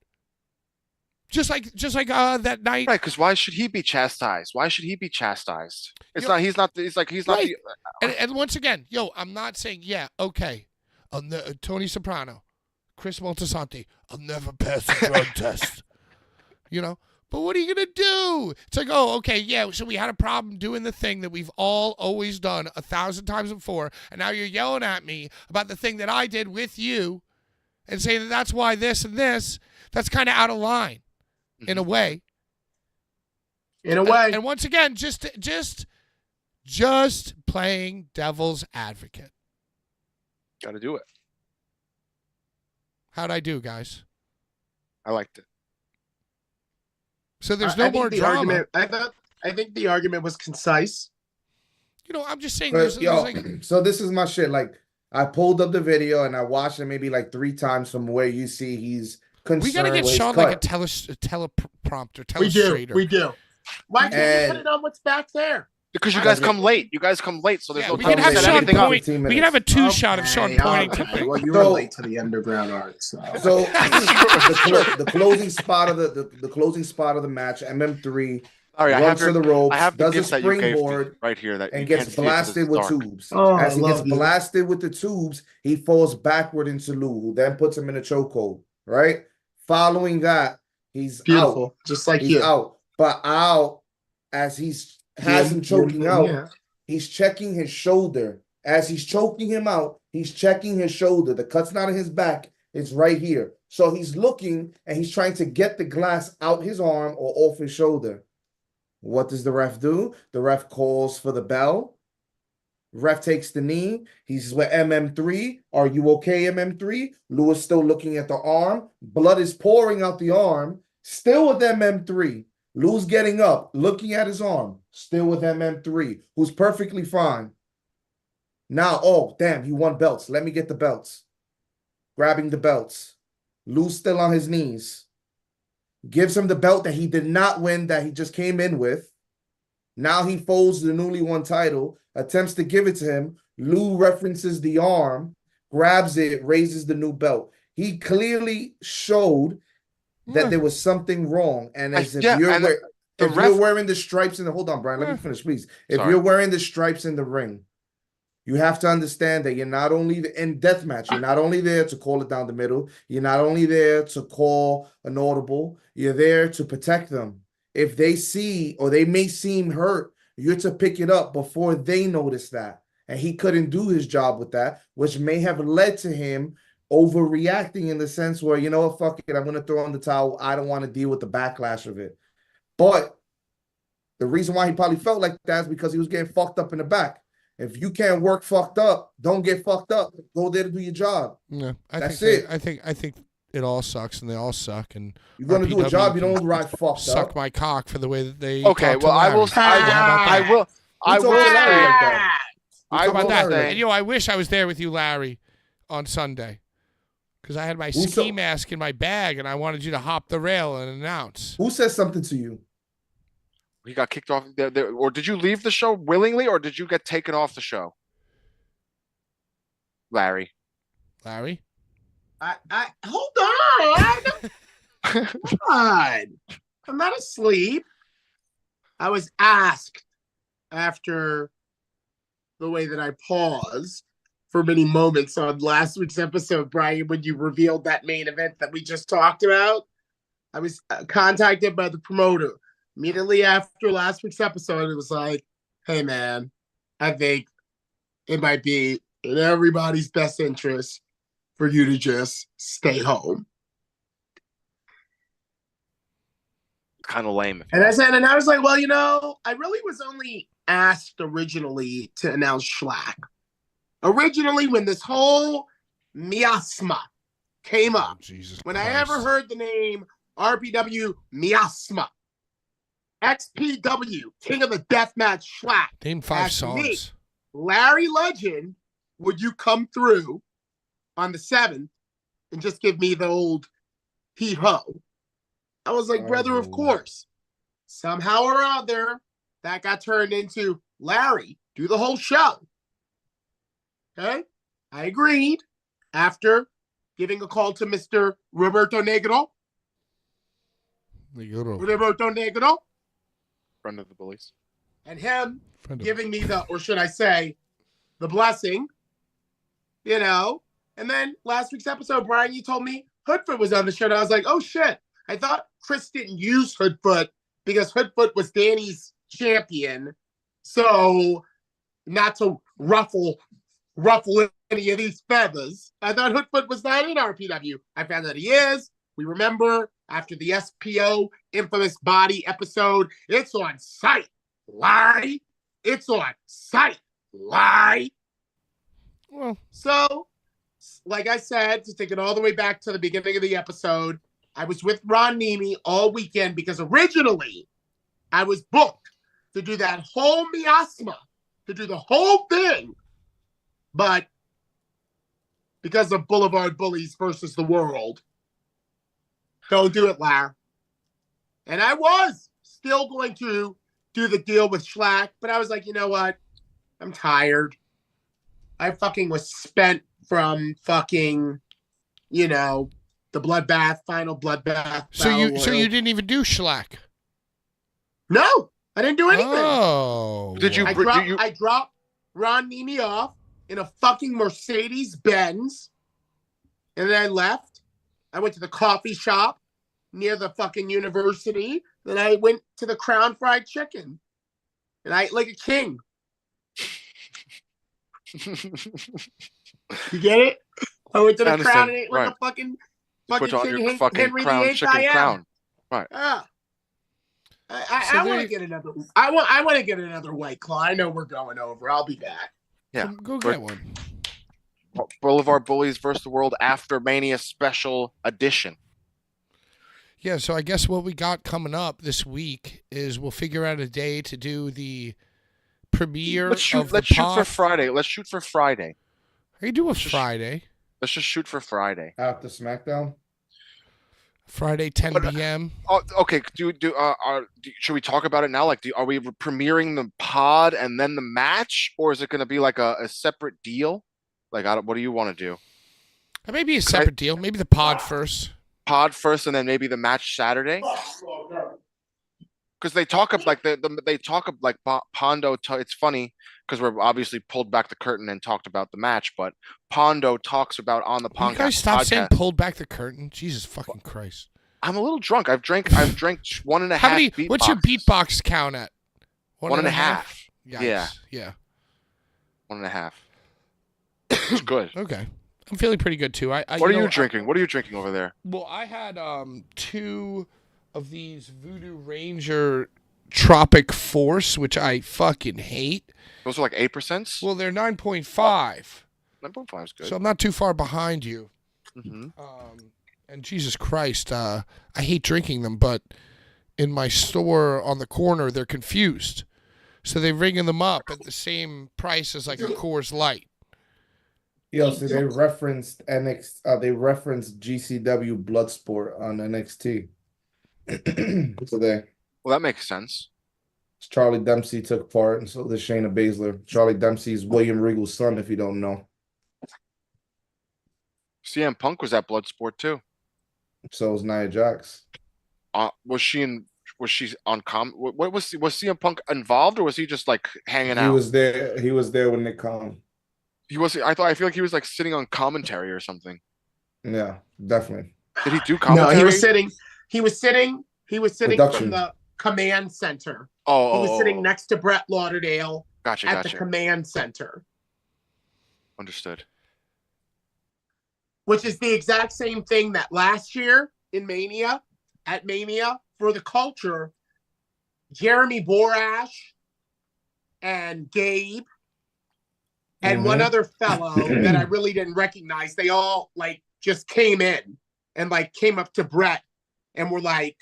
Just like that night. Right, because why should he be chastised? Why should he be chastised? He's not. Right. And once again, I'm not saying, okay, Tony Soprano, Chris Moltisanti, I'll never pass a drug test. You know? But what are you going to do? It's like, so we had a problem doing the thing that we've all always done 1,000 times before, and now you're yelling at me about the thing that I did with you and say that that's why this and this. That's kind of out of line. In a way. And once again, just playing devil's advocate. Got to do it. How'd I do, guys? I liked it. So there's no more drama. I think the argument was concise. You know, I'm just saying. So this is my shit. Like, I pulled up the video and I watched it maybe like 3 times from where you see he's concerned. We gotta get Sean like a teleprompter, telestrator. We do. Why can't you put it on what's back there? Because you guys come late. So there's no we time can have to set Sean anything up. point. We can have a 2-shot of Sean pointing to things. Well, you were late to the underground art. So the closing spot of the closing spot of the match. MM3 runs to the ropes, does a springboard right here and gets blasted with tubes. As he gets blasted with the tubes, he falls backward into Lou, who then puts him in a chokehold. Right. Following that, he's beautiful, out. Just like he's you. out, but out as has him choking out. He's checking his shoulder. As he's choking him out, he's checking his shoulder. The cut's not in his back. It's right here. So he's looking and he's trying to get the glass out his arm or off his shoulder. What does the ref do? The ref calls for the bell. Ref takes the knee. He's with MM3. Are you okay, MM3? Lou is still looking at the arm. Blood is pouring out the arm. Still with MM3. Lou's getting up, looking at his arm. Still with MM3, who's perfectly fine. Now, oh, damn, he won belts. Let me get the belts. Grabbing the belts. Lou's still on his knees. Gives him the belt that he did not win, that he just came in with. Now he folds the newly won title, attempts to give it to him. Lou references the arm, grabs it, raises the new belt. He clearly showed that there was something wrong. And as if you're wearing the stripes in the... Hold on, Brian, let me finish, please. If you're wearing the stripes in the ring, you have to understand that you're not only in deathmatch, you're not only there to call it down the middle, you're not only there to call an audible, you're there to protect them. If they see or they may seem hurt, you're to pick it up before they notice that. And he couldn't do his job with that, which may have led to him overreacting in the sense where, you know what, fuck it, I'm going to throw in the towel. I don't want to deal with the backlash of it. But the reason why he probably felt like that is because he was getting fucked up in the back. If you can't work fucked up, don't get fucked up. Go there to do your job. Yeah, That's it. I think it all sucks, and they all suck. And you're gonna do a job, you don't ride fucked up. Suck my cock for the way that they. Okay, well, I will. And I wish I was there with you, Larry, on Sunday, because I had my ski mask in my bag, and I wanted you to hop the rail and announce. Who said something to you? He got kicked off, or did you leave the show willingly, or did you get taken off the show, Larry? I hold on. Come on. I'm not asleep. I was asked after the way that I paused for many moments on last week's episode, Brian, when you revealed that main event that we just talked about. I was contacted by the promoter, immediately after last week's episode, it was like, hey man, I think it might be in everybody's best interest for you to just stay home. Kind of lame. And I was like, well, I really was only asked originally to announce Schlack. Originally, when this whole miasma came up, when I ever heard the name RPW miasma, XPW, King of the Deathmatch Schlack. Name 5 songs. Me, Larry Legend, would you come through on the 7th and just give me the old hee-ho? I was like, brother, of course. Somehow or other, that got turned into Larry, do the whole show. Okay? I agreed after giving a call to Mr. Roberto Negro. Roberto Negro. Friend of the Bullies. And him giving me the, or should I say, the blessing. And then last week's episode, Brian, you told me Hoodfoot was on the show. And I was like, oh shit. I thought Chris didn't use Hoodfoot because Hoodfoot was Danny's champion. So not to ruffle any of these feathers. I thought Hoodfoot was not in RPW. I found that he is. We remember after the SPO infamous body episode, it's on site. Lie. It's on site. Lie. Well, so, like I said, to take it all the way back to the beginning of the episode, I was with Ron Nemi all weekend because originally I was booked to do that whole miasma, to do the whole thing. But because of Blvd Bullies versus the world, don't do it, Lar. And I was still going to do the deal with Schlack, but I was like, you know what? I'm tired. I fucking was spent from fucking, the bloodbath, final bloodbath. So you didn't even do Schlack? No, I didn't do anything. Oh. I dropped Ron Nemi off in a fucking Mercedes Benz, and then I left. I went to the coffee shop near the fucking university. Then I went to the Crown Fried Chicken, and I ate like a king. You get it? I went to the Crown and ate like a fucking put on King your fucking Henry crown, VIII chicken I am. crown. Right. I want to get another. I want to get another White Claw. I know we're going over. I'll be back. Yeah, Go get one. Blvd Bullies versus the World After Mania Special Edition. Yeah, so I guess what we got coming up this week is we'll figure out a day to do the premiere Let's shoot for Friday. Let's shoot for Friday. How you do a Friday? Let's just shoot for Friday. After SmackDown? Friday, 10 p.m. Okay. Should we talk about it now? Like, are we premiering the pod and then the match, or is it going to be like a separate deal? Like, what do you want to do? Maybe a separate deal. Maybe the pod first. Pod first, and then maybe the match Saturday. Because they talk of like they talk of like Pondo. It's funny because we're obviously pulled back the curtain and talked about the match, but Pondo talks about on the podcast. You guys stop saying pulled back the curtain. Jesus fucking Christ! I'm a little drunk. I've drank 1.5. How many? What's your beatbox count at? 1.5. Yeah. 1.5. It's good. Okay. I'm feeling pretty good too. What are you drinking? What are you drinking over there? Well, I had 2 of these Voodoo Ranger Tropic Force, which I fucking hate. Those are like 8%? Well, they're 9.5. 9.5 is good. So I'm not too far behind you. Mm-hmm. And Jesus Christ, I hate drinking them, but in my store on the corner, they're confused. So they're ringing them up at the same price as like a Coors Light. Yo, so they referenced they referenced GCW Bloodsport on NXT today. Well, that makes sense. Charlie Dempsey took part, and so did Shayna Baszler. Charlie Dempsey's William Regal's son, if you don't know. CM Punk was at Bloodsport too. So was Nia Jax. Was she on What was CM Punk involved, or was he just like hanging out? He was there. He was there with Nick Khan. I feel like he was like sitting on commentary or something. Yeah, definitely. Did he do commentary? No, he was sitting. He was sitting Production. from the command center. Oh, He was sitting next to Brett Lauderdale Gotcha, at the gotcha. command center, Understood. which is the exact same thing that last year in Mania, at Mania for the culture, Jeremy Borash and Gabe and one other fellow that I really didn't recognize, they all like just came in and like came up to Brett and were like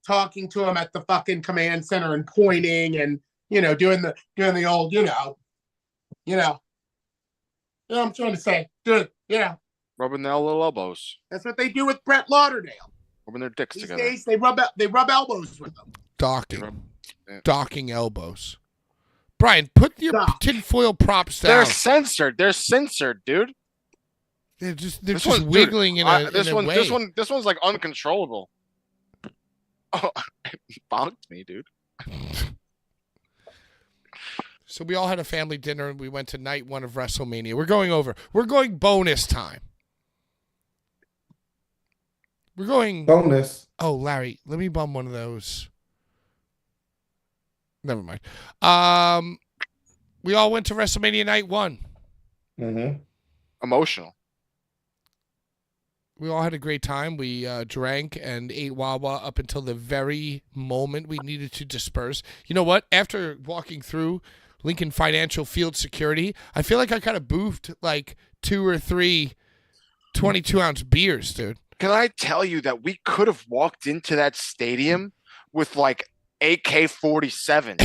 talking to him at the fucking command center and pointing and, you know, doing the old, you know what I'm trying to say. Rubbing their little elbows. That's what they do with Brett Lauderdale. Rubbing their dicks These together. days they rub elbows with them. Docking elbows. Brian, put your tinfoil props down. They're censored. They're censored, dude. They're just wiggling in a way. This one's like uncontrollable. Oh, it bonked me, dude. So we all had a family dinner and we went to night 1 of WrestleMania. We're going bonus time. We're going bonus. Oh, Larry, let me bum one of those. Never mind. We all went to WrestleMania night 1. Emotional. We all had a great time. We drank and ate Wawa up until the very moment we needed to disperse. You know what? After walking through Lincoln Financial Field Security, I feel like I kind of boofed like 2 or 3 22-ounce beers, dude. Can I tell you that we could have walked into that stadium with like AK-47?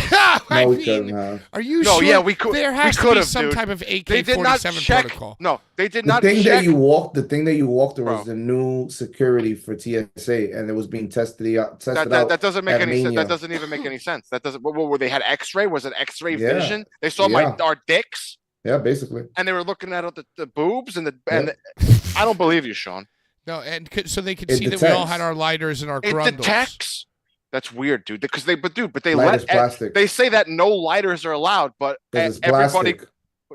I mean, are you sure? Yeah, we could. There has to be some type of AK-47 protocol. No, they did The not thing check. the thing that you walked through was the new security for TSA, and it was being tested out. That doesn't make any sense. Mania. That doesn't even make any sense. That doesn't. What were they had X-ray? Was it X-ray vision? They saw our dicks. Yeah, basically. And they were looking at the boobs and I don't believe you, Sean. No, and so they could see that we all had our lighters and our grundles. It detects. That's weird, dude. Because they plastic. They say that no lighters are allowed, but everybody. Plastic.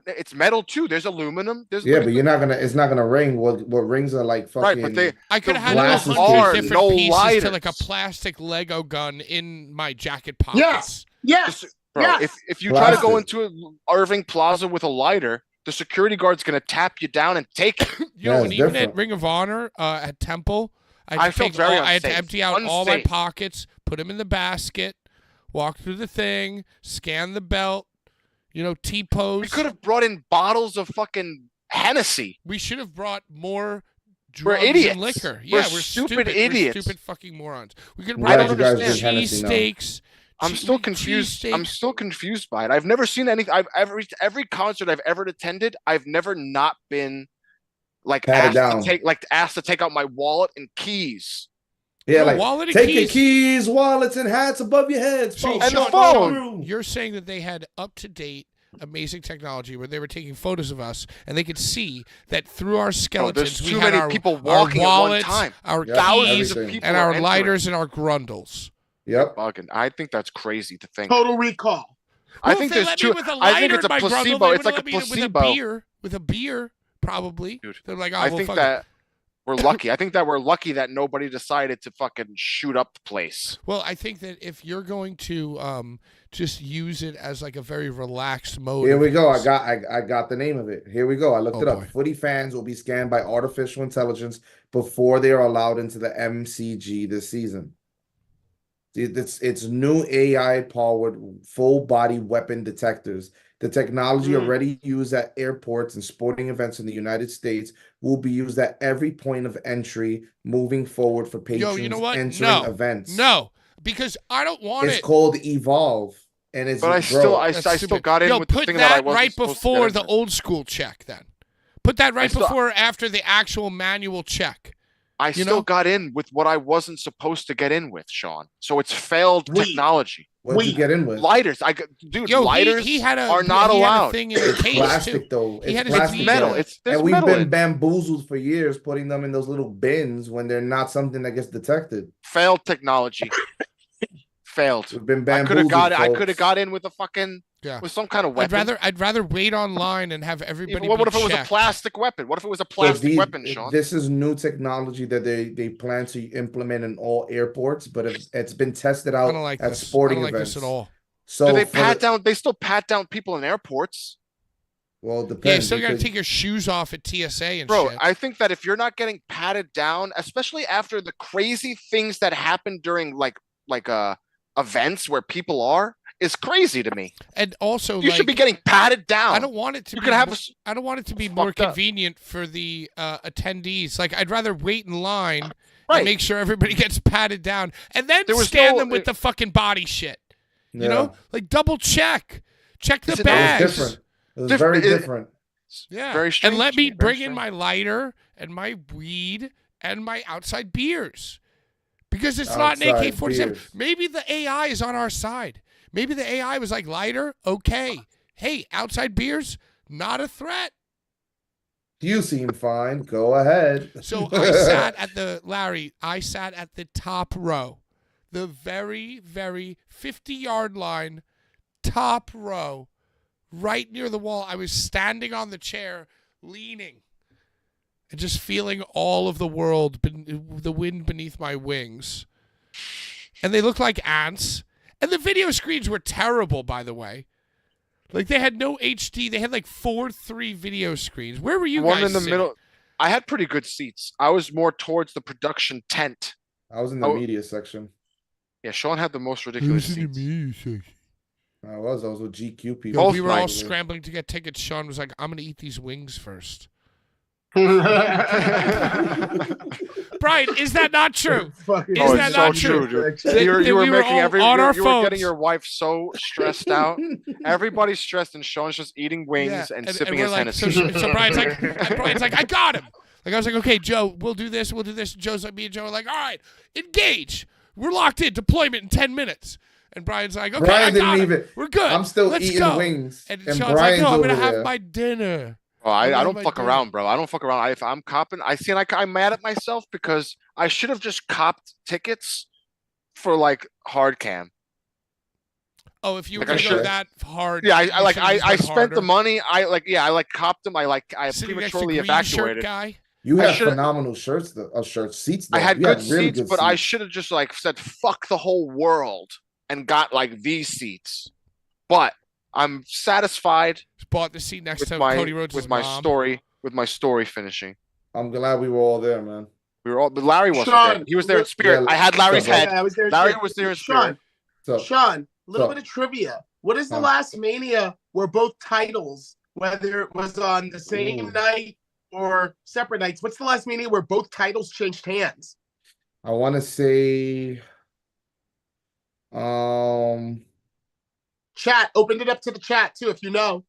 It's metal too. There's aluminum. But you're not gonna. It's not gonna ring. What rings are like fucking. Right, but I could have had 100 different pieces to like a plastic Lego gun in my jacket pockets. Yes. Bro, if you try to go into Irving Plaza with a lighter, the security guard's gonna tap you down and take it. And even at Ring of Honor at Temple, I had to empty out all my pockets, put them in the basket, walk through the thing, scan the belt, T-pose. We could have brought in bottles of fucking Hennessy. We should have brought more drugs and liquor. We're stupid idiots. We're stupid fucking morons. We could have brought cheesesteaks. I'm still confused. I'm still confused by it. I've never seen anything. Every concert I've ever attended, I've never not been like asked to take out my wallet and keys. Yeah, like take your keys, wallets, and hats above your heads. And the phone. You're saying that they had up-to-date, amazing technology where they were taking photos of us, and they could see that through our skeletons, we had our people walking our wallets, at one time. Our thousands keys, of people and our lighters and our grundles. Yep. I think that's crazy to think. Total Recall. I think there's two. I think it's a placebo. It's like a placebo. With a beer, probably. Dude, they're like, I think that we're lucky. I think that we're lucky that nobody decided to fucking shoot up the place. Well, I think that if you're going to just use it as like a very relaxed mode. Here we go. I got the name of it. Here we go. I looked it up. Footy fans will be scanned by artificial intelligence before they are allowed into the MCG this season. It's new AI-powered full-body weapon detectors. The technology already used at airports and sporting events in the United States will be used at every point of entry moving forward for patrons entering events. No, because I don't want it. It's called Evolve, and it's. But I still got in with the thing that I wasn't right before the old school check. Then put that before or after the actual manual check. I still got in with what I wasn't supposed to get in with, Sean. So it's failed technology. What did you get in with? Lighters. Lighters are not allowed. Thing in the case plastic, though. It's metal. And we've been bamboozled for years, putting them in those little bins when they're not something that gets detected. Failed technology. Failed. We've been bamboozled. I could have got in with a fucking Yeah. with some kind of weapon. I'd rather wait online and have everybody. What be if it was a checked. plastic weapon? What if it was a So plastic weapon, Sean? this is new technology that they plan to implement in all airports, but it's been tested out I don't like at this. sporting I don't like events. this at all. So Do they pat down? They still pat down people in airports. Well, it Yeah, you depends. still got to because- take your shoes off at TSA and Bro, shit. I think that if you're not getting patted down, especially after the crazy things that happen during like events where people are, is crazy to me. And also, You should be getting patted down. I don't want it to. You be could have mo- a- I don't want it to be more fucked up. convenient for the attendees. Like, I'd rather wait in line Right. and make sure everybody gets patted down, and then There was scan no- them with the fucking body shit. You Yeah. know, like double check the Is it- It was bags. different. It was Different- very it- different. Yeah, Very strange. and let me Very bring in strange. my lighter and my weed and my outside beers, because it's not an Outside AK-47. beers. Maybe the AI is on our side. Maybe the AI was like, lighter, okay. Hey, outside beers, not a threat. You seem fine. Go ahead. So I sat at the top row, the very, very 50-yard line, top row, right near the wall. I was standing on the chair, leaning, and just feeling all of the world, the wind beneath my wings. And they looked like ants. And the video screens were terrible, by the way. Like, they had no HD. They had like 4:3 video screens. Where were you One guys in the sitting? middle. I had pretty good seats. I was more towards the production tent. I was in the Oh. media section. Yeah, Sean had the most ridiculous seats. I was with GQ people. Yo, Both we were all nights. scrambling to get tickets. Sean was like, I'm going to eat these wings first. Brian, is that not true? Fucking Is Oh, that it's not so true? true, dude. That- You that were we were making all on our you were getting phones. your wife so stressed out. Everybody's stressed, and Sean's just eating wings and sipping we're his like, Hennessy. so Brian's like, I got him. Like, I was like, okay, Joe, we'll do this. And Joe's like, me and Joe are like, all right, engage. We're locked in. Deployment in 10 minutes. And Brian's like, okay, Brian I got didn't him. even. We're good. I'm still Let's eating go. wings, And and Sean's Brian's like, no, I'm over gonna have there. my dinner. Oh, I What don't am I fuck doing? around, bro. I don't fuck around. If I'm copping, I'm mad at myself because I should have just copped tickets for like hard cam. Oh, if you were Like, I going to go should- that hard. Yeah, you should've just I went spent the harder. money. I copped them. I Sitting next to prematurely green shirt evacuated. guy. You I had should've- phenomenal seats. Though. I had You good really seats, good but I seats. should have just like said fuck the whole world and got like these seats. But I'm satisfied Just bought the seat next with to my Cody Rhodes' with my mom. story finishing. I'm glad we were all there, man. We were all, but Larry wasn't Sean, there. He was there in spirit. yeah, I had Larry's yeah, head. I was there. Larry was there in spirit. Sean, So Sean, a little So- bit of trivia. What is the Huh. last Mania where both titles, whether it was on the same Ooh. night or separate nights, what's the last Mania where both titles changed hands? I want to say, um, Chat, opened it up to the chat too, if you know.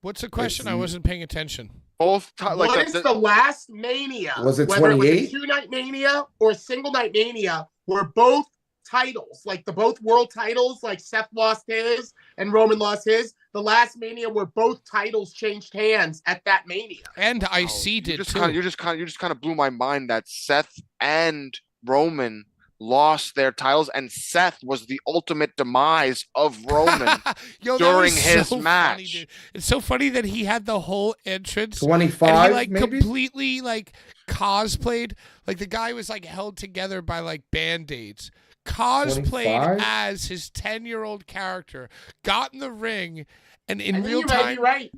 What's the question? I It's- wasn't paying attention. Both What is the last Mania? Was it whether it was 28? a 2-night Mania or a single night Mania, where both titles, like the both world titles, like Seth lost his and Roman lost his. The last Mania where both titles changed hands at that Mania. And Oh, IC did too. You just kind of blew my mind that Seth and Roman lost their titles, and Seth was the ultimate demise of Roman. Yo, that during was his so funny, match. dude. It's so funny that he had the whole entrance. 25, And he like maybe. completely like cosplayed, like the guy was like held together by like band-aids. Cosplayed 25? as his 10-year-old character, got in the ring, and in I think real you're right, time, you're right.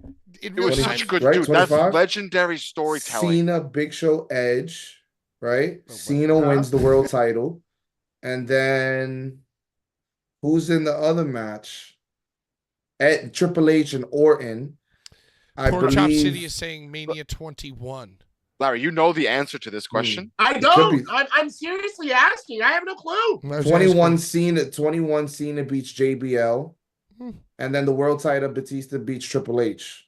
in It real was time, such good, Right, dude. That's 25? legendary storytelling. Cena, Big Show, Edge, right? Oh, Cena wow. wins the world title, and then who's in the other match? Triple H and Orton. I Pork Chop believe. City is saying Mania 21. Larry, you know the answer to this question. I could don't. be. I'm seriously asking. I have no clue. I was 21 asking. Cena. 21 Cena beats JBL, Hmm. and then the world title Batista beats Triple H,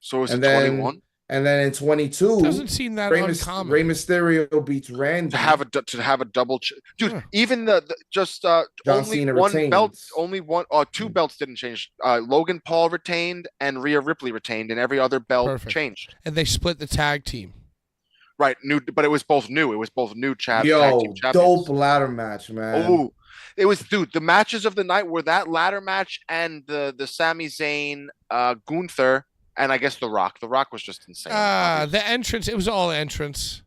So is it and then 21 and then in 22, Doesn't seem that Rey uncommon. Mysterio beats Randy. to have a double, dude? Yeah. Even the just John only Cena one retains. belt, only one, two belts didn't change. Logan Paul retained and Rhea Ripley retained, and every other belt Perfect. changed. And they split the tag team. Right, new, but it was both new. It was both new tag Yo, team champions. dope ladder match, man. Oh, It was, dude. The matches of the night were that ladder match and the Sami Zayn, Gunther, and I guess The Rock. The Rock was just insane. The entrance. It was all entrance.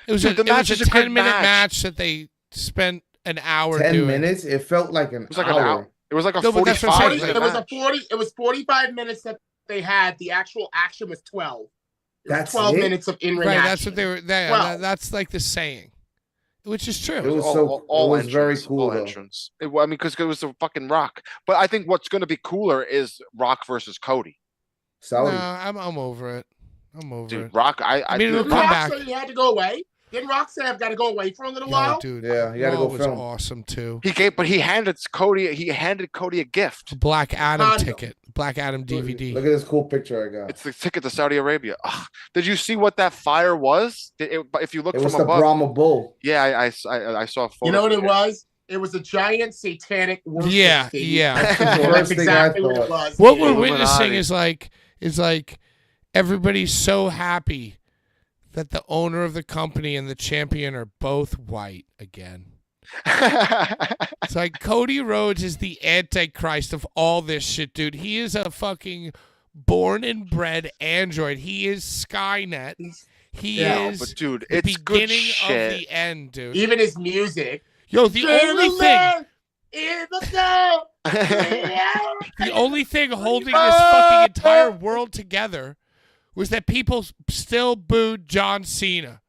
It was Dude, the match is a good 10-minute match. match that they spent an hour 10 doing. minutes? It felt like an It was like hour. an hour. It was like a No, but that's what I'm 45 saying, minute It was match. 40. It was 45 minutes that they had. The actual action was 12. It was That's 12 it? minutes of in-ring Right, action. that's what they were. Well- That's like the saying, which is true. It was all it was very entrance, cool all though. entrance. I mean, because it was the fucking Rock. But I think what's going to be cooler is Rock versus Cody. No, Saudi. I'm over it. I'm over Dude, it. Rock. I mean, dude, it'll Didn't come Rock back. say he had to go away? Didn't Rock say I've got to go away for a little Yo, while? dude. Yeah, he had to Raw go was film. awesome too. but he handed Cody. He handed Cody a gift. Black Adam Condom. ticket. Black Adam DVD. Look at this cool picture I got. It's the ticket to Saudi Arabia. Ugh. Did you see what that fire was? If you look It from was the above, Brahma Bull. yeah, I saw a photo. You know what of it was? It was a giant satanic worship Yeah, stage. yeah. That's the That's first thing I exactly what it thought. was. What we're Illuminati. witnessing is like everybody's so happy that the owner of the company and the champion are both white again. It's like Cody Rhodes is the antichrist of all this shit, dude. He is a fucking born and bred android. He is Skynet. He Yeah, is but dude, the it's good beginning shit. of the end, dude. Even his music. Yo, the only thing The holding this fucking entire world together was that people still booed John Cena.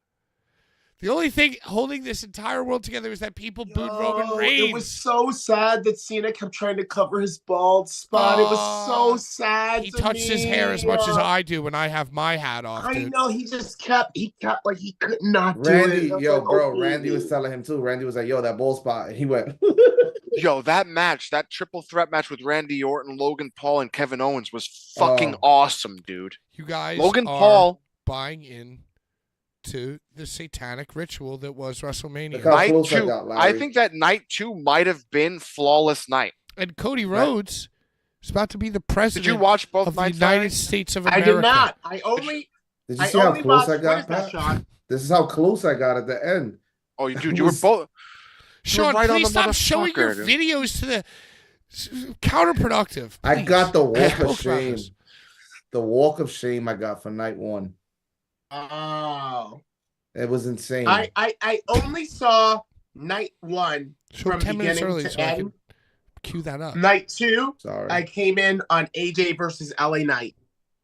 The only thing holding this entire world together is that people booed Roman Reigns. It was so sad that Cena kept trying to cover his bald spot. It was so sad. He to touched his me. hair as much as I do when I have my hat off, I dude. know he kept like he could not do Randy, it. I was yo, like, bro, okay, Randy was dude. telling him too. Randy was like, yo, that bull spot. And he went, Yo, that match, that triple threat match with Randy Orton, Logan Paul, and Kevin Owens was fucking Oh. awesome, dude. You guys Logan are Paul, buying in to the satanic ritual that was WrestleMania. Look how night close I two. got, I Larry. think that night two might have been flawless night. And Cody Rhodes is about to be the Did president you watch both of the nights? United Larry? States of I America. did not. I only Did you see how close watched, I what is got, that, Pat? Sean? This is how close I got at the end. Oh, It dude, you were was- both. Sean, right on please the stop showing your motherfucker, dude. videos to the counterproductive. I please. got the We walk spoke of about shame. this. The walk of shame I got for night one. Oh. It was insane. I only saw night one Show from 10 minutes beginning early to so I end. can cue that up. Night two, Sorry. I came in on AJ versus LA Knight.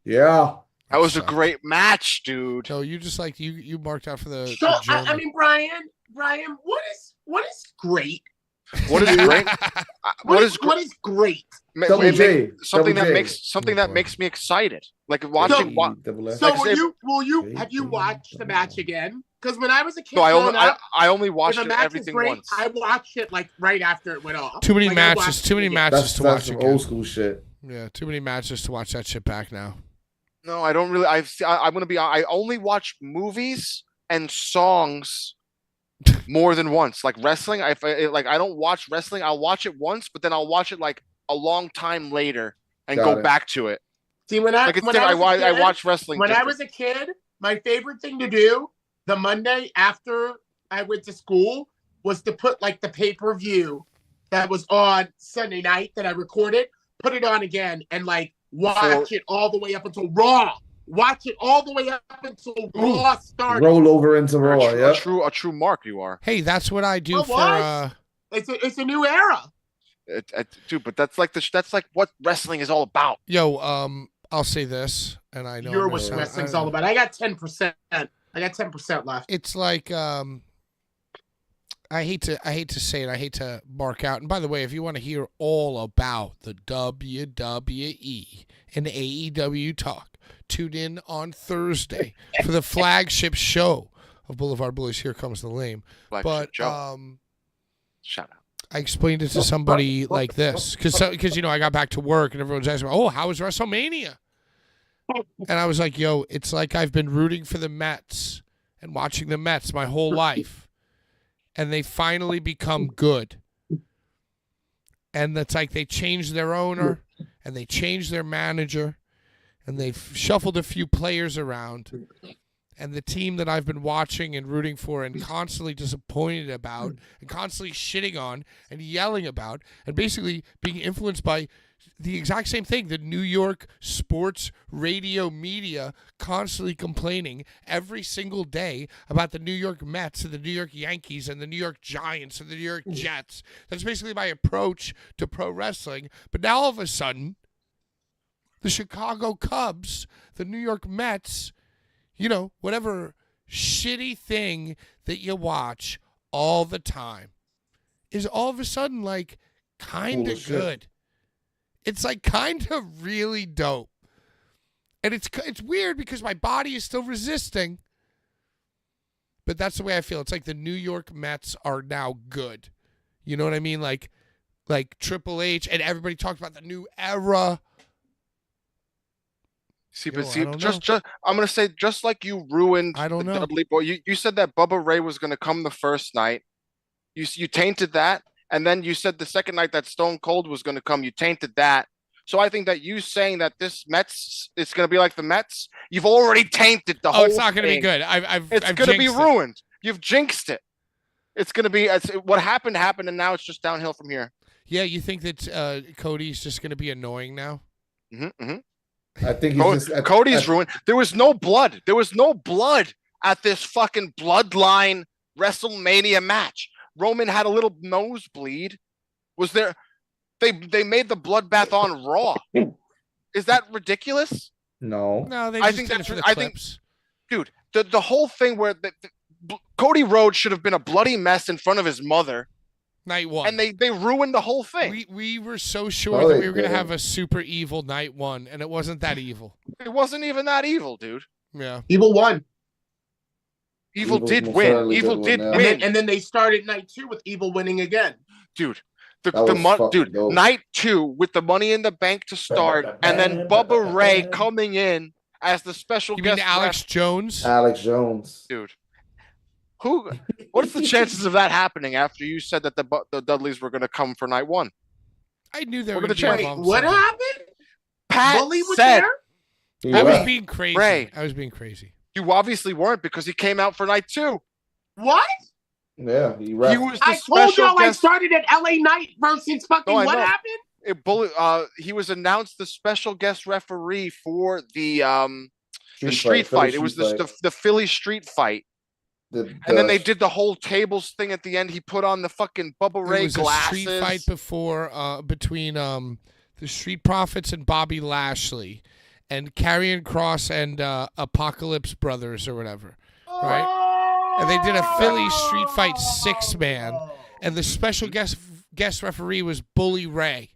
Yeah. That was a sucked. great match, dude. So you just like you marked out for the So I German. mean, Brian, what is great? What is great? What is what is great? Double J. something Double that J. makes something that boy. makes me excited? Like watching. Double F. So Like, say- will you J- have you J- watched the double match F. again? Because when I was a kid, No, growing up, I only if watched a match is everything great, once. I watched it like right after it went off. Too many Like, I matches. watched Too it many again. matches That's to watch some again. old school shit. Yeah, too many matches to watch that shit back now. No, I don't really. I'm gonna be. I only watch movies and songs more than once. Like wrestling, I don't watch wrestling. I'll watch it once, but then I'll watch it like a long time later and Got go it. back to it. See, when I Like it's when different. I was a I kid, watch wrestling. when I different. was a kid, my favorite thing to do the Monday after I went to school was to put like the pay-per-view that was on Sunday night that I recorded, put it on again and like watch it all the way up until Raw. Watch it all the way up until Raw started. Roll over into You're Raw. a, Yeah. a true mark. You are, Hey, that's what I do Well, for. what? It's a new era. dude. But that's like what wrestling is all about. I'll say this, and I know You're I'm what gonna sound- wrestling's all about. I got 10%. I got 10% left. It's like I hate to say it. I hate to mark out. And by the way, if you want to hear all about the WWE and AEW talk, tune in on Thursday for the flagship show of Blvd Bullies. Here comes the lame. Like But Joe, shout out. I explained it to somebody like this because I got back to work and everyone's asking, "Oh, how was WrestleMania?" And I was like, "Yo, it's like I've been rooting for the Mets and watching the Mets my whole life, and they finally become good. And it's like they changed their owner and they changed their manager, and they've shuffled a few players around, and the team that I've been watching and rooting for and constantly disappointed about and constantly shitting on and yelling about and basically being influenced by the exact same thing. The New York sports radio media constantly complaining every single day about the New York Mets and the New York Yankees and the New York Giants and the New York Jets. That's basically my approach to pro wrestling. But now all of a sudden, the Chicago Cubs, the New York Mets, you know, whatever shitty thing that you watch all the time is all of a sudden like kind of good. It's like kind of really dope. And it's weird because my body is still resisting. But that's the way I feel. It's like the New York Mets are now good. You know what I mean? Like Triple H and everybody talked about the new era. See, but just I'm gonna say, just like you ruined the Dudley Boy. You said that Bubba Ray was gonna come the first night. You tainted that, and then you said the second night that Stone Cold was gonna come. You tainted that. So I think that you saying that this Mets it's gonna be like the Mets, you've already tainted the whole. Oh, it's not gonna thing. be good. It's gonna be ruined. You've jinxed it. It's gonna be what happened, and now it's just downhill from here. Yeah, you think that Cody's just gonna be annoying now? Mm-hmm. I think Cody's ruined. There was no blood. There was no blood at this fucking bloodline WrestleMania match. Roman had a little nosebleed. Was there? They made the bloodbath on Raw. Is that ridiculous? No. No, they just did it for the clips. Dude, the whole thing where Cody Rhodes should have been a bloody mess in front of his mother. Night one. And they ruined the whole thing. We were so sure that we were going to have a super evil night one, and it wasn't that evil. It wasn't even that evil, dude. Yeah. Evil won. Evil did win. Evil did win. And then they started night 2 with Evil winning again. Dude, night 2 with the Money in the Bank to start, and then Bubba Ray coming in as the special guest. You mean Alex Jones? Alex Jones. Dude. What's the chances of that happening after you said that the Dudleys were going to come for night 1? I knew they were going to Wait, what happened? Pat Bully was said, there? I was being crazy. Ray, I was being crazy. You obviously weren't because he came out for night 2. What? Yeah, he was the I told y'all I guest. started at LA Knight versus fucking what happened? He was announced the special guest referee for the street fight. It was the Philly street fight. And then they did the whole tables thing at the end. He put on the fucking Bubba Ray glasses. It was a street fight before between the Street Profits and Bobby Lashley, and Karrion Kross and Apocalypse Brothers or whatever, right? And they did a Philly street fight 6-man, and the special guest referee was Bully Ray,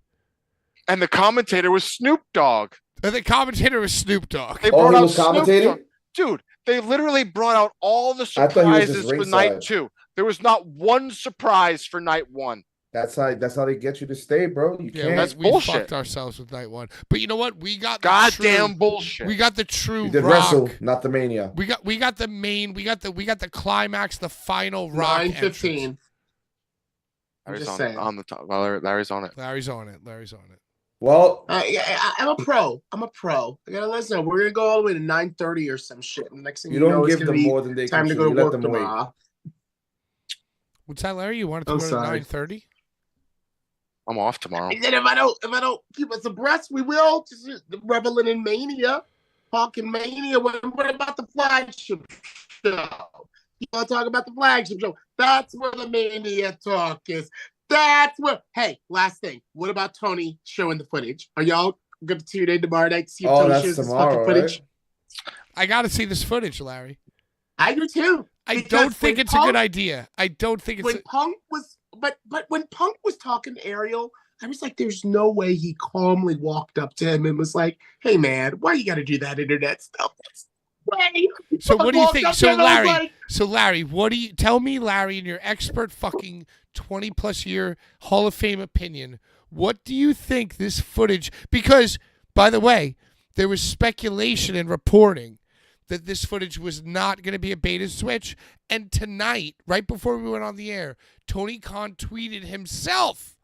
and the commentator was Snoop Dogg. And the commentator was Snoop Dogg. They brought out Snoop Dogg. Dude. They literally brought out all the surprises for night 2. There was not one surprise for night 1. That's how they get you to stay, bro. You can't. That's we bullshit. Fucked ourselves with night 1. But you know what? We got goddamn bullshit. We got the true you did rock. Wrestle, not the Mania. We got the main. We got the climax, the final rock. 9:15. Larry's on the top. Well, Larry's on it. Larry's on it. Well, I'm a pro. I gotta listen. We're gonna go all the way to 9:30 or some shit. And next thing you don't know, give it's them more than they time can to go chew. to You work let them tomorrow. What's that, Larry? You wanted to go to 9:30? I'm off tomorrow. And then if I don't keep us abreast, we will. Just reveling in Mania, talking Mania. What about the flagship show? You want to talk about the flagship show? That's where the Mania talk is. That's where. Hey, last thing. What about Tony showing the footage? Are y'all going to tune in tomorrow night to see if Tony shows this fucking footage? Right? I got to see this footage, Larry. I do too. I don't think it's a good idea. I don't think it's when Punk was, but when Punk was talking to Ariel, I was like, "There's no way he calmly walked up to him and was like, hey man, why you got to do that internet stuff?" So what do you think? So Larry, what do you tell me, Larry, in your expert fucking 20+ year Hall of Fame opinion? What do you think this footage? Because, by the way, there was speculation and reporting that this footage was not going to be a bait and switch. And tonight, right before we went on the air, Tony Khan tweeted himself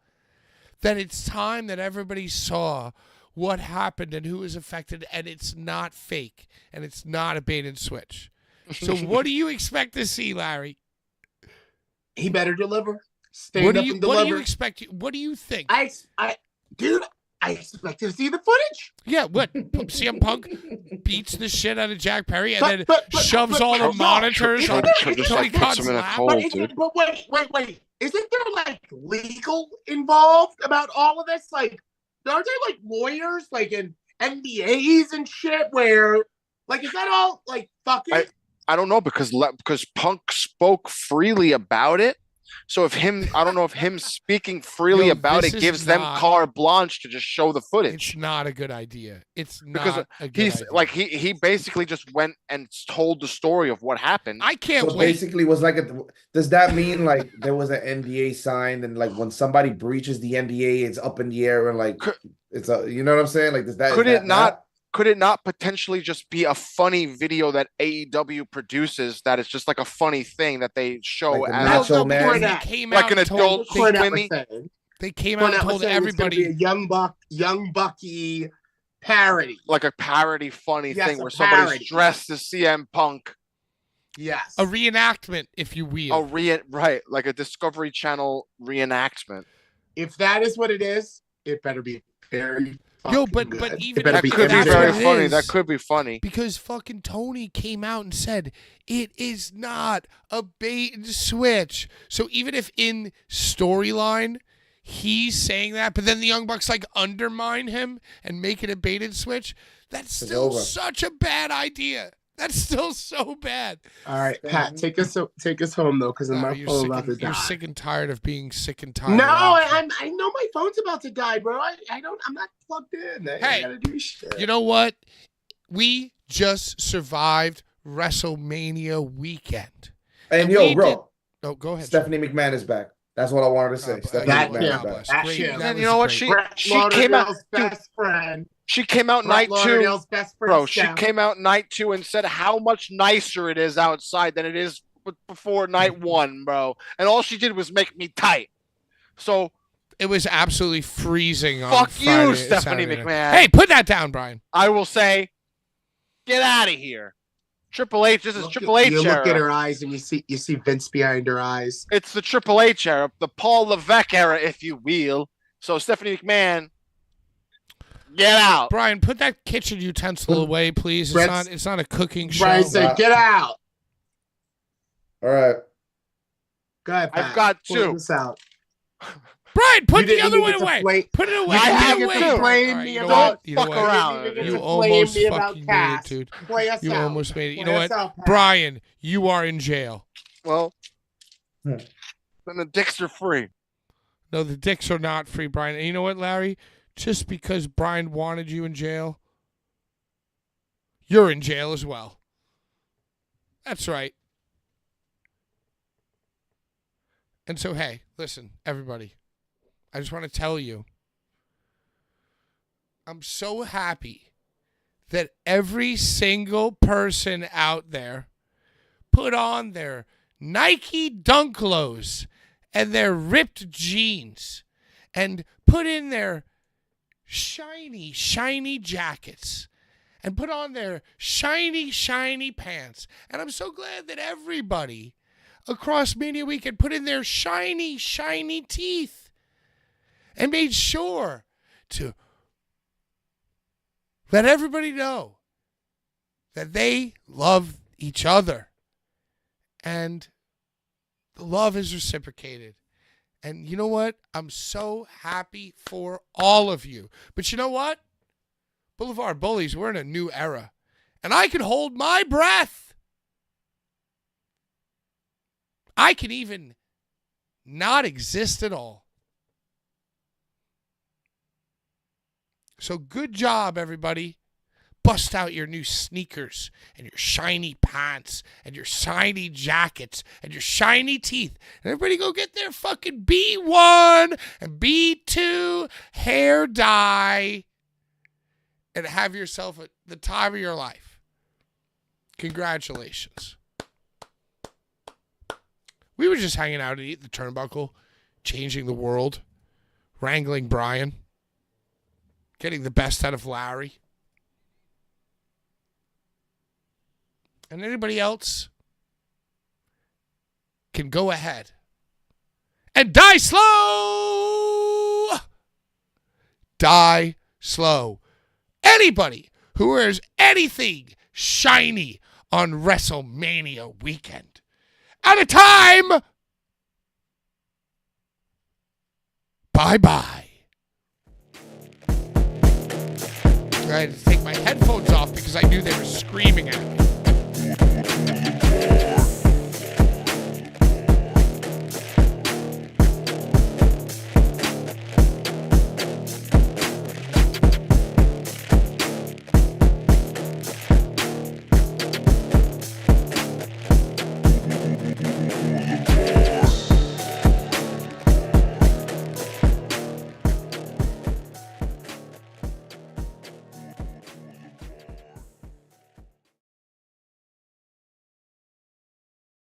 that it's time that everybody saw what happened and who was affected, and it's not fake, and it's not a bait and switch. So what do you expect to see, Larry? He better deliver. Stand What up do you and deliver. What do you expect? What do you think? Dude, I expect to see the footage. Yeah, what? CM Punk beats the shit out of Jack Perry and then But- shoves all the no, monitors on just Tony like puts Khan's him in a lap. cold, But, dude. wait. Isn't there like legal involved about all of this? Like, aren't there like lawyers like in NDAs and shit where like is that all like fucking I don't know because Punk spoke freely about it. So I don't know if him speaking freely about it gives them carte blanche to just show the footage. It's not a good idea. It's not Because a good idea. like he basically just went and told the story of what happened. I can't So wait. basically, was like does that mean like there was an NDA signed and like when somebody breaches the NDA, it's up in the air and like it's a you know what I'm saying? Like does that could it not potentially just be a funny video that AEW produces that is just like a funny thing that they show Like the as Macho Man? They came like out an and told, adult swimmy? they came out and told everybody a young Bucky parody, Like a parody funny Yes, thing a where somebody's parody. dressed as CM Punk. yes, a reenactment, if you will. Right, like a Discovery Channel reenactment. If that is what it is, it better be very Yo, fucking but good. even It better That could be that's very what it funny. is. That could be funny. Because fucking Tony came out and said it is not a bait and switch. So even if in storyline he's saying that, but then the Young Bucks like undermine him and make it a bait and switch, that's still such a bad idea. That's still so bad. All right, Pat, take us home though, because my phone about to die. You're sick and tired of being sick and tired. No, I know my phone's about to die, bro. I'm not plugged in. I Hey, gotta do shit. You know what? We just survived WrestleMania weekend. And yo, bro, Oh, go ahead. Stephanie McMahon is back. That's what I wanted to say. Stephanie McMahon is back. And you know what? She came out. Best friend. She came out night two, Lauderdale's best friend, bro. Steph. She came out night two and said how much nicer it is outside than it is before night one, bro. And all she did was make me tight. So it was absolutely freezing on fuck Friday, you, Stephanie Saturday. McMahon. Hey, put that down, Brian. I will say, get out of here. Triple H. This is Triple H era. You look at her eyes and you see Vince behind her eyes. It's the Triple H era, the Paul Levesque era, if you will. So Stephanie McMahon, get out. Brian, put that kitchen utensil away, please. It's not a cooking show. Brian said, "Get out." All right. Go ahead, Pat. I've got Pull two. this out. Brian, put the other one away. Put it away. I have Put it to away. blame All right, me you know about- what? You know Fuck what? around. You You almost blame me about fucking made it, Cass. dude. Play us You out. almost made it. You Play know us what? out, Pat. Brian, you are in jail. Well, then the dicks are free. No, the dicks are not free, Brian. And you know what, Larry? Just because Brian wanted you in jail, you're in jail as well. That's right. And so, hey, listen, everybody. I just want to tell you, I'm so happy that every single person out there put on their Nike Dunk Lows and their ripped jeans and put in their shiny, shiny jackets and put on their shiny, shiny pants. And I'm so glad that everybody across Mania Weekend put in their shiny, shiny teeth and made sure to let everybody know that they love each other and the love is reciprocated. And you know what? I'm so happy for all of you. But you know what? Blvd Bullies, we're in a new era. And I can hold my breath. I can even not exist at all. So good job, everybody. Bust out your new sneakers and your shiny pants and your shiny jackets and your shiny teeth. And everybody go get their fucking B1 and B2 hair dye and have yourself the time of your life. Congratulations. We were just hanging out and eating the turnbuckle, changing the world, wrangling Brian, getting the best out of Larry. And anybody else can go ahead and die slow. Die slow. Anybody who wears anything shiny on WrestleMania weekend at a time. Bye-bye. I had to take my headphones off because I knew they were screaming at me.